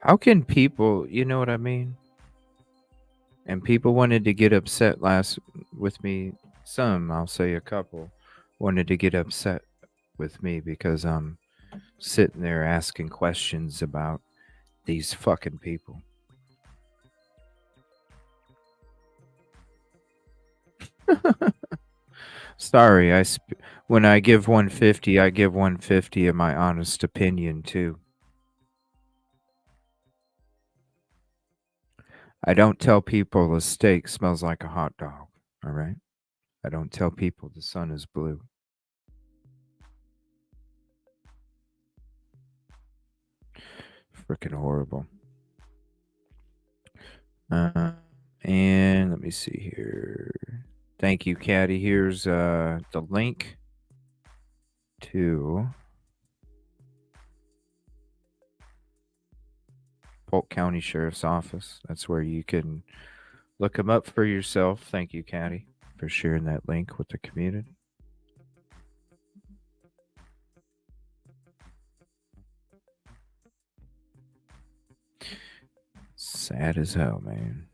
how can people, you know what I mean? And people wanted to get upset last with me. Some, I'll say a couple, wanted to get upset with me because I'm sitting there asking questions about these fucking people. Sorry, when I give 150, I give 150 of my honest opinion too. I don't tell people a steak smells like a hot dog, all right? I don't tell people the sun is blue. Freaking horrible. And let me see here. Thank you, Caddy. Here's the link to Polk County Sheriff's Office. That's where you can look them up for yourself. Thank you, Caddy, for sharing that link with the community. Sad as hell, man.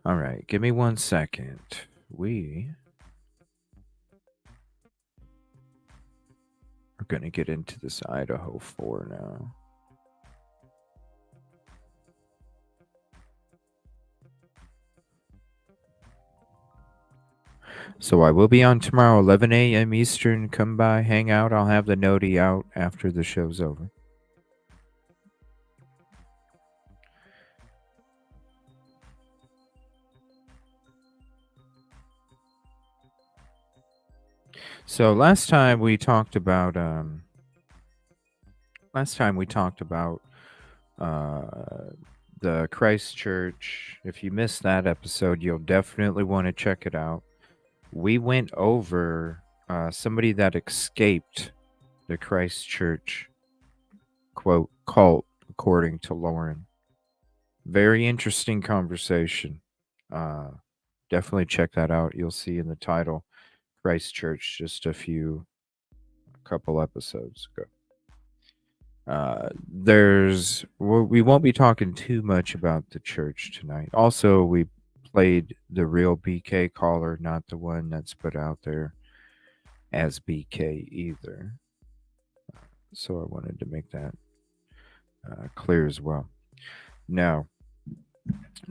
All right, give me 1 second. We are going to get into this Idaho4 now. So I will be on tomorrow, 11 a.m. Eastern. Come by, hang out. I'll have the noti out after the show's over. So last time we talked about the Christchurch. If you missed that episode, you'll definitely want to check it out. We went over somebody that escaped the Christchurch quote cult, according to Lauren. Very interesting conversation. Definitely check that out. You'll see in the title Christchurch just a couple episodes ago. We won't be talking too much about the church tonight. Also, we played the real BK caller, not the one that's put out there as BK either. So I wanted to make that clear as well. Now,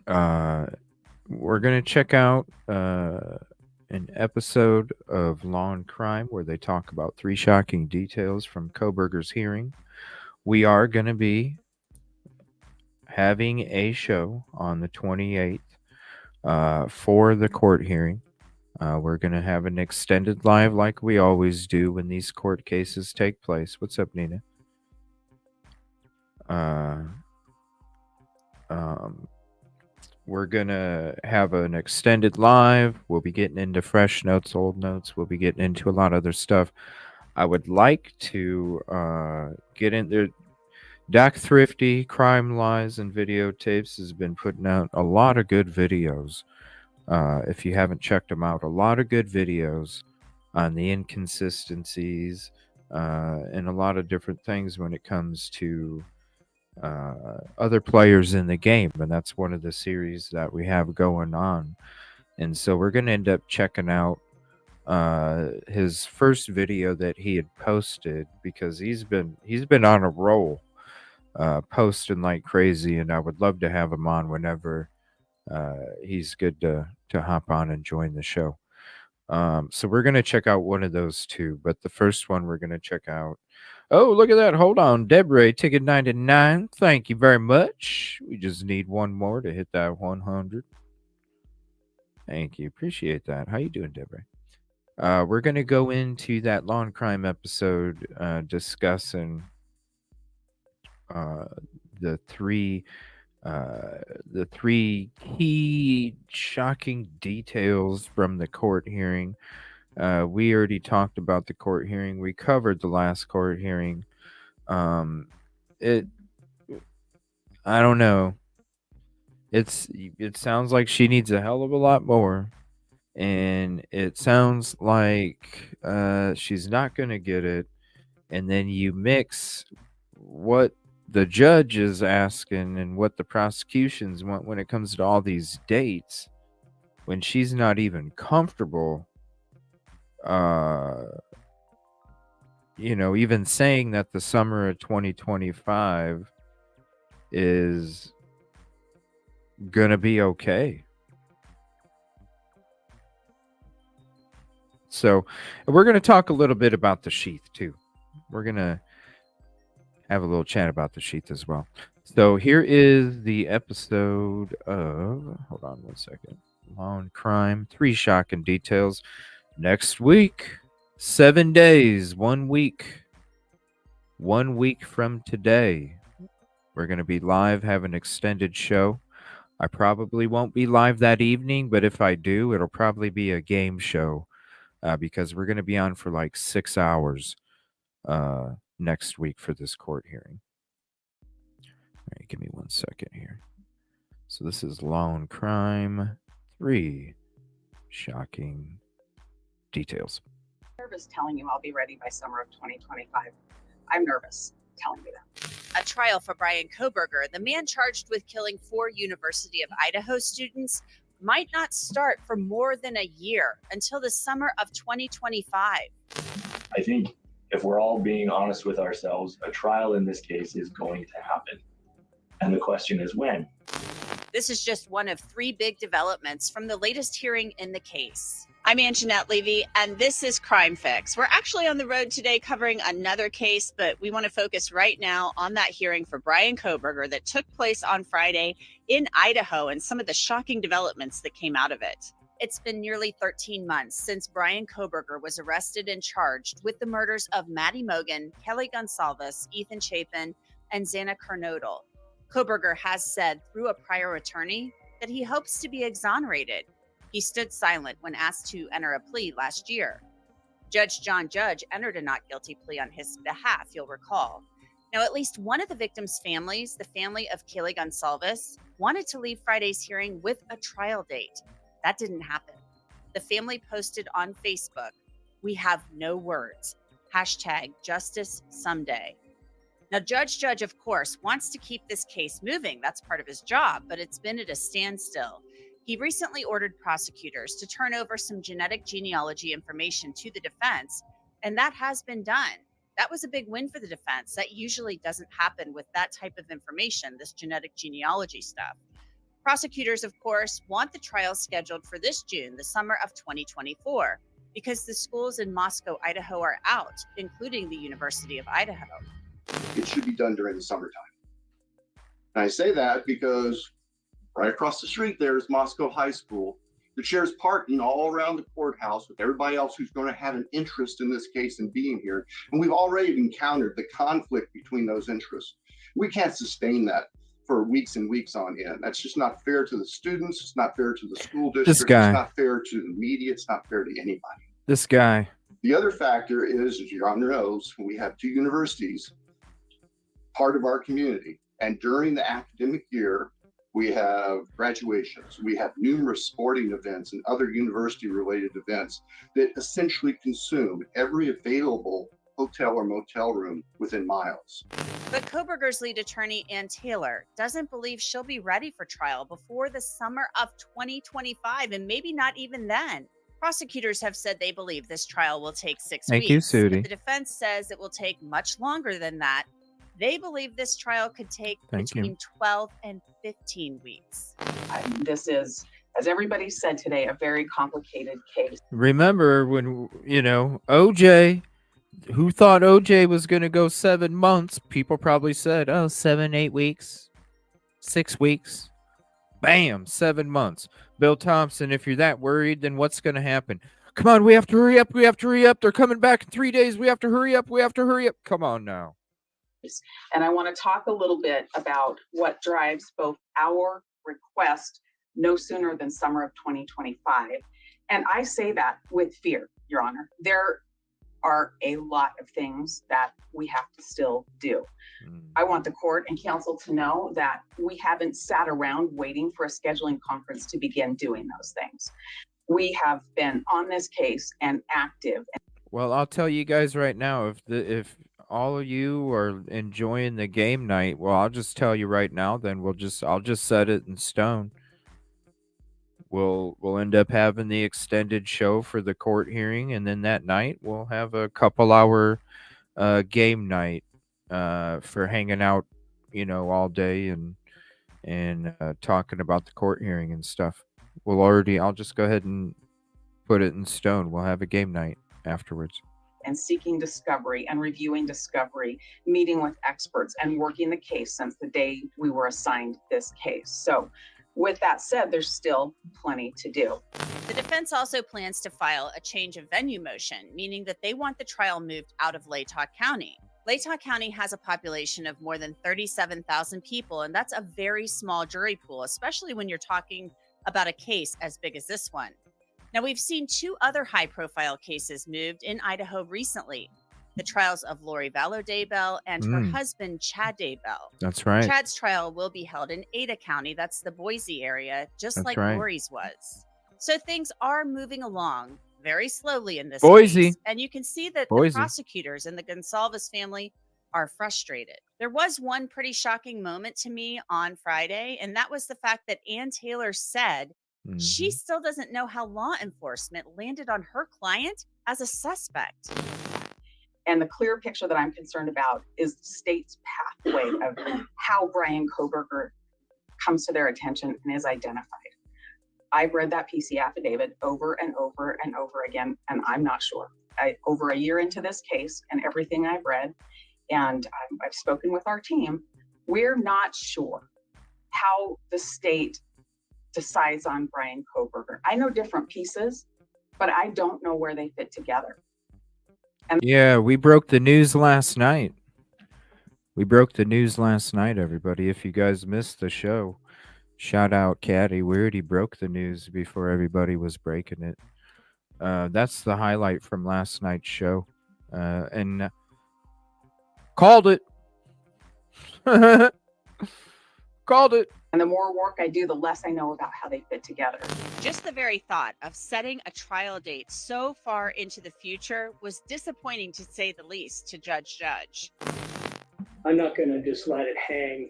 we're going to check out an episode of Law and Crime where they talk about 3 shocking details from Koberger's hearing. We are going to be having a show on the 28th for the court hearing. We're going to have an extended live like we always do when these court cases take place. What's up, Nina? We're going to have an extended live. We'll be getting into fresh notes, old notes. We'll be getting into a lot of other stuff. I would like to get in there. Dak Thrifty, Crime Lies and Videotapes has been putting out a lot of good videos. If you haven't checked them out, a lot of good videos on the inconsistencies and a lot of different things when it comes to other players in the game. And that's one of the series that we have going on. And so we're going to end up checking out his first video that he had posted, because he's been on a roll, posting like crazy, and I would love to have him on whenever he's good to hop on and join the show. So we're gonna check out one of those two, but the first one we're gonna check out. Oh, look at that! Hold on, Deborah, ticket 99. Thank you very much. We just need one more to hit that 100. Thank you, appreciate that. How you doing, Deborah? We're gonna go into that lawn crime episode, discussing the three key shocking details from the court hearing. We already talked about the court hearing. We covered the last court hearing. I don't know. It sounds like she needs a hell of a lot more, and it sounds like she's not gonna get it. And then you mix what the judge is asking and what the prosecutions want when it comes to all these dates, when she's not even comfortable, even saying that the summer of 2025 is gonna be okay. So we're going to talk a little bit about the sheath too. We're going to have a little chat about the sheath as well. So here is the episode of, hold on one second, Lawn Crime, 3 shocking details. Next week, 7 days, 1 week. 1 week from today, we're going to be live, have an extended show. I probably won't be live that evening, but if I do, it'll probably be a game show. Because we're going to be on for like 6 hours next week for this court hearing. All right, give me 1 second here. So this is Lawn Crime 3 shocking details. Nervous telling you I'll be ready by summer of 2025. I'm nervous telling you that. A trial for Brian Koberger, the man charged with killing 4 University of Idaho students, might not start for more than a year, until the summer of 2025. I think if we're all being honest with ourselves, a trial in this case is going to happen. And the question is when. This is just one of 3 big developments from the latest hearing in the case. I'm Anjanette Levy, and this is Crime Fix. We're actually on the road today covering another case, but we want to focus right now on that hearing for Brian Koberger that took place on Friday in Idaho and some of the shocking developments that came out of it. It's been nearly 13 months since Brian Koberger was arrested and charged with the murders of Maddie Mogan, Kelly Gonsalves, Ethan Chapin, and Xana Kernodle. Koberger has said through a prior attorney that he hopes to be exonerated. He stood silent when asked to enter a plea last year. Judge John Judge entered a not guilty plea on his behalf, you'll recall. Now, at least one of the victims' families, the family of Kelly Gonsalves, wanted to leave Friday's hearing with a trial date. That didn't happen. The family posted on Facebook, "We have no words. #justice someday." Now, Judge Judge, of course, wants to keep this case moving. That's part of his job, but it's been at a standstill. He recently ordered prosecutors to turn over some genetic genealogy information to the defense, and that has been done. That was a big win for the defense. That usually doesn't happen with that type of information, this genetic genealogy stuff. Prosecutors, of course, want the trial scheduled for this June, the summer of 2024, because the schools in Moscow, Idaho are out, including the University of Idaho. It should be done during the summertime. And I say that because right across the street there is Moscow High School that shares parking all around the courthouse with everybody else who's going to have an interest in this case and being here. And we've already encountered the conflict between those interests. We can't sustain that for weeks and weeks on end. That's just not fair to the students. It's not fair to the school district. This guy. It's not fair to the media. It's not fair to anybody. This guy. The other factor is, as your honor knows, we have 2 universities, part of our community. And during the academic year, we have graduations, we have numerous sporting events and other university-related events that essentially consume every available hotel or motel room within miles. But Koberger's lead attorney, Ann Taylor, doesn't believe she'll be ready for trial before the summer of 2025, and maybe not even then. Prosecutors have said they believe this trial will take 6 Thank you, weeks, but Sudi. the defense says it will take much longer than that. They believe this trial could take Thank you. between 12 and 15 weeks. This is, as everybody said today, a very complicated case. Remember when, OJ, who thought OJ was going to go 7 months? People probably said, 7, 8 weeks, 6 weeks. Bam, 7 months. Bill Thompson, if you're that worried, then what's going to happen? Come on, we have to hurry up. We have to hurry up. They're coming back in 3 days. We have to hurry up. We have to hurry up. Come on now. And I want to talk a little bit about what drives both our request no sooner than summer of 2025. And I say that with fear, Your Honor. There are a lot of things that we have to still do. I want the court and counsel to know that we haven't sat around waiting for a scheduling conference to begin doing those things. We have been on this case and active. Well, I'll tell you guys right now, if all of you are enjoying the game night, well, I'll just tell you right now, then I'll just set it in stone. We'll end up having the extended show for the court hearing, and then that night we'll have a couple-hour game night for hanging out, all day and talking about the court hearing and stuff. I'll just go ahead and put it in stone. We'll have a game night afterwards. And seeking discovery and reviewing discovery, meeting with experts and working the case since the day we were assigned this case. So with that said, there's still plenty to do. The defense also plans to file a change of venue motion, meaning that they want the trial moved out of Latah County. Latah County has a population of more than 37,000 people, and that's a very small jury pool, especially when you're talking about a case as big as this one. Now, we've seen 2 other high-profile cases moved in Idaho recently. The trials of Lori Vallow Daybell and her husband, Chad Daybell. That's right. Chad's trial will be held in Ada County. That's the Boise area, just That's like right. Lori's was. So things are moving along very slowly in this Boise. case. And you can see that Boise. the prosecutors and the Gonsalves family are frustrated. There was one pretty shocking moment to me on Friday, and that was the fact that Ann Taylor said she still doesn't know how law enforcement landed on her client as a suspect. And the clear picture that I'm concerned about is the state's pathway of how Bryan Kohberger comes to their attention and is identified. I've read that PC affidavit over and over and over again, and I'm not sure. Over a year into this case and everything I've read, and I've spoken with our team, we're not sure how the state decides on Bryan Kohberger. I know different pieces, but I don't know where they fit together. Yeah, we broke the news last night. Everybody. If you guys missed the show, shout out Caddy. We already broke the news before everybody was breaking it. That's the highlight from last night's show. And called it. Called it. And the more work I do, the less I know about how they fit together. Just the very thought of setting a trial date so far into the future was disappointing, to say the least, to Judge. I'm not going to just let it hang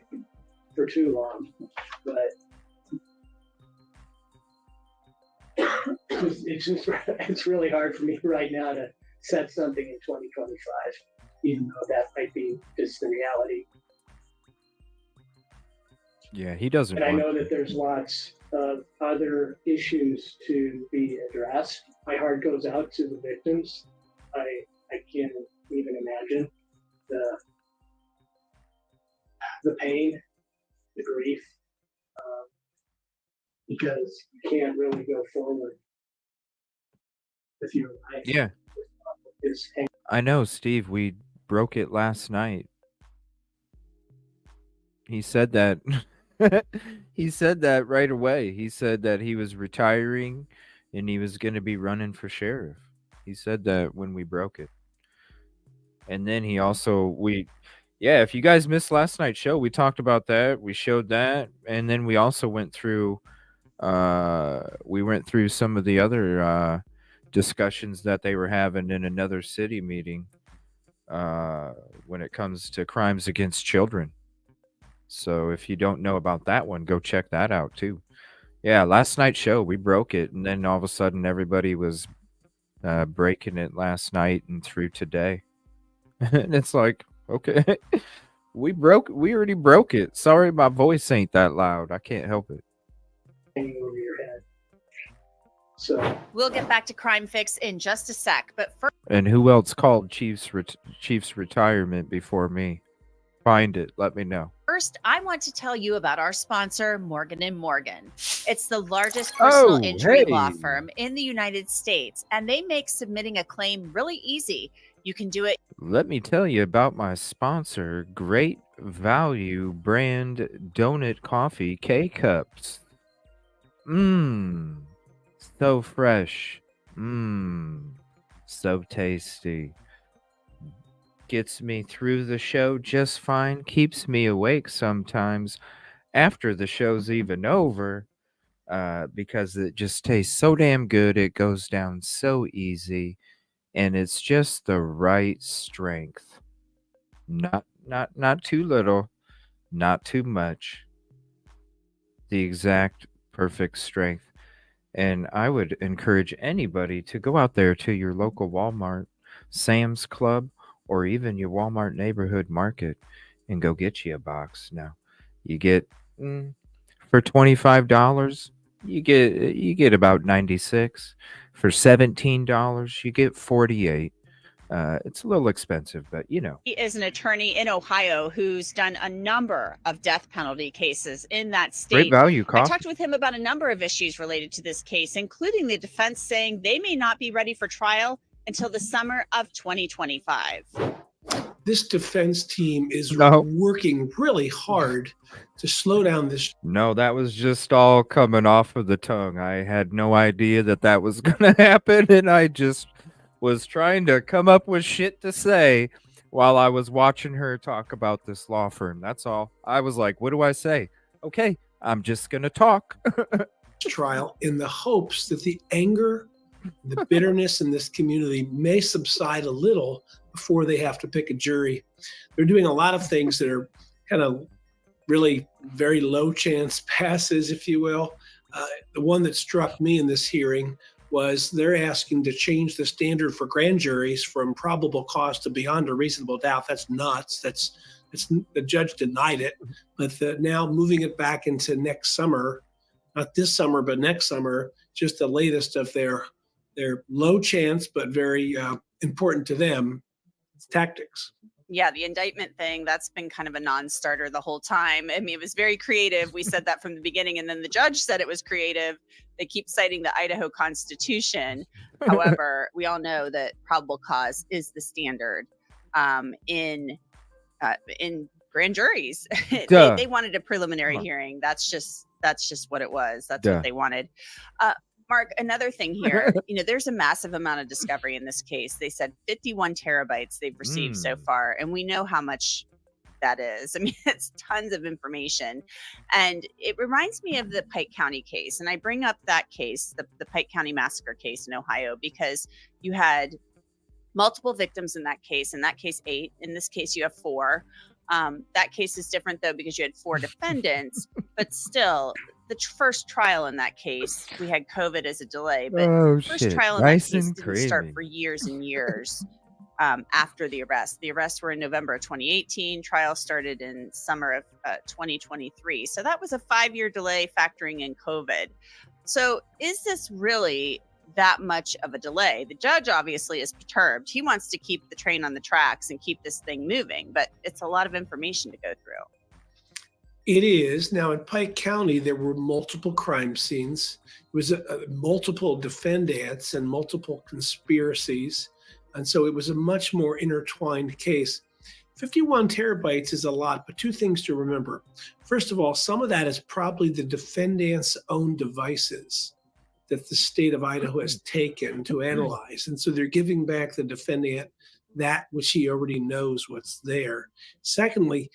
for too long, but it's really hard for me right now to set something in 2025, even though that might be just the reality. Yeah, he doesn't. And I know that there's lots of other issues to be addressed. My heart goes out to the victims. I can't even imagine the pain, the grief, because you can't really go forward with your life. Yeah. I know, Steve. We broke it last night. He said that. He said that right away. He said that he was retiring and he was going to be running for sheriff. He said that when we broke it. And then he also, if you guys missed last night's show, we talked about that. We showed that. And then we also went through some of the other discussions that they were having in another city meeting when it comes to crimes against children. So if you don't know about that one, go check that out too. Yeah, last night's show, we broke it, and then all of a sudden everybody was breaking it last night and through today. And it's like, okay, we already broke it. Sorry, my voice ain't that loud. I can't help it. Over your head. So We'll get back to Crime Fix in just a sec, but first, And who else called Chiefs retirement before me? Find it. Let me know. I want to tell you about our sponsor, Morgan & Morgan. It's the largest personal injury law firm in the United States, and they make submitting a claim really easy. You can do it. Let me tell you about my sponsor, Great Value brand donut coffee K-Cups. Mmm. So fresh. Mmm. So tasty. Gets me through the show just fine. Keeps me awake sometimes after the show's even over. Because it just tastes so damn good. It goes down so easy. And it's just the right strength. Not too little, not too much. The exact perfect strength. And I would encourage anybody to go out there to your local Walmart, Sam's Club, or even your Walmart neighborhood market and go get you a box. Now, you get for $25, you get about 96. For $17, you get 48. It's a little expensive, but you know. He is an attorney in Ohio who's done a number of death penalty cases in that state. Great Value I coffee. talked with him about a number of issues related to this case, including the defense saying they may not be ready for trial until the summer of 2025. This defense team is working really hard to slow down this. No, that was just all coming off of the tongue. I had no idea that was going to happen, and I just was trying to come up with shit to say while I was watching her talk about this law firm. That's all. I was like, what do I say? Okay, I'm just going to talk. Trial in the hopes that the anger, the bitterness in this community may subside a little before they have to pick a jury. They're doing a lot of things that are kind of really very low chance passes, if you will. The one that struck me in this hearing was they're asking to change the standard for grand juries from probable cause to beyond a reasonable doubt. That's nuts. That's the judge denied it, but now moving it back into next summer, not this summer, but next summer, just the latest of their low chance, but very important to them tactics. Yeah, the indictment thing, that's been kind of a non-starter the whole time. I mean, it was very creative. We said that from the beginning, and then the judge said it was creative. They keep citing the Idaho Constitution. However, we all know that probable cause is the standard in grand juries. They wanted a preliminary hearing. That's just what it was. That's what they wanted. Mark, another thing here, there's a massive amount of discovery in this case. They said 51 terabytes they've received so far, and we know how much that is. I mean, it's tons of information. And it reminds me of the Pike County case. And I bring up that case, the Pike County massacre case in Ohio, because you had multiple victims in that case. In that case, 8. In this case, you have 4. That case is different, though, because you had 4 defendants, but still, the first trial in that case, we had COVID as a delay, but the first trial in that case didn't start for years and years after the arrest. The arrests were in November of 2018. Trial started in summer of 2023. So that was a 5-year delay factoring in COVID. So is this really that much of a delay? The judge obviously is perturbed. He wants to keep the train on the tracks and keep this thing moving, but it's a lot of information to go through. It is. Now, in Pike County, there were multiple crime scenes. It was multiple defendants and multiple conspiracies. And so it was a much more intertwined case. 51 terabytes is a lot, but 2 things to remember. First of all, some of that is probably the defendant's own devices that the state of Idaho has taken to analyze. And so they're giving back the defendant that which he already knows what's there. Secondly,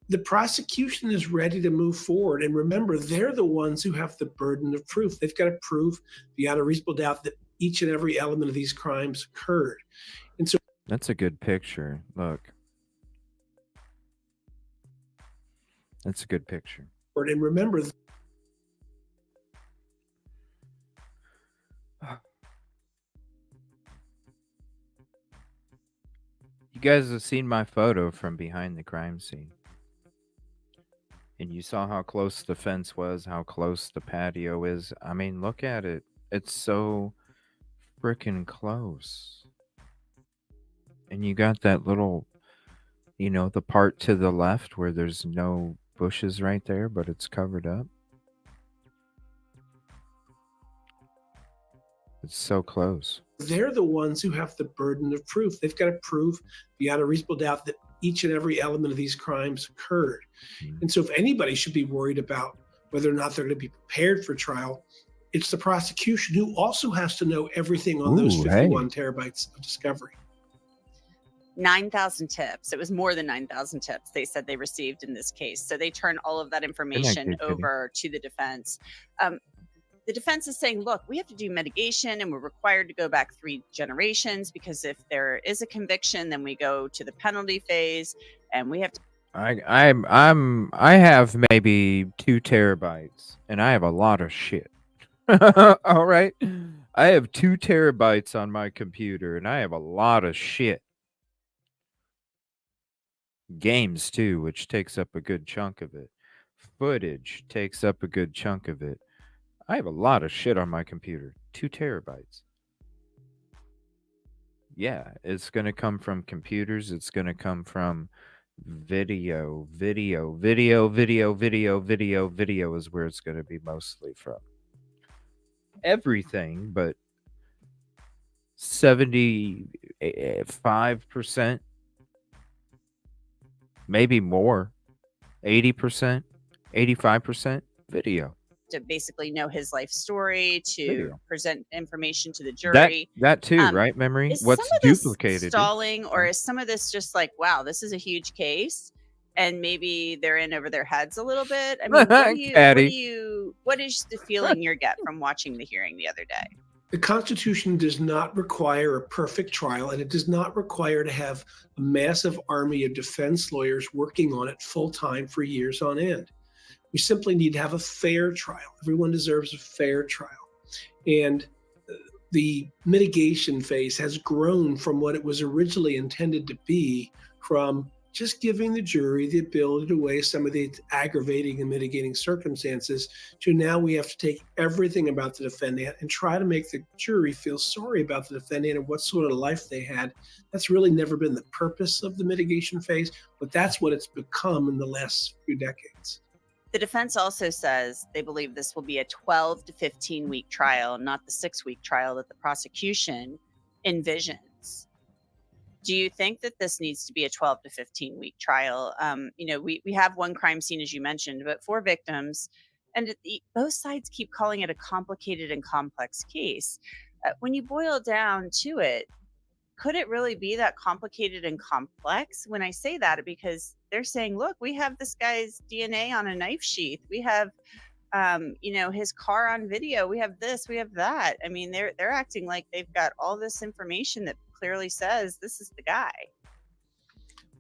the prosecution is ready to move forward. And remember, they're the ones who have the burden of proof. They've got to prove beyond a reasonable doubt that each and every element of these crimes occurred. And so that's a good picture. Look. That's a good picture. And remember, You guys have seen my photo from behind the crime scene. And you saw how close the fence was, how close the patio is. I mean, look at it. It's so freaking close. And you got that little, the part to the left where there's no bushes right there, but it's covered up. It's so close. They're the ones who have the burden of proof. They've got to prove beyond a reasonable doubt that each and every element of these crimes occurred. And so if anybody should be worried about whether or not they're going to be prepared for trial, it's the prosecution, who also has to know everything on those 51 terabytes of discovery. 9,000 tips. It was more than 9,000 tips they said they received in this case. So they turn all of that information over to the defense. The defense is saying, look, we have to do mitigation and we're required to go back 3 generations, because if there is a conviction, then we go to the penalty phase and we have to. I have maybe 2 terabytes and I have a lot of shit. All right. I have 2 terabytes on my computer and I have a lot of shit. Games too, which takes up a good chunk of it. Footage takes up a good chunk of it. I have a lot of shit on my computer. 2 terabytes. Yeah, it's going to come from computers. It's going to come from video is where it's going to be mostly from. Everything, but 75%, maybe more, 80%, 85% video. To basically know his life story, to Video. present information to the jury. That too, right, Memory? Is What's some of this duplicated? stalling, or is some of this just like, wow, this is a huge case, and maybe they're in over their heads a little bit? I mean, what is the feeling you get from watching the hearing the other day? The Constitution does not require a perfect trial, and it does not require to have a massive army of defense lawyers working on it full time for years on end. We simply need to have a fair trial. Everyone deserves a fair trial. And the mitigation phase has grown from what it was originally intended to be, from just giving the jury the ability to weigh some of the aggravating and mitigating circumstances, to now we have to take everything about the defendant and try to make the jury feel sorry about the defendant and what sort of life they had. That's really never been the purpose of the mitigation phase, but that's what it's become in the last few decades. The defense also says they believe this will be a 12 to 15 week trial, not the 6-week trial that the prosecution envisions. Do you think that this needs to be a 12 to 15 week trial? We have one crime scene, as you mentioned, but 4 victims, and both sides keep calling it a complicated and complex case. When you boil down to it, could it really be that complicated and complex? When I say that, because they're saying, look, we have this guy's DNA on a knife sheath. We have, his car on video. We have this, we have that. I mean, they're acting like they've got all this information that clearly says this is the guy.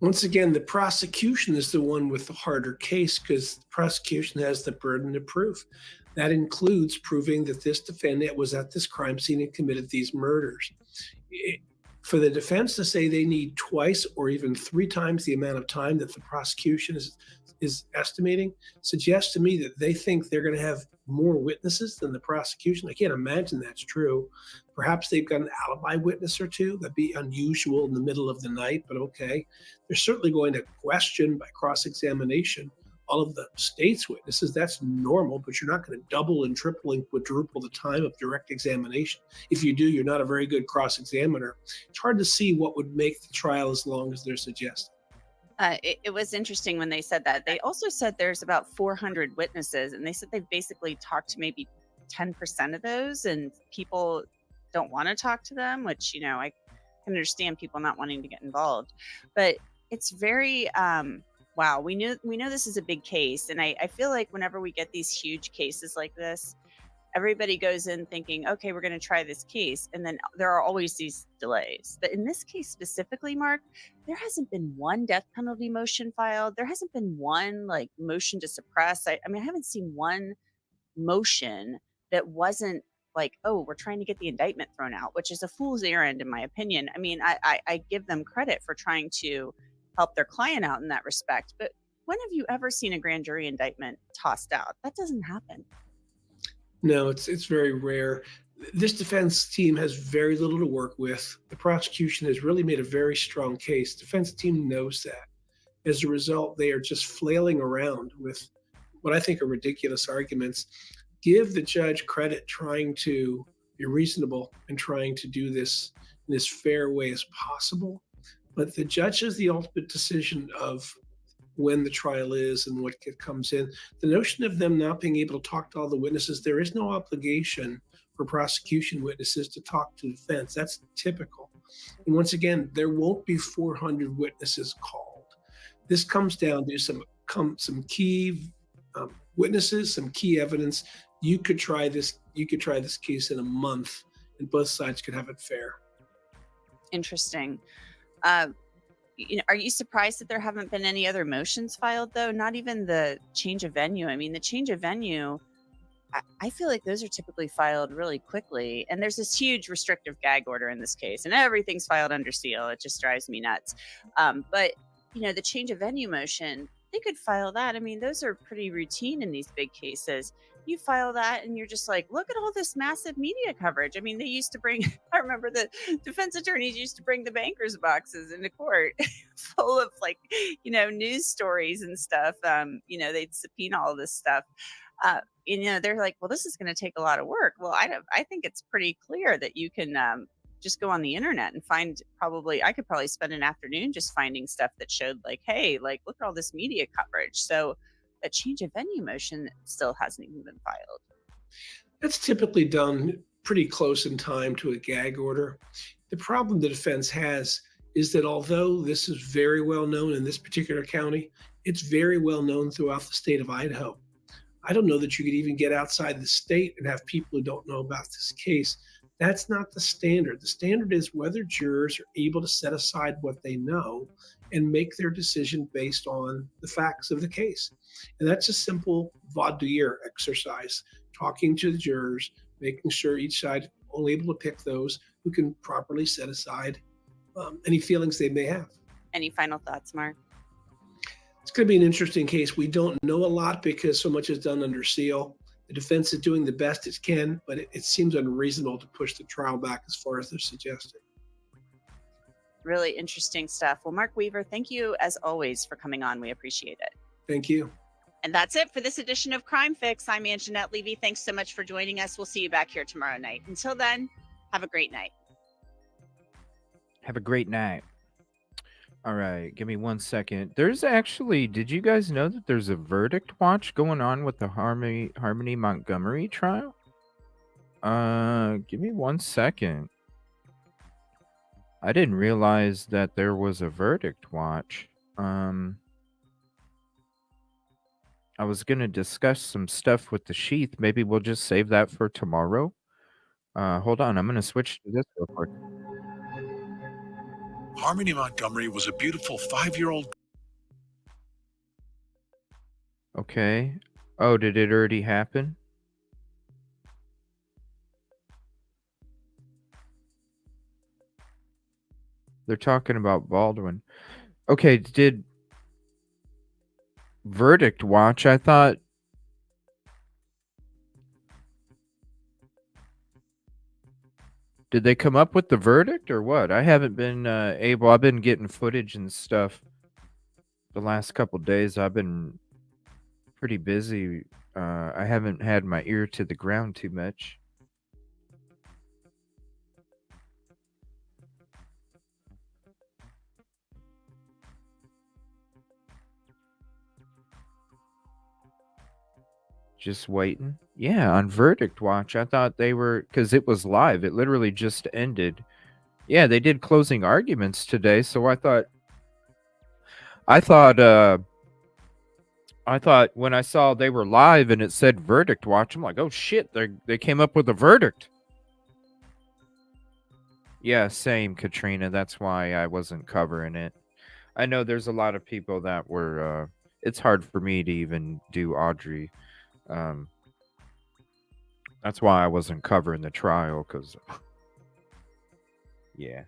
Once again, the prosecution is the one with the harder case, because the prosecution has the burden of proof. That includes proving that this defendant was at this crime scene and committed these murders. For the defense to say they need twice or even 3 times the amount of time that the prosecution is estimating suggests to me that they think they're going to have more witnesses than the prosecution. I can't imagine that's true. Perhaps they've got an alibi witness or 2. That'd be unusual in the middle of the night, but okay. They're certainly going to question by cross-examination all of the state's witnesses. That's normal, but you're not going to double and triple and quadruple the time of direct examination. If you do, you're not a very good cross-examiner. It's hard to see what would make the trial as long as they're suggesting. It was interesting when they said that. They also said there's about 400 witnesses, and they said they've basically talked to maybe 10% of those, and people don't want to talk to them, which, I can understand people not wanting to get involved. But it's very... wow, we know this is a big case. And I feel like whenever we get these huge cases like this, everybody goes in thinking, okay, we're going to try this case. And then there are always these delays. But in this case specifically, Mark, there hasn't been one death penalty motion filed. There hasn't been one motion to suppress. I haven't seen one motion that wasn't like, oh, we're trying to get the indictment thrown out, which is a fool's errand, in my opinion. I mean, I give them credit for trying to help their client out in that respect. But when have you ever seen a grand jury indictment tossed out? That doesn't happen. No, it's very rare. This defense team has very little to work with. The prosecution has really made a very strong case. Defense team knows that. As a result, they are just flailing around with what I think are ridiculous arguments. Give the judge credit trying to be reasonable and trying to do this in as fair way as possible. But the judge has the ultimate decision of when the trial is and what comes in. The notion of them not being able to talk to all the witnesses, there is no obligation for prosecution witnesses to talk to defense. That's typical. And once again, there won't be 400 witnesses called. This comes down to some key witnesses, some key evidence. You could try this case in a month, and both sides could have it fair. Interesting. Are you surprised that there haven't been any other motions filed, though? Not even the change of venue. I mean, the change of venue, I feel like those are typically filed really quickly. And there's this huge restrictive gag order in this case, and everything's filed under seal. It just drives me nuts. But, the change of venue motion, they could file that. I mean, those are pretty routine in these big cases. You file that and you're just like, look at all this massive media coverage. I mean, they used to bring, I remember the defense attorneys used to bring the bankers boxes into court full of news stories and stuff. They'd subpoena all this stuff. They're like, well, this is going to take a lot of work. Well, I think it's pretty clear that you can just go on the internet and find I could probably spend an afternoon just finding stuff that showed hey, look at all this media coverage. So a change of venue motion still hasn't even been filed. That's typically done pretty close in time to a gag order. The problem the defense has is that although this is very well known in this particular county, it's very well known throughout the state of Idaho. I don't know that you could even get outside the state and have people who don't know about this case. That's not the standard. The standard is whether jurors are able to set aside what they know and make their decision based on the facts of the case. And that's a simple voir dire exercise, talking to the jurors, making sure each side is only able to pick those who can properly set aside any feelings they may have. Any final thoughts, Mark? It's going to be an interesting case. We don't know a lot because so much is done under seal. The defense is doing the best it can, but it seems unreasonable to push the trial back as far as they're suggesting. Really interesting stuff. Well, Mark Weaver, thank you as always for coming on. We appreciate it. Thank you. And that's it for this edition of Crime Fix. I'm Anjanette Levy. Thanks so much for joining us. We'll see you back here tomorrow night. Until then, have a great night. Have a great night. All right, give me 1 second. There's actually, did you guys know that there's a verdict watch going on with the Harmony Montgomery trial? Give me 1 second. I didn't realize that there was a verdict watch. I was going to discuss some stuff with the Sheath. Maybe we'll just save that for tomorrow. Hold on, I'm going to switch to this real quick. Harmony Montgomery was a beautiful 5-year-old. Okay. Oh, did it already happen? They're talking about Baldwin. Okay, did verdict watch? I thought did they come up with the verdict or what? I haven't been able. I've been getting footage and stuff the last couple days. I've been pretty busy. I haven't had my ear to the ground too much. Just waiting. Yeah, on verdict watch. I thought they were, because it was live. It literally just ended. Yeah, they did closing arguments today. So I thought when I saw they were live and it said verdict watch, I'm like, oh shit, they came up with a verdict. Yeah, same, Katrina. That's why I wasn't covering it. I know there's a lot of people that were, it's hard for me to even do Audrii. That's why I wasn't covering the trial, because, yeah.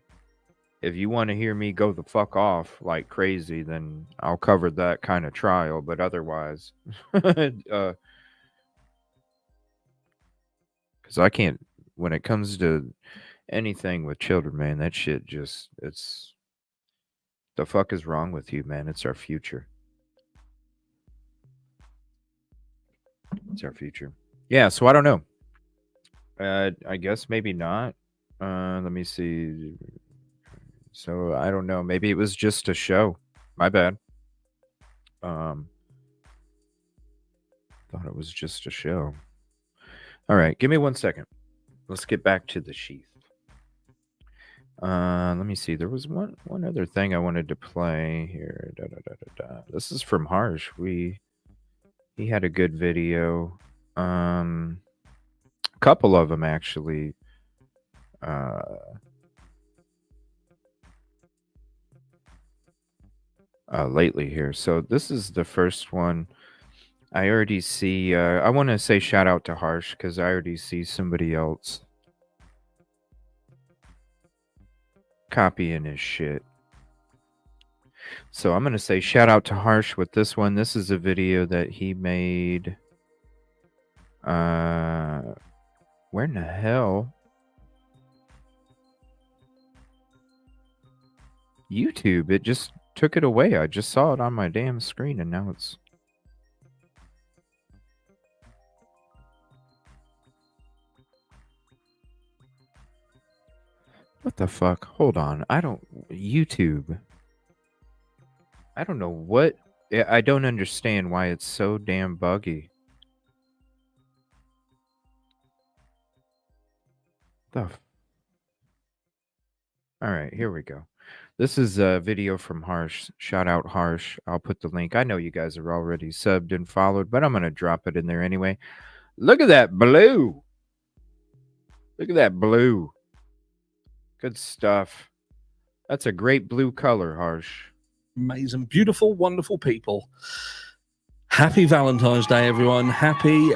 If you want to hear me go the fuck off like crazy, then I'll cover that kind of trial. But otherwise, because I can't, when it comes to anything with children, man, that shit just, it's, the fuck is wrong with you, man? It's our future. It's our future. Yeah, so I don't know. I guess maybe not. Let me see. So I don't know. Maybe it was just a show. My bad. Thought it was just a show. All right, give me 1 second. Let's get back to the sheath. Let me see. There was one other thing I wanted to play here. This is from Harsh. He had a good video. A couple of them actually. Lately here. So this is the first one. I already see. I want to say shout out to Harsh because I already see somebody else copying his shit. So I'm going to say shout out to Harsh with this one. This is a video that he made. Where in the hell? YouTube. It just took it away. I just saw it on my damn screen and now it's... What the fuck? Hold on. YouTube. I don't know what... I don't understand why it's so damn buggy. Alright, here we go. This is a video from Harsh. Shout out Harsh. I'll put the link. I know you guys are already subbed and followed, but I'm going to drop it in there anyway. Look at that blue. Look at that blue. Good stuff. That's a great blue color, Harsh. Amazing, beautiful, wonderful people. Happy Valentine's Day, everyone. Happy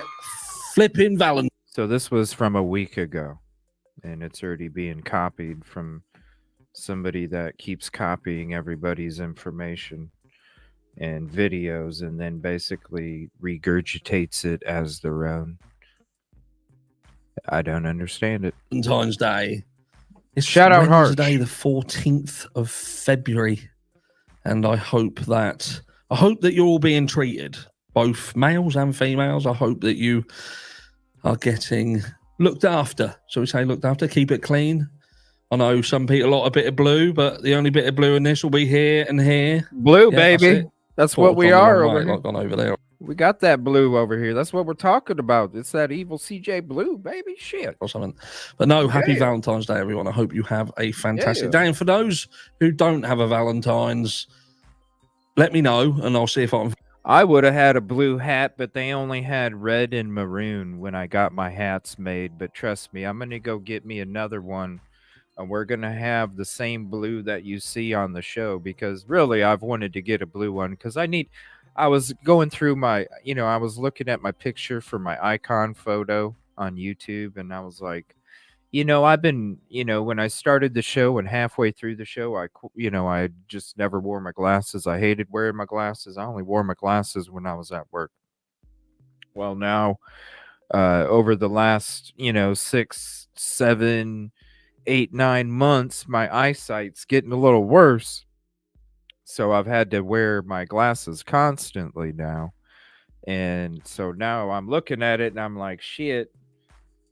flipping Valentine. So this was from a week ago, and it's already being copied from somebody that keeps copying everybody's information and videos and then basically regurgitates it as their own. I don't understand it. Valentine's Day. It's Shout out Harsh. Wednesday, the 14th of February. And I hope that you're all being treated, both males and females. I hope that you are getting looked after. So we say looked after, keep it clean. I know some people like a bit of blue, but the only bit of blue in this will be here and here. Blue, yeah, baby. That's what we are over here. Gone over there. We got that blue over here. That's what we're talking about. It's that evil CJ blue, baby. Shit. Or something. But no, happy Valentine's Day, everyone. I hope you have a fantastic day. And for those who don't have a Valentine's, let me know and I'll see if I can. I would have had a blue hat, but they only had red and maroon when I got my hats made. But trust me, I'm going to go get me another one. And we're going to have the same blue that you see on the show because really I've wanted to get a blue one because I was going through my, I was looking at my picture for my icon photo on YouTube and I was like, I've been, when I started the show and halfway through the show, I just never wore my glasses. I hated wearing my glasses. I only wore my glasses when I was at work. Well, now, over the last, 6, 7, 8, 9 months, my eyesight's getting a little worse. So I've had to wear my glasses constantly now. And so now I'm looking at it and I'm like, shit.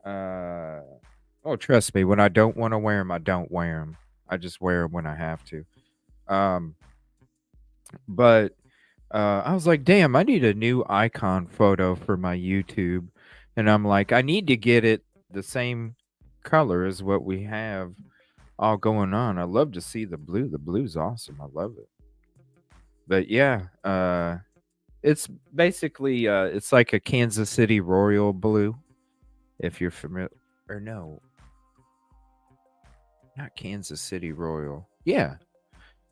Oh, trust me, when I don't want to wear them, I don't wear them. I just wear them when I have to. But I was like, damn, I need a new icon photo for my YouTube. And I'm like, I need to get it the same color as what we have all going on. I love to see the blue. The blue's awesome. I love it. But yeah, it's basically it's like a Kansas City Royal blue, if you're familiar. Or no, not Kansas City Royal. Yeah,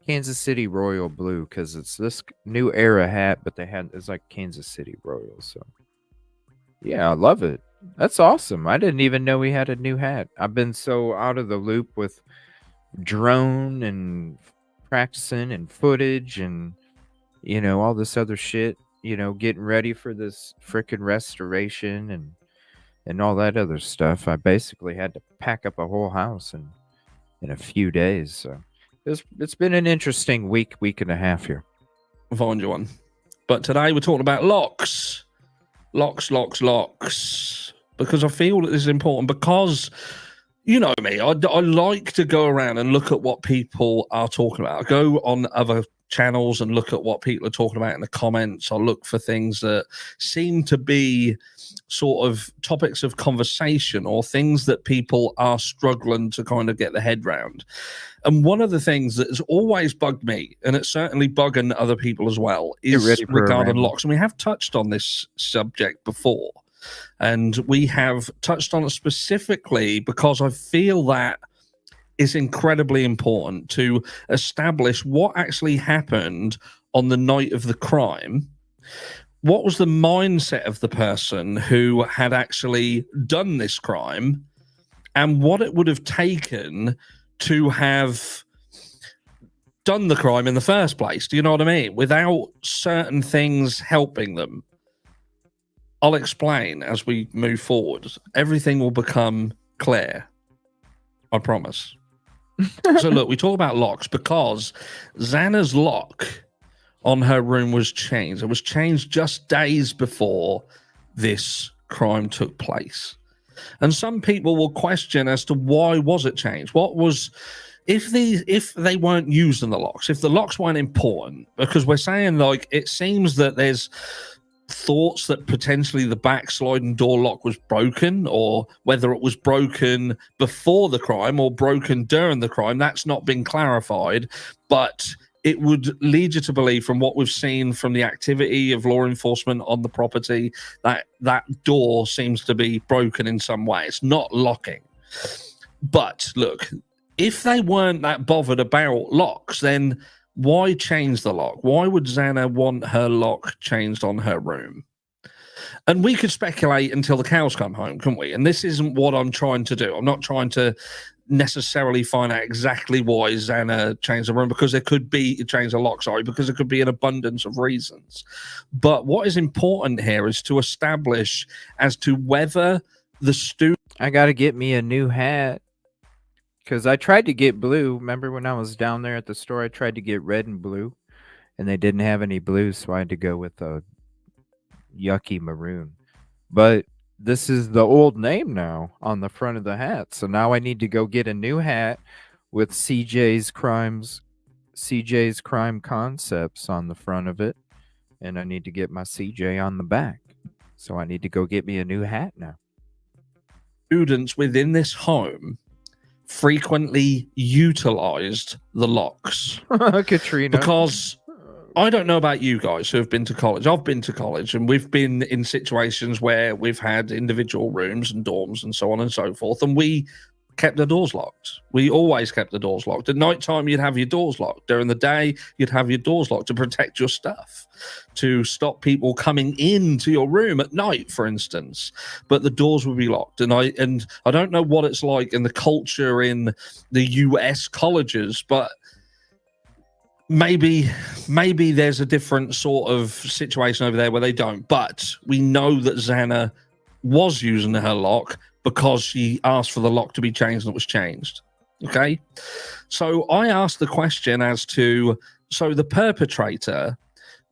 Kansas City Royal blue because it's this new era hat, but it's like Kansas City Royal. So yeah, I love it. That's awesome. I didn't even know he had a new hat. I've been so out of the loop with drone and practicing and footage and all this other shit, getting ready for this freaking restoration and all that other stuff. I basically had to pack up a whole house in a few days. So it's been an interesting week and a half here. I'll find you one. But today we're talking about locks. Locks. Because I feel that this is important because, you know me, I like to go around and look at what people are talking about. I go on other channels and look at what people are talking about in the comments. I look for things that seem to be sort of topics of conversation or things that people are struggling to kind of get their head round. And one of the things that has always bugged me, and it's certainly bugging other people as well, is regarding locks. And we have touched on this subject before. And we have touched on it specifically because I feel that it's incredibly important to establish what actually happened on the night of the crime. What was the mindset of the person who had actually done this crime, and what it would have taken to have done the crime in the first place? Do you know what I mean? Without certain things helping them. I'll explain as we move forward. Everything will become clear. I promise. So look, we talk about locks because Xana's lock on her room was changed. It was changed just days before this crime took place. And some people will question as to why was it changed? What was, if they weren't using the locks, if the locks weren't important, because we're saying like, it seems that there's thoughts that potentially the backsliding door lock was broken, or whether it was broken before the crime or broken during the crime, that's not been clarified, but it would lead you to believe from what we've seen from the activity of law enforcement on the property that that door seems to be broken in some way. It's not locking. But look, if they weren't that bothered about locks, then why change the lock? Why would Xana want her lock changed on her room? And we could speculate until the cows come home, couldn't we? And this isn't what I'm trying to do. I'm not trying to necessarily find out exactly why Xana changed the room, because there could be change the lock, because there could be an abundance of reasons. But what is important here is to establish as to whether the student... I got to get me a new hat. Because I tried to get blue. Remember when I was down there at the store, I tried to get red and blue, and they didn't have any blue, so I had to go with a yucky maroon. But this is the old name now on the front of the hat, so now I need to go get a new hat with CJ's Crime Concepts on the front of it, and I need to get my CJ on the back. So I need to go get me a new hat now. Students within this home frequently utilized the locks. Katrina. Because I don't know about you guys who have been to college. I've been to college, and we've been in situations where we've had individual rooms and dorms and so on and so forth, and we kept the doors locked. We always kept the doors locked. At night time, you'd have your doors locked. During the day, you'd have your doors locked to protect your stuff, to stop people coming into your room at night, for instance. But the doors would be locked. And I don't know what it's like in the culture in the US colleges, but maybe there's a different sort of situation over there where they don't. But we know that Xana was using her lock because she asked for the lock to be changed, and it was changed. Okay? So I asked the question as to, so the perpetrator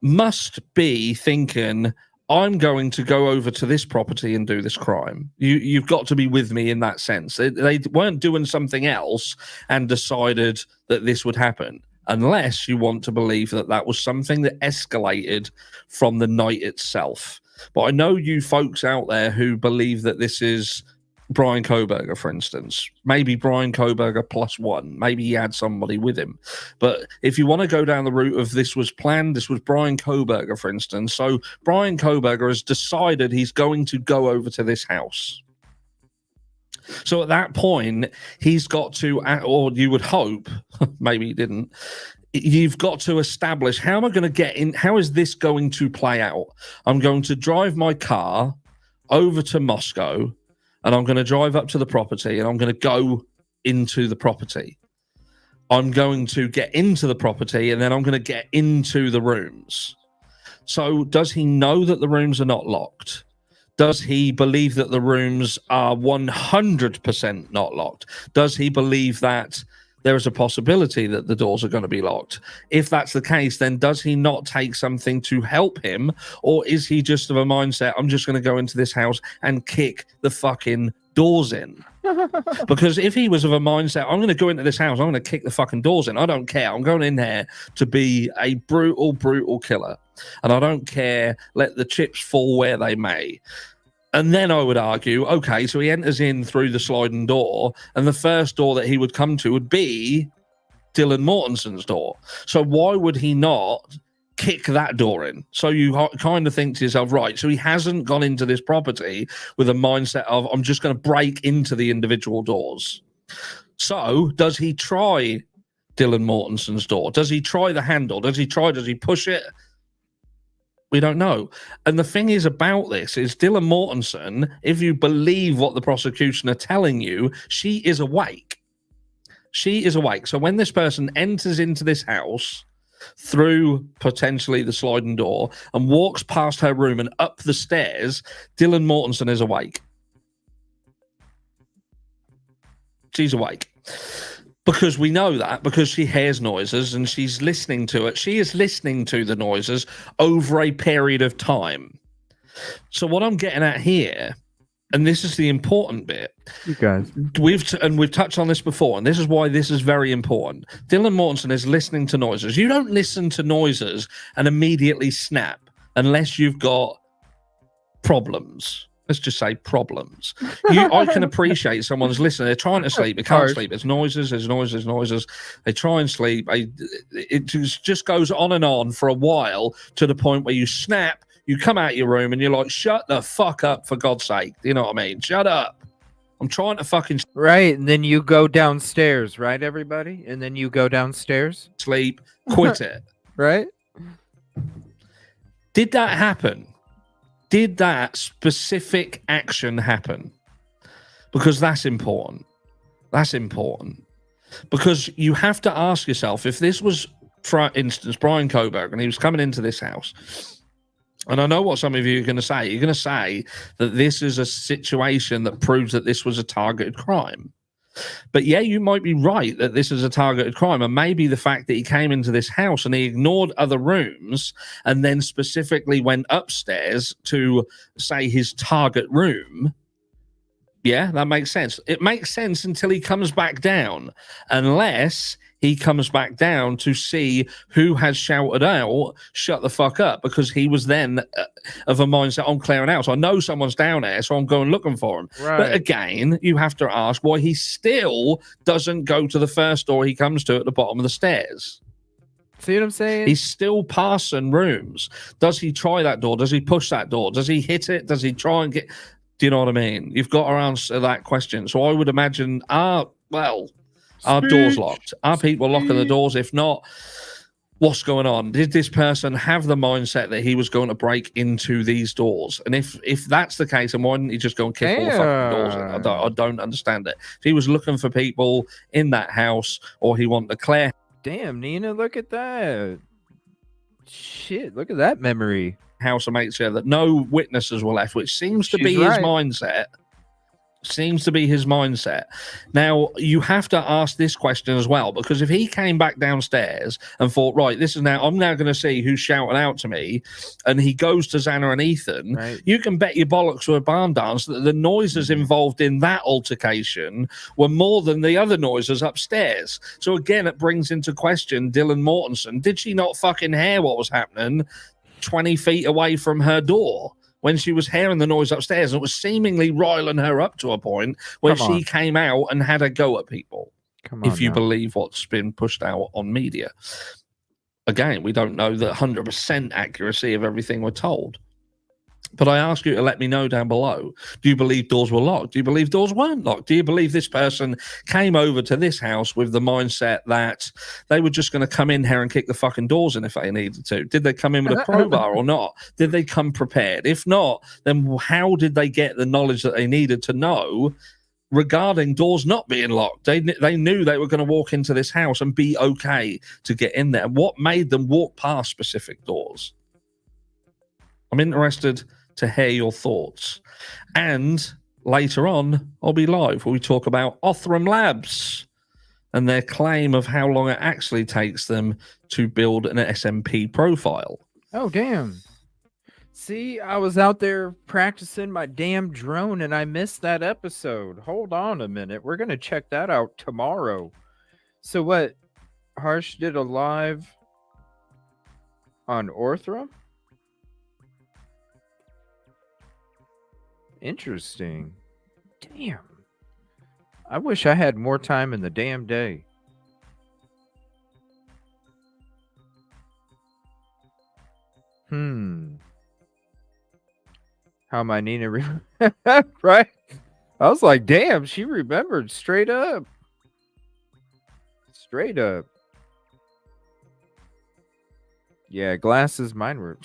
must be thinking, I'm going to go over to this property and do this crime. You've got to be with me in that sense. They weren't doing something else and decided that this would happen, unless you want to believe that that was something that escalated from the night itself. But I know you folks out there who believe that this is Brian Kohberger, for instance. Maybe Brian Kohberger +1. Maybe he had somebody with him. But if you want to go down the route of this was planned, this was Brian Kohberger, for instance. So Brian Kohberger has decided he's going to go over to this house. So at that point, he's got to, or you would hope, maybe he didn't, you've got to establish, how am I going to get in? How is this going to play out? I'm going to drive my car over to Moscow, and I'm going to drive up to the property, and I'm going to go into the property. I'm going to get into the property, and then I'm going to get into the rooms. So does he know that the rooms are not locked? Does he believe that the rooms are 100% not locked? Does he believe that there is a possibility that the doors are going to be locked? If that's the case, then does he not take something to help him? Or is he just of a mindset, I'm just going to go into this house and kick the fucking doors in? Because if he was of a mindset, I'm going to go into this house, I'm going to kick the fucking doors in. I don't care. I'm going in there to be a brutal, brutal killer. And I don't care. Let the chips fall where they may. And then I would argue, okay, so he enters in through the sliding door, and the first door that he would come to would be Dylan Mortenson's door. So why would he not kick that door in? So you kind of think to yourself, right, so he hasn't gone into this property with a mindset of, I'm just going to break into the individual doors. So does he try Dylan Mortenson's door? Does he try the handle? Does he push it? We don't know. And the thing is about this is Dylan Mortenson, if you believe what the prosecution are telling you, she is awake. She is awake. So when this person enters into this house through potentially the sliding door and walks past her room and up the stairs, Dylan Mortenson is awake. She's awake. Because we know that, because she hears noises and she's listening to it. She is listening to the noises over a period of time. So what I'm getting at here, and this is the important bit, you guys, we've touched on this before, and this is why this is very important. Dylan Mortenson is listening to noises. You don't listen to noises and immediately snap unless you've got problems. Let's just say problems. I can appreciate someone's listening. They're trying to sleep. They can't sleep. There's noises. They try and sleep. It just goes on and on for a while to the point where you snap, you come out of your room and you're like, shut the fuck up, for God's sake. You know what I mean? Shut up. I'm trying to fucking... Right, and then you go downstairs, right, everybody? And then you go downstairs? Sleep. Quit it. Right? Did that happen? Did that specific action happen? Because that's important. That's important. Because you have to ask yourself, if this was, for instance, Brian Koberger, and he was coming into this house, and I know what some of you are going to say. You're going to say that this is a situation that proves that this was a targeted crime. But yeah, you might be right that this is a targeted crime, and maybe the fact that he came into this house and he ignored other rooms and then specifically went upstairs to, say, his target room. Yeah, that makes sense. It makes sense until he comes back down, unless he comes back down to see who has shouted out, shut the fuck up, because he was then of a mindset, I'm clearing out. So I know someone's down there, so I'm going looking for him. Right. But again, you have to ask why he still doesn't go to the first door he comes to at the bottom of the stairs. See what I'm saying? He's still passing rooms. Does he try that door? Does he push that door? Does he hit it? Does he try and get... Do you know what I mean? You've got to answer that question. So I would imagine, are doors locked? Are people locking the doors? If not, what's going on? Did this person have the mindset that he was going to break into these doors? And if that's the case, then why didn't he just go and kick all the fucking doors in? I don't understand it. If he was looking for people in that house, or he wanted to clear... Damn, Nina, look at that. Shit, look at that memory. House and make sure that no witnesses were left, which seems to be his mindset. Seems to be his mindset. Now, you have to ask this question as well, because if he came back downstairs and thought, right, I'm now going to see who's shouting out to me, and he goes to Xana and Ethan, right, you can bet your bollocks to a barn dance that the noises involved in that altercation were more than the other noises upstairs. So again, it brings into question Dylan Mortenson. Did she not fucking hear what was happening 20 feet away from her door when she was hearing the noise upstairs, and it was seemingly riling her up to a point where she came out and had a go at people? If you believe what's been pushed out on media. Again, we don't know the 100% accuracy of everything we're told. But I ask you to let me know down below. Do you believe doors were locked? Do you believe doors weren't locked? Do you believe this person came over to this house with the mindset that they were just going to come in here and kick the fucking doors in if they needed to? Did they come in with a crowbar or not? Did they come prepared? If not, then how did they get the knowledge that they needed to know regarding doors not being locked? They knew they were going to walk into this house and be okay to get in there. What made them walk past specific doors? I'm interested to hear your thoughts. And later on, I'll be live where we talk about Othram Labs and their claim of how long it actually takes them to build an SMP profile. Oh, damn. See, I was out there practicing my damn drone and I missed that episode. Hold on a minute. We're going to check that out tomorrow. So what? Harsh did a live on Othram? Interesting. Damn. I wish I had more time in the damn day. How my Nina right? I was like, damn, she remembered straight up. Straight up. Yeah, glasses. Mine were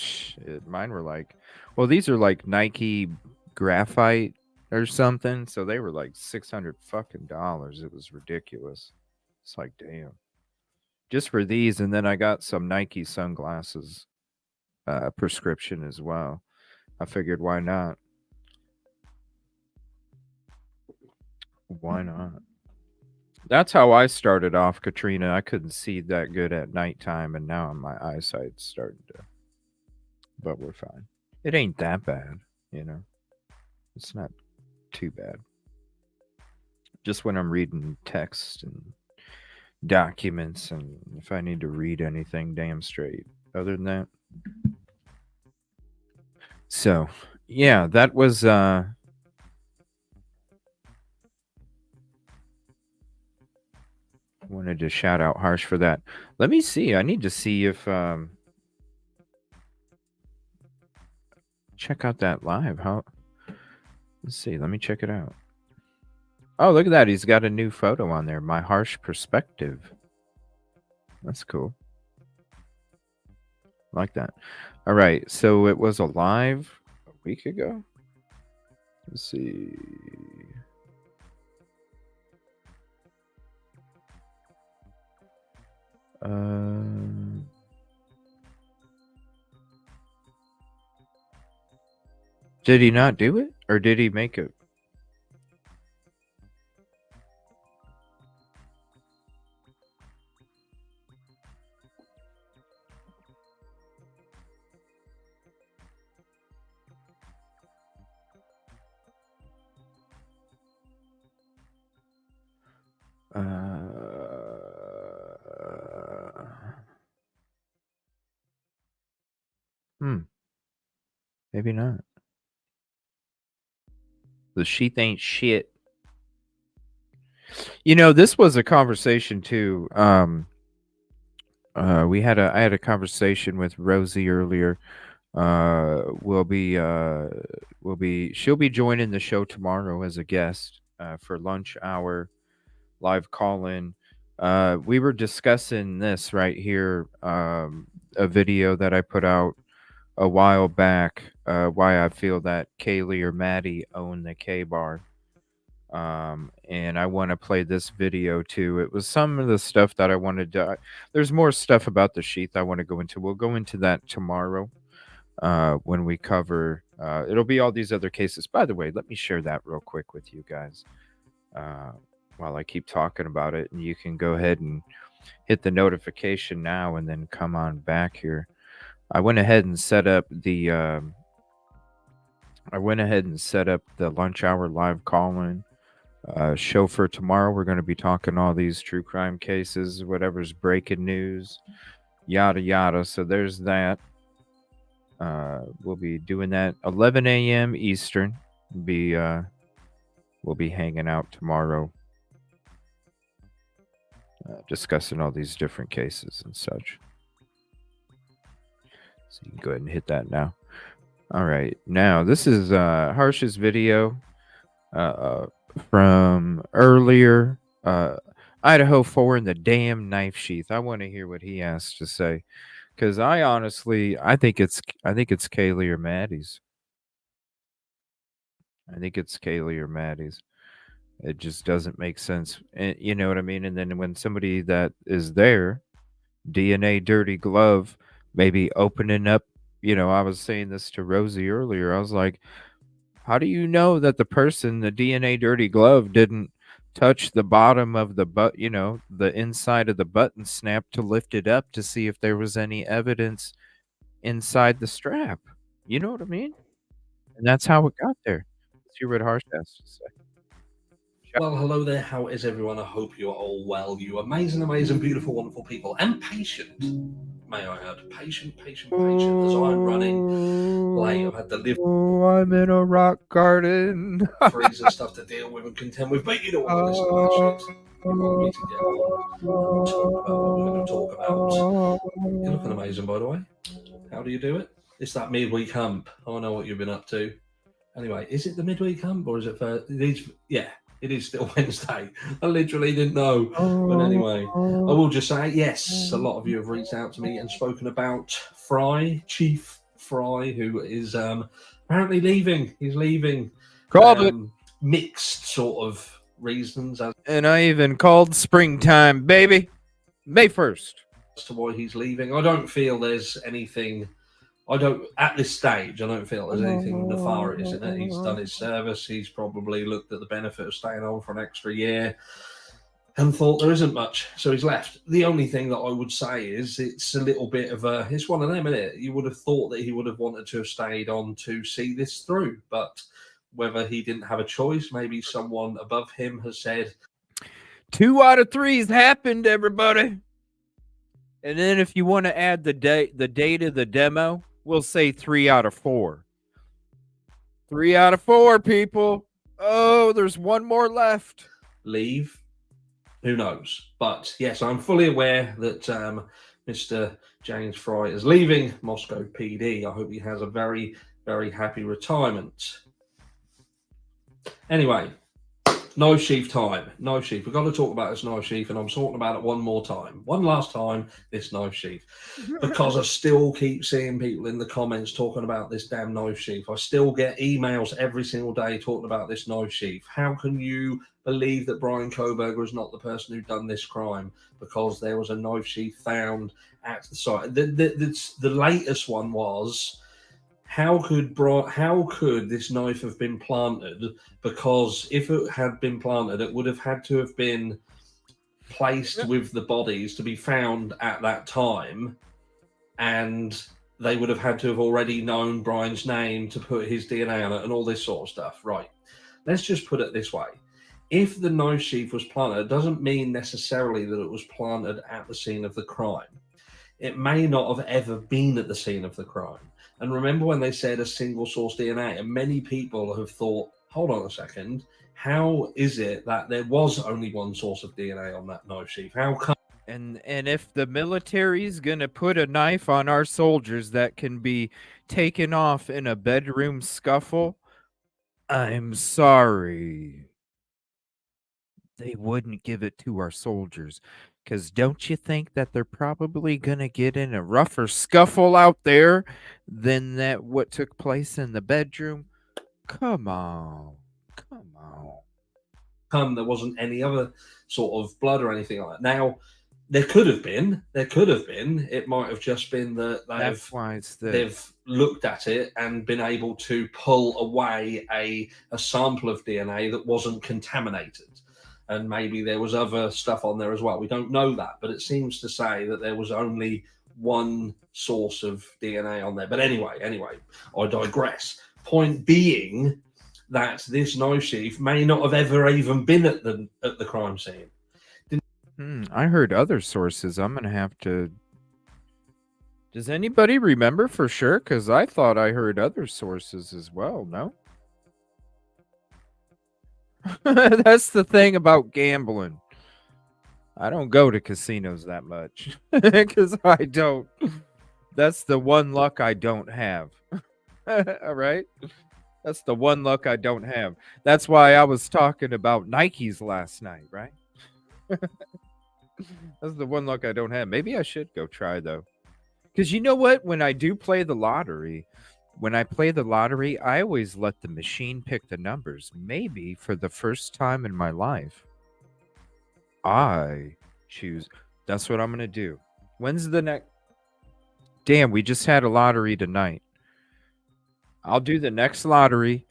like, well, these are like Nike graphite or something, so they were like $600 fucking dollars. It was ridiculous. It's like, damn, just for these. And then I got some Nike sunglasses prescription as well. I figured, why not? Why not? That's how I started off, Katrina. I couldn't see that good at nighttime, and now my eyesight's starting to, but we're fine. It ain't that bad, you know. It's not too bad. Just when I'm reading text and documents, and if I need to read anything damn straight. Other than that. So, yeah, that was wanted to shout out Harsh for that. Let me see. I need to see if check out that live. How? Let's see. Let me check it out. Oh, look at that. He's got a new photo on there. My Harsh perspective. That's cool. Like that. All right. So it was a live a week ago. Let's see. Did he not do it? Or did he make it? Maybe not. The sheath ain't shit. You know, this was a conversation too. I had a conversation with Rosie earlier. She'll be joining the show tomorrow as a guest for lunch hour live call-in. We were discussing this right here, a video that I put out a while back, why I feel that Kaylee or Maddie own the K-Bar. And I want to play this video too. It was some of the stuff that I wanted to, there's more stuff about the sheath I want to go into. We'll go into that tomorrow when we cover, it'll be all these other cases. By the way, let me share that real quick with you guys while I keep talking about it. And you can go ahead and hit the notification now and then come on back here. I went ahead and set up the lunch hour live call-in show for tomorrow. We're going to be talking all these true crime cases, whatever's breaking news, yada yada. So there's that. We'll be doing that 11 a.m. Eastern. We'll be hanging out tomorrow, discussing all these different cases and such. So you can go ahead and hit that now. All right. Now, this is Harsh's video from earlier. Idaho4 in the damn knife sheath. I want to hear what he has to say. Because I think it's Kaylee or Maddie's. I think it's Kaylee or Maddie's. It just doesn't make sense. And you know what I mean? And then when somebody that is there, DNA dirty glove, maybe opening up, I was saying this to Rosie earlier. I was like, how do you know that the DNA dirty glove didn't touch the bottom of the the inside of the button snap to lift it up to see if there was any evidence inside the strap? You know what I mean? And that's how it got there. Let's hear what Harsh has to say. Well, hello there. How is everyone? I hope you're all well. You amazing, beautiful, wonderful people. And patient, may I add. Patient, as I'm running late. I've had to live. Oh, I'm in a rock garden. Freezing stuff to deal with and contend with. But you don't want to listen to that shit. You want me to get on and talk about what we're going to talk about. You're looking amazing, by the way. How do you do it? It's that midweek hump. I know what you've been up to. Anyway, is it the midweek hump or is it yeah. It is still Wednesday. I literally didn't know. But anyway, I will just say, yes, a lot of you have reached out to me and spoken about Chief Fry, who is apparently leaving. He's leaving. Called it. Mixed sort of reasons. And I even called springtime, baby. May 1st. As to why he's leaving. I don't feel there's anything... at this stage, I don't feel there's anything nefarious in it. He's done his service. He's probably looked at the benefit of staying on for an extra year and thought there isn't much. So he's left. The only thing that I would say is it's a little bit of it's one of them, isn't it? You would have thought that he would have wanted to have stayed on to see this through. But whether he didn't have a choice, maybe someone above him has said, 2 out of 3's happened, everybody. And then if you want to add the date of the demo, we'll say 3 out of 4. 3 out of 4, people. Oh, there's one more left. Leave. Who knows? But yes, I'm fully aware that Mr. James Fry is leaving Moscow PD. I hope he has a very, very happy retirement. Anyway, knife sheath time. Knife sheath. We've got to talk about this knife sheath, and I'm talking about it one last time, this knife sheath. Because I still keep seeing people in the comments talking about this damn knife sheath. I still get emails every single day talking about this knife sheath. How can you believe that Bryan Kohberger is not the person who done this crime? Because there was a knife sheath found at the site. The latest one was... How could this knife have been planted? Because if it had been planted, it would have had to have been placed with the bodies to be found at that time, and they would have had to have already known Brian's name to put his DNA on it and all this sort of stuff. Right. Let's just put it this way. If the knife sheath was planted, it doesn't mean necessarily that it was planted at the scene of the crime. It may not have ever been at the scene of the crime. And remember when they said a single source DNA, and many people have thought, hold on a second, how is it that there was only one source of DNA on that knife sheath? How come? And if the military's gonna put a knife on our soldiers that can be taken off in a bedroom scuffle, I'm sorry. They wouldn't give it to our soldiers. Because don't you think that they're probably going to get in a rougher scuffle out there than what took place in the bedroom? Come on. There wasn't any other sort of blood or anything like that. Now, there could have been. It might have just been that they've looked at it and been able to pull away a sample of DNA that wasn't contaminated. And maybe there was other stuff on there as well. We don't know that, but it seems to say that there was only one source of DNA on there. But anyway, I digress. Point being that this knife sheath may not have ever even been at the crime scene. I heard other sources. I'm going to have to... Does anybody remember for sure? Because I thought I heard other sources as well, no? That's the thing about gambling. I don't go to casinos that much because I don't. That's the one luck I don't have. All right. That's the one luck I don't have. That's why I was talking about Nikes last night, right? That's the one luck I don't have. Maybe I should go try though. Because you know what? When I do play the lottery, I always let the machine pick the numbers. Maybe for the first time in my life, I choose. That's what I'm going to do. When's the next? Damn, we just had a lottery tonight. I'll do the next lottery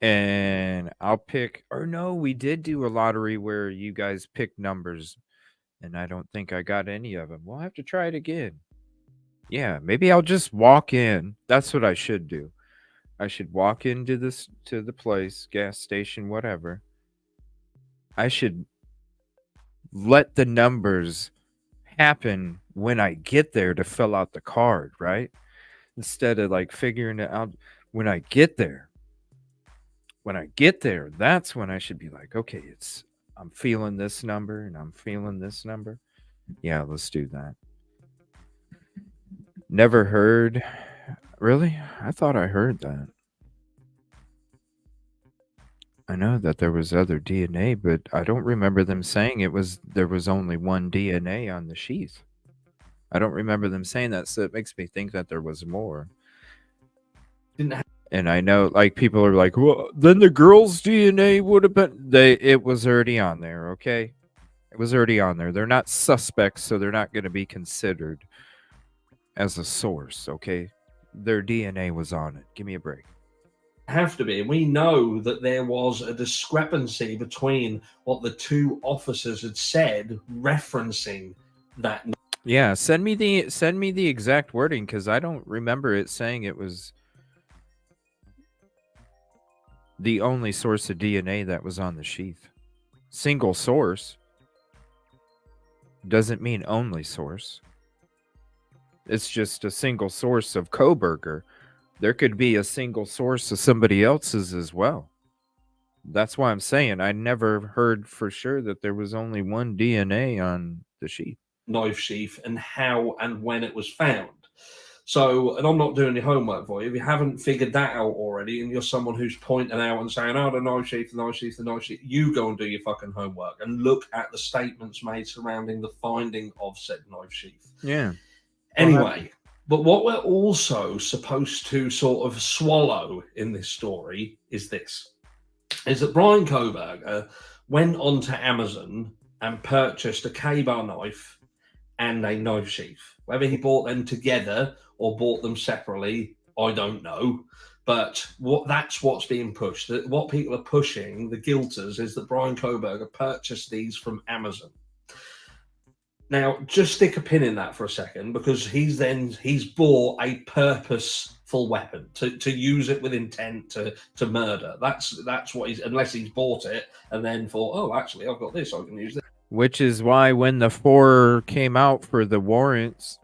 and I'll pick. Or no, we did do a lottery where you guys picked numbers and I don't think I got any of them. We'll have to try it again. Yeah, maybe I'll just walk in. That's what I should do. I should walk into the place, gas station, whatever. I should let the numbers happen when I get there to fill out the card, right? Instead of like figuring it out when I get there. When I get there, that's when I should be like, okay, I'm feeling this number and I'm feeling this number. Yeah, let's do that. Never heard. Really? I thought I heard that. I know that there was other DNA, but I don't remember them saying there was only one DNA on the sheath. I don't remember them saying that, so it makes me think that there was more. And I know, like, people are like, well, then the girl's DNA would have been... It was already on there, okay? It was already on there. They're not suspects, so they're not going to be considered as a source, okay? Their DNA was on it. Give me a break. Have to be. We know that there was a discrepancy between what the two officers had said referencing that. Yeah, send me the exact wording, because I don't remember it saying it was the only source of DNA that was on the sheath. Single source doesn't mean only source. It's just a single source of Kohberger. There could be a single source of somebody else's as well. That's why I'm saying I never heard for sure that there was only one DNA on the sheath. Knife sheath and how and when it was found. So, and I'm not doing your homework for you. If you haven't figured that out already, and you're someone who's pointing out and saying, oh, the knife sheath, you go and do your fucking homework and look at the statements made surrounding the finding of said knife sheath. Yeah. Anyway, but what we're also supposed to sort of swallow in this story is that Brian Kohberger went onto Amazon and purchased a K-bar knife and a knife sheath. Whether he bought them together or bought them separately, I don't know. But that's what's being pushed. What people are pushing, the guilters, is that Brian Kohberger purchased these from Amazon. Now, just stick a pin in that for a second, because he's bought a purposeful weapon to use it with intent to murder. That's what unless he's bought it and then thought, oh, actually, I've got this, I can use this. Which is why when the 4 came out for the warrants,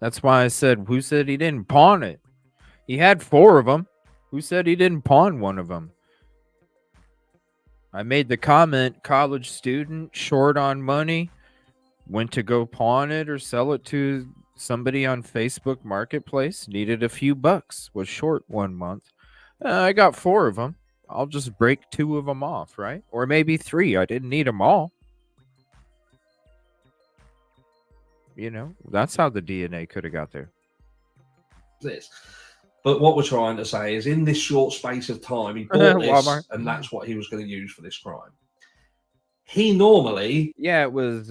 that's why I said, who said he didn't pawn it? He had 4 of them. Who said he didn't pawn one of them? I made the comment, college student, short on money, went to go pawn it or sell it to somebody on Facebook Marketplace, needed a few bucks, was short 1 month. I got 4 of them. I'll just break 2 of them off, right? Or maybe 3. I didn't need them all. You know, that's how the DNA could have got there. But what we're trying to say is, in this short space of time, he bought this, Walmart. And that's what he was going to use for this crime. He normally... Yeah, it was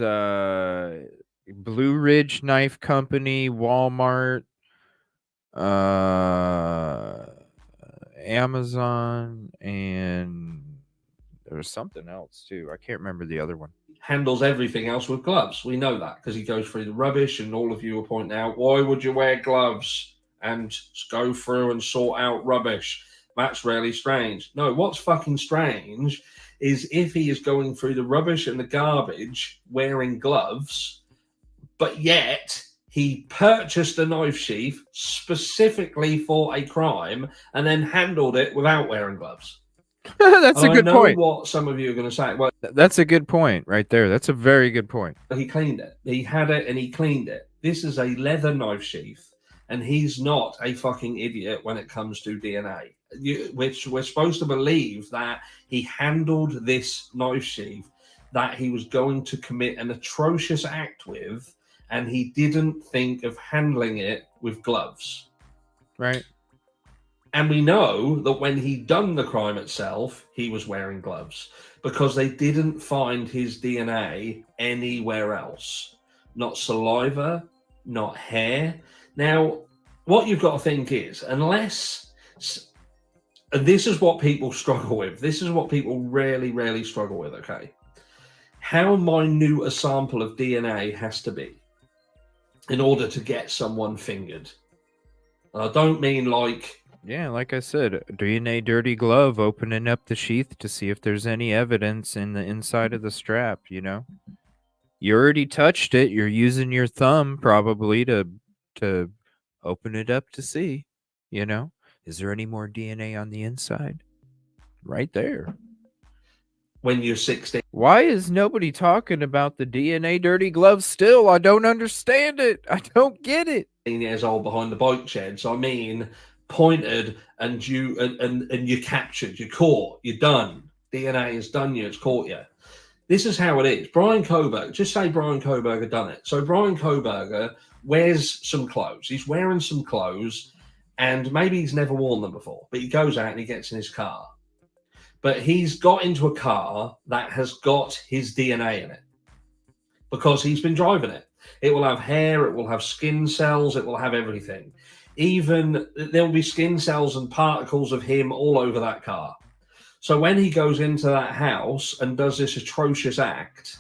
Blue Ridge Knife Company, Walmart, Amazon, and there was something else too. I can't remember the other one. Handles everything else with gloves. We know that because he goes through the rubbish, and all of you are pointing out, why would you wear gloves and go through and sort out rubbish? That's really strange. No, what's fucking strange is if he is going through the rubbish and the garbage wearing gloves, but yet he purchased a knife sheath specifically for a crime and then handled it without wearing gloves. That's a good point. I know what some of you are going to say. Well, that's a good point right there. That's a very good point. He cleaned it. He had it and he cleaned it. This is a leather knife sheath and he's not a fucking idiot when it comes to DNA. Which we're supposed to believe that he handled this knife sheath that he was going to commit an atrocious act with, and he didn't think of handling it with gloves. Right. And we know that when he done the crime itself, he was wearing gloves because they didn't find his DNA anywhere else. Not saliva, not hair. Now, what you've got to think is, unless... And this is what people struggle with. This is what people really, really struggle with, okay? How minute a sample of DNA has to be in order to get someone fingered. And I don't mean like... Yeah, like I said, DNA dirty glove, opening up the sheath to see if there's any evidence in the inside of the strap, you know? You already touched it. You're using your thumb probably to open it up to see, you know? Is there any more DNA on the inside? Right there. When you're 16. Why is nobody talking about the DNA dirty glove still? I don't understand it. I don't get it. 18 years old behind the bike sheds. I mean, pointed and you you're captured, you're caught, you're done. DNA has done you, it's caught you. This is how it is. Brian Koberger, just say Brian Koberger done it. So Brian Koberger wears some clothes. He's wearing some clothes, and maybe he's never worn them before, but he goes out and he gets in his car. But he's got into a car that has got his DNA in it because he's been driving it. It will have hair, it will have skin cells, it will have everything. Even there'll be skin cells and particles of him all over that car. So when he goes into that house and does this atrocious act,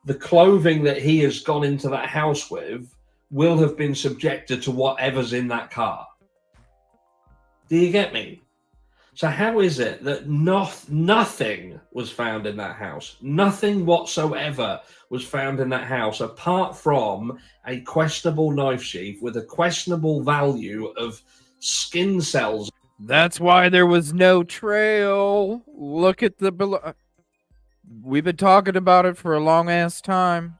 the clothing that he has gone into that house with will have been subjected to whatever's in that car. Do you get me? So how is it that nothing was found in that house? Nothing whatsoever was found in that house apart from a questionable knife sheath with a questionable value of skin cells. That's why there was no trail. Look at the below. We've been talking about it for a long ass time.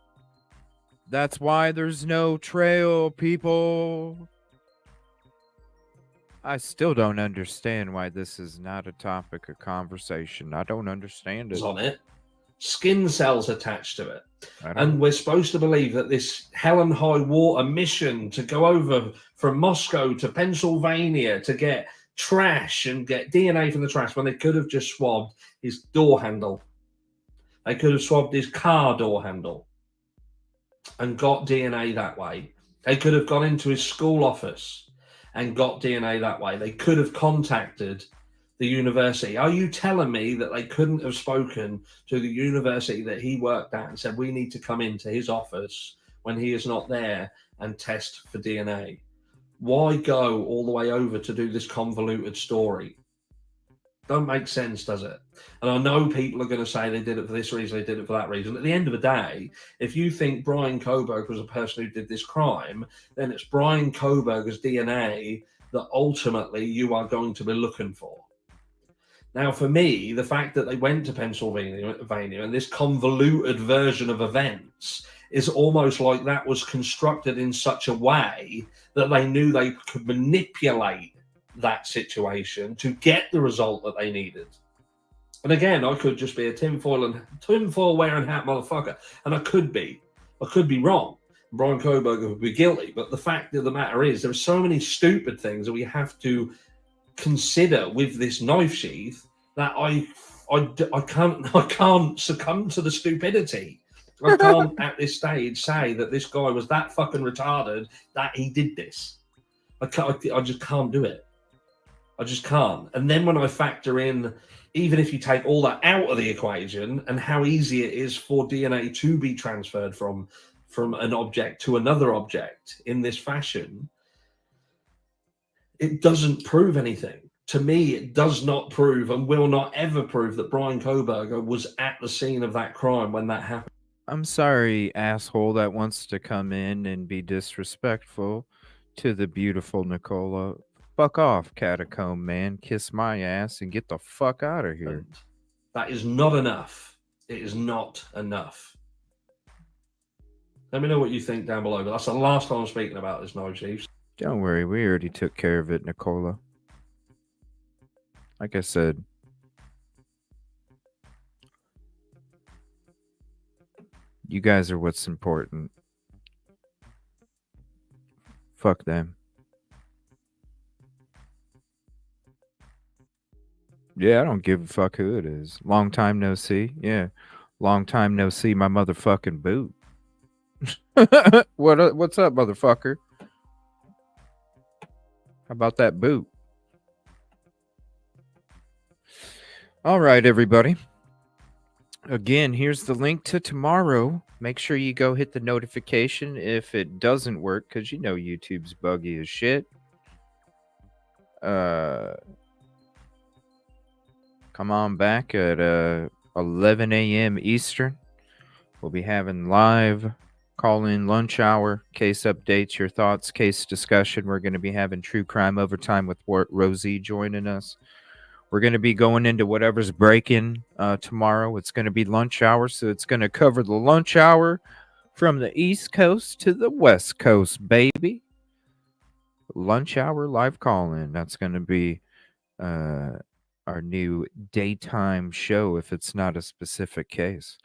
That's why there's no trail, people. I still don't understand why this is not a topic of conversation. I don't understand it. On it, skin cells attached to it. And we're supposed to believe that this hell and high water mission to go over from Moscow to Pennsylvania to get trash and get DNA from the trash, when they could have just swabbed his door handle. They could have swabbed his car door handle and got DNA that way. They could have gone into his school office and got DNA that way. They could have contacted the university. Are you telling me that they couldn't have spoken to the university that he worked at and said, we need to come into his office when he is not there and test for DNA? Why go all the way over to do this convoluted story? Don't make sense, does it? And I know people are going to say they did it for this reason, they did it for that reason. At the end of the day, if you think Brian Koberger was a person who did this crime, then it's Brian Koberger's DNA that ultimately you are going to be looking for. Now, for me, the fact that they went to Pennsylvania and this convoluted version of events is almost like that was constructed in such a way that they knew they could manipulate that situation to get the result that they needed. And again, I could just be a tinfoil wearing hat motherfucker, and I could be wrong. Brian Koberger would be guilty, but the fact of the matter is there are so many stupid things that we have to consider with this knife sheath that I can't succumb to the stupidity. I can't at this stage say that this guy was that fucking retarded that he did this. I just can't do it. I just can't. And then when I factor in, even if you take all that out of the equation and how easy it is for DNA to be transferred from an object to another object in this fashion, it doesn't prove anything. To me, it does not prove and will not ever prove that Brian Koberger was at the scene of that crime when that happened. I'm sorry, asshole that wants to come in and be disrespectful to the beautiful Nicola. Fuck off, catacomb man. Kiss my ass and get the fuck out of here. That is not enough. It is not enough. Let me know what you think down below. But that's the last time I'm speaking about this, knife sheaths. Don't worry, we already took care of it, Nicola. Like I said, you guys are what's important. Fuck them. Yeah, I don't give a fuck who it is. Long time no see. Yeah. Long time no see my motherfucking boot. What's up, motherfucker? How about that boot? All right, everybody. Again, here's the link to tomorrow. Make sure you go hit the notification if it doesn't work, because you know YouTube's buggy as shit. Come on back at 11 a.m. Eastern. We'll be having live call-in lunch hour, case updates, your thoughts, case discussion. We're going to be having True Crime Overtime with Rosie joining us. We're going to be going into whatever's breaking tomorrow. It's going to be lunch hour, so it's going to cover the lunch hour from the East Coast to the West Coast, baby. Lunch hour live call-in. That's going to be our new daytime show if it's not a specific case.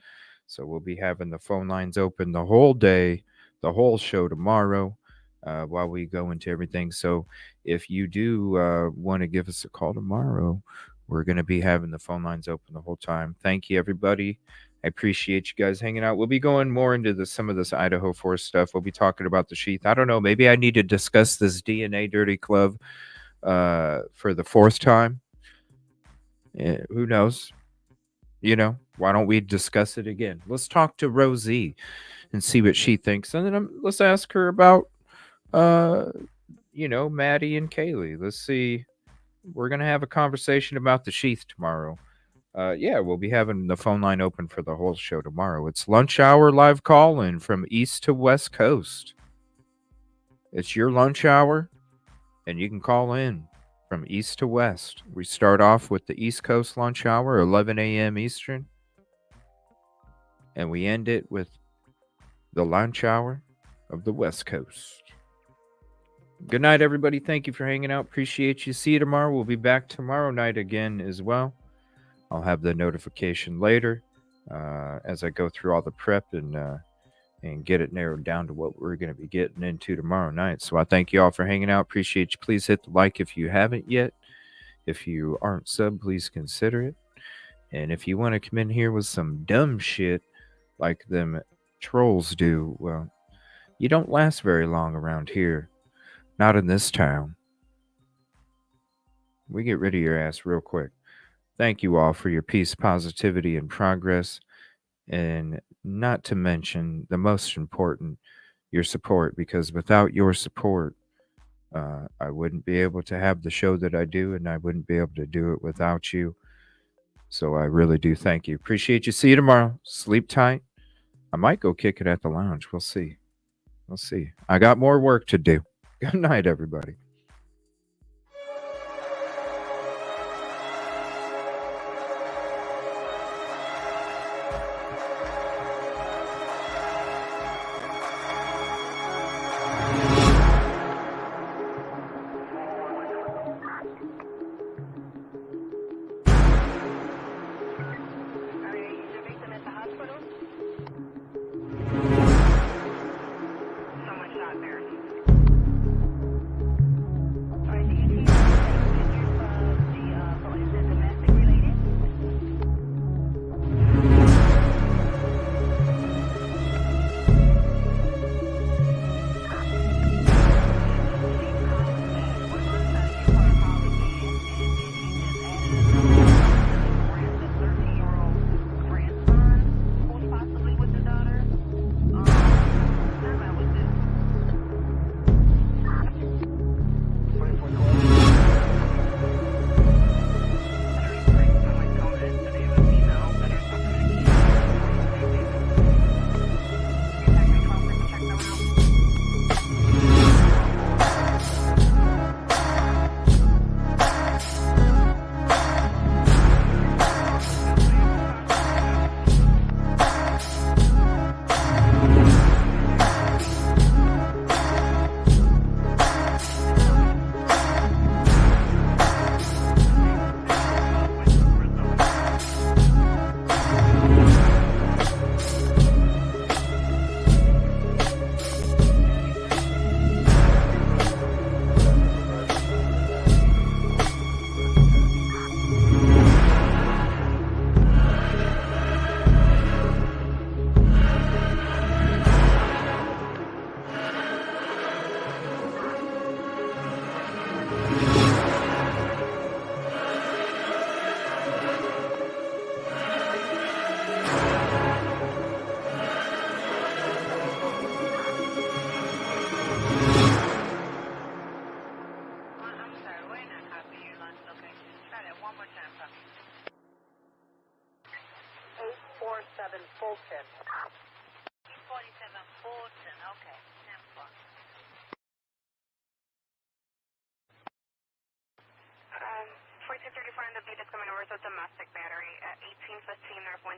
So we'll be having the phone lines open the whole day, the whole show tomorrow while we go into everything. So if you do want to give us a call tomorrow, we're going to be having the phone lines open the whole time. Thank you, everybody. I appreciate you guys hanging out. We'll be going more into some of this Idaho4 stuff. We'll be talking about the sheath. I don't know. Maybe I need to discuss this DNA Dirty Club for the fourth time. Who knows? You know, why don't we discuss it again? Let's talk to Rosie and see what she thinks. And then let's ask her about, Maddie and Kaylee. Let's see. We're going to have a conversation about the sheath tomorrow. We'll be having the phone line open for the whole show tomorrow. It's lunch hour live call-in from East to West Coast. It's your lunch hour, and you can call in from East to West. We start off with the East Coast lunch hour, 11 a.m. Eastern. And we end it with the lunch hour of the West Coast. Good night, everybody. Thank you for hanging out. Appreciate you. See you tomorrow. We'll be back tomorrow night again as well. I'll have the notification later as I go through all the prep and get it narrowed down to what we're going to be getting into tomorrow night. So I thank you all for hanging out. Appreciate you. Please hit the like if you haven't yet. If you aren't sub, please consider it. And if you want to come in here with some dumb shit like them trolls do, well, you don't last very long around here. Not in this town. We get rid of your ass real quick. Thank you all for your peace, positivity, and progress. And not to mention, the most important, your support. Because without your support, I wouldn't be able to have the show that I do, and I wouldn't be able to do it without you. So I really do thank you. Appreciate you. See you tomorrow. Sleep tight. I might go kick it at the lounge. We'll see. We'll see. I got more work to do. Good night, everybody. Fulton. East 47 Fulton, okay. 10-4. 4234 on the beat is coming over to domestic battery at 1815 North 1.